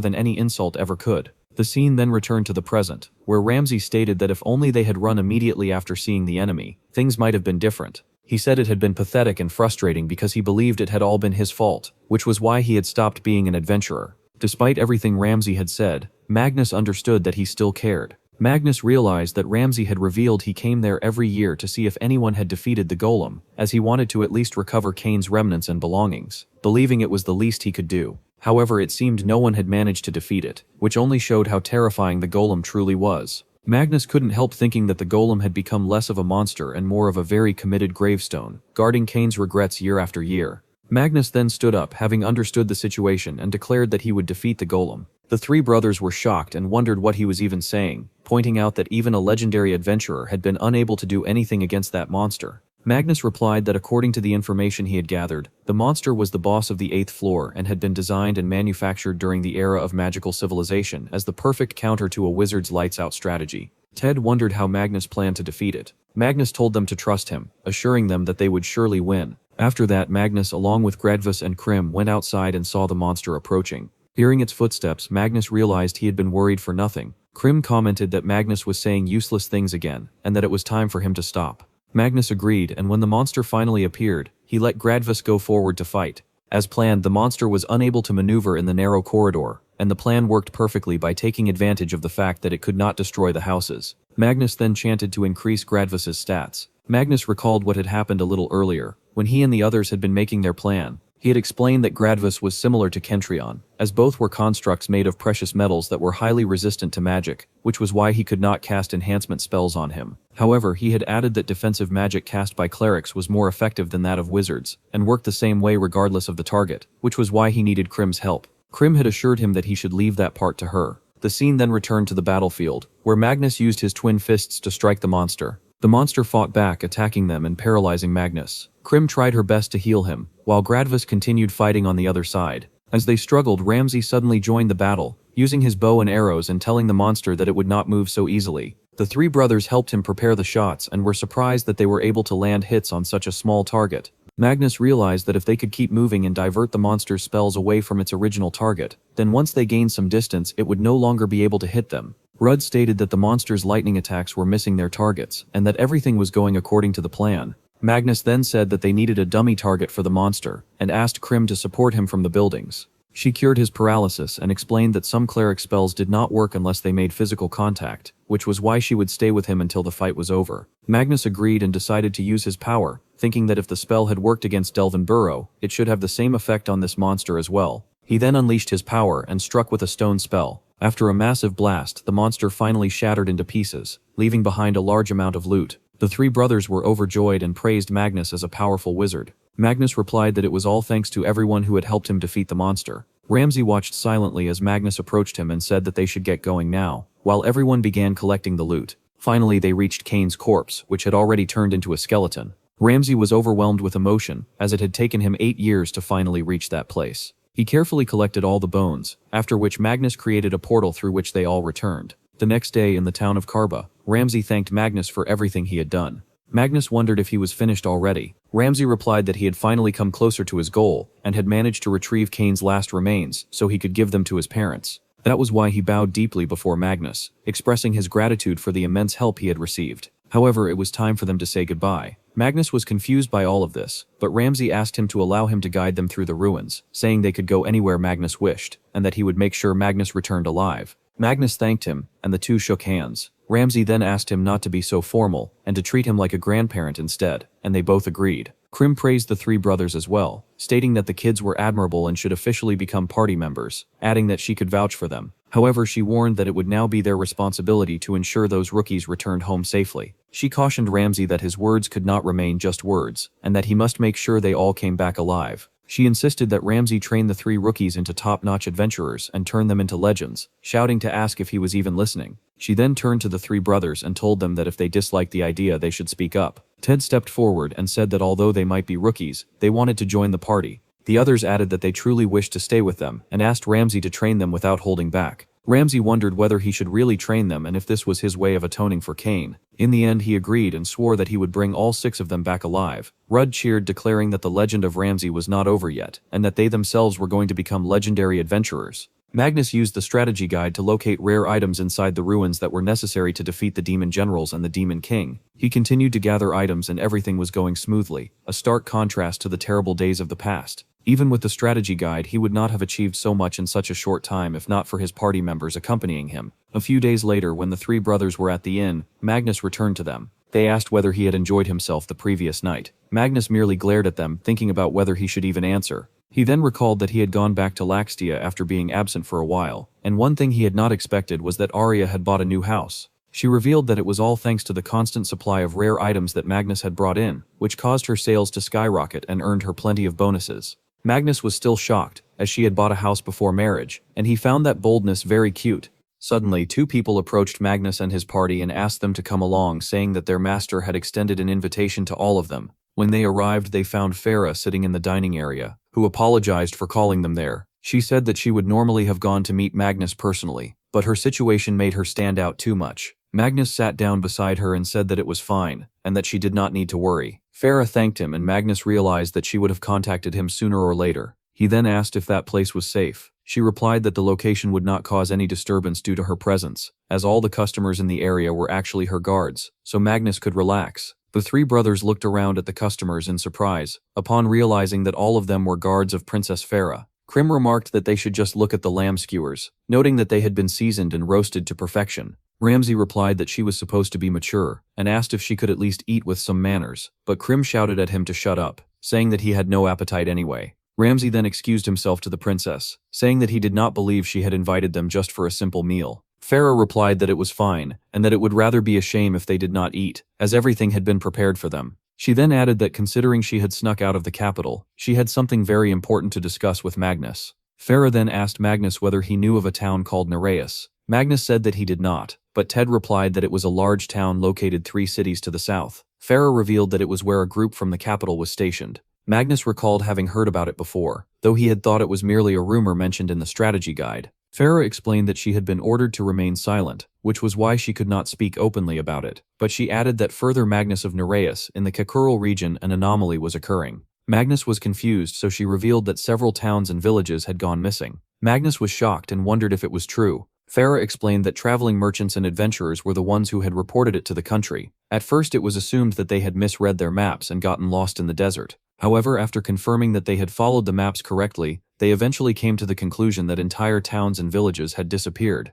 than any insult ever could. The scene then returned to the present, where Ramsay stated that if only they had run immediately after seeing the enemy, things might have been different. He said it had been pathetic and frustrating because he believed it had all been his fault, which was why he had stopped being an adventurer. Despite everything Ramsay had said, Magnus understood that he still cared. Magnus realized that Ramsay had revealed he came there every year to see if anyone had defeated the golem, as he wanted to at least recover Cain's remnants and belongings, believing it was the least he could do. However, it seemed no one had managed to defeat it, which only showed how terrifying the golem truly was. Magnus couldn't help thinking that the golem had become less of a monster and more of a very committed gravestone, guarding Cain's regrets year after year. Magnus then stood up, having understood the situation, and declared that he would defeat the golem. The three brothers were shocked and wondered what he was even saying, pointing out that even a legendary adventurer had been unable to do anything against that monster. Magnus replied that according to the information he had gathered, the monster was the boss of the 8th floor and had been designed and manufactured during the era of magical civilization as the perfect counter to a wizard's lights-out strategy. Ted wondered how Magnus planned to defeat it. Magnus told them to trust him, assuring them that they would surely win. After that, Magnus along with Gradvus and Krim went outside and saw the monster approaching. Hearing its footsteps, Magnus realized he had been worried for nothing. Krim commented that Magnus was saying useless things again, and that it was time for him to stop. Magnus agreed, and when the monster finally appeared, he let Gradvus go forward to fight. As planned, the monster was unable to maneuver in the narrow corridor, and the plan worked perfectly by taking advantage of the fact that it could not destroy the houses. Magnus then chanted to increase Gradvus's stats. Magnus recalled what had happened a little earlier, when he and the others had been making their plan. He had explained that Gradvus was similar to Kentrion, as both were constructs made of precious metals that were highly resistant to magic, which was why he could not cast enhancement spells on him. However, he had added that defensive magic cast by clerics was more effective than that of wizards, and worked the same way regardless of the target, which was why he needed Krim's help. Krim had assured him that he should leave that part to her. The scene then returned to the battlefield, where Magnus used his twin fists to strike the monster. The monster fought back, attacking them and paralyzing Magnus. Krim tried her best to heal him, while Gradvus continued fighting on the other side. As they struggled, Ramsay suddenly joined the battle, using his bow and arrows and telling the monster that it would not move so easily. The three brothers helped him prepare the shots and were surprised that they were able to land hits on such a small target. Magnus realized that if they could keep moving and divert the monster's spells away from its original target, then once they gained some distance it would no longer be able to hit them. Rudd stated that the monster's lightning attacks were missing their targets, and that everything was going according to the plan. Magnus then said that they needed a dummy target for the monster, and asked Krim to support him from the buildings. She cured his paralysis and explained that some cleric spells did not work unless they made physical contact, which was why she would stay with him until the fight was over. Magnus agreed and decided to use his power, thinking that if the spell had worked against Delvin Burough, it should have the same effect on this monster as well. He then unleashed his power and struck with a stone spell. After a massive blast, the monster finally shattered into pieces, leaving behind a large amount of loot. The three brothers were overjoyed and praised Magnus as a powerful wizard. Magnus replied that it was all thanks to everyone who had helped him defeat the monster. Ramsay watched silently as Magnus approached him and said that they should get going now, while everyone began collecting the loot. Finally, they reached Cain's corpse, which had already turned into a skeleton. Ramsay was overwhelmed with emotion, as it had taken him 8 years to finally reach that place. He carefully collected all the bones, after which Magnus created a portal through which they all returned. The next day in the town of Karba, Ramsay thanked Magnus for everything he had done. Magnus wondered if he was finished already. Ramsay replied that he had finally come closer to his goal, and had managed to retrieve Cain's last remains so he could give them to his parents. That was why he bowed deeply before Magnus, expressing his gratitude for the immense help he had received. However, it was time for them to say goodbye. Magnus was confused by all of this, but Ramsay asked him to allow him to guide them through the ruins, saying they could go anywhere Magnus wished, and that he would make sure Magnus returned alive. Magnus thanked him, and the two shook hands. Ramsay then asked him not to be so formal, and to treat him like a grandparent instead, and they both agreed. Krim praised the three brothers as well, stating that the kids were admirable and should officially become party members, adding that she could vouch for them. However, she warned that it would now be their responsibility to ensure those rookies returned home safely. She cautioned Ramsay that his words could not remain just words, and that he must make sure they all came back alive. She insisted that Ramsay train the three rookies into top-notch adventurers and turn them into legends, shouting to ask if he was even listening. She then turned to the three brothers and told them that if they disliked the idea they should speak up. Ted stepped forward and said that although they might be rookies, they wanted to join the party. The others added that they truly wished to stay with them, and asked Ramsay to train them without holding back. Ramsay wondered whether he should really train them and if this was his way of atoning for Cain. In the end, he agreed and swore that he would bring all 6 of them back alive. Rudd cheered, declaring that the legend of Ramsay was not over yet, and that they themselves were going to become legendary adventurers. Magnus used the strategy guide to locate rare items inside the ruins that were necessary to defeat the demon generals and the demon king. He continued to gather items and everything was going smoothly, a stark contrast to the terrible days of the past. Even with the strategy guide, he would not have achieved so much in such a short time if not for his party members accompanying him. A few days later, when the 3 brothers were at the inn, Magnus returned to them. They asked whether he had enjoyed himself the previous night. Magnus merely glared at them, thinking about whether he should even answer. He then recalled that he had gone back to Laxtia after being absent for a while, and one thing he had not expected was that Arya had bought a new house. She revealed that it was all thanks to the constant supply of rare items that Magnus had brought in, which caused her sales to skyrocket and earned her plenty of bonuses. Magnus was still shocked, as she had bought a house before marriage, and he found that boldness very cute. Suddenly, 2 people approached Magnus and his party and asked them to come along, saying that their master had extended an invitation to all of them. When they arrived, they found Farah sitting in the dining area, who apologized for calling them there. She said that she would normally have gone to meet Magnus personally, but her situation made her stand out too much. Magnus sat down beside her and said that it was fine, and that she did not need to worry. Farah thanked him, and Magnus realized that she would have contacted him sooner or later. He then asked if that place was safe. She replied that the location would not cause any disturbance due to her presence, as all the customers in the area were actually her guards, so Magnus could relax. The 3 brothers looked around at the customers in surprise, upon realizing that all of them were guards of Princess Farah. Krim remarked that they should just look at the lamb skewers, noting that they had been seasoned and roasted to perfection. Ramsay replied that she was supposed to be mature, and asked if she could at least eat with some manners, but Krim shouted at him to shut up, saying that he had no appetite anyway. Ramsay then excused himself to the princess, saying that he did not believe she had invited them just for a simple meal. Farah replied that it was fine, and that it would rather be a shame if they did not eat, as everything had been prepared for them. She then added that considering she had snuck out of the capital, she had something very important to discuss with Magnus. Farah then asked Magnus whether he knew of a town called Nereus. Magnus said that he did not, but Ted replied that it was a large town located 3 cities to the south. Farah revealed that it was where a group from the capital was stationed. Magnus recalled having heard about it before, though he had thought it was merely a rumor mentioned in the strategy guide. Farah explained that she had been ordered to remain silent, which was why she could not speak openly about it, but she added that further Magnus of Nereus, in the Kakural region, an anomaly was occurring. Magnus was confused, so she revealed that several towns and villages had gone missing. Magnus was shocked and wondered if it was true. Farah explained that traveling merchants and adventurers were the ones who had reported it to the country. At first it was assumed that they had misread their maps and gotten lost in the desert. However, after confirming that they had followed the maps correctly, they eventually came to the conclusion that entire towns and villages had disappeared.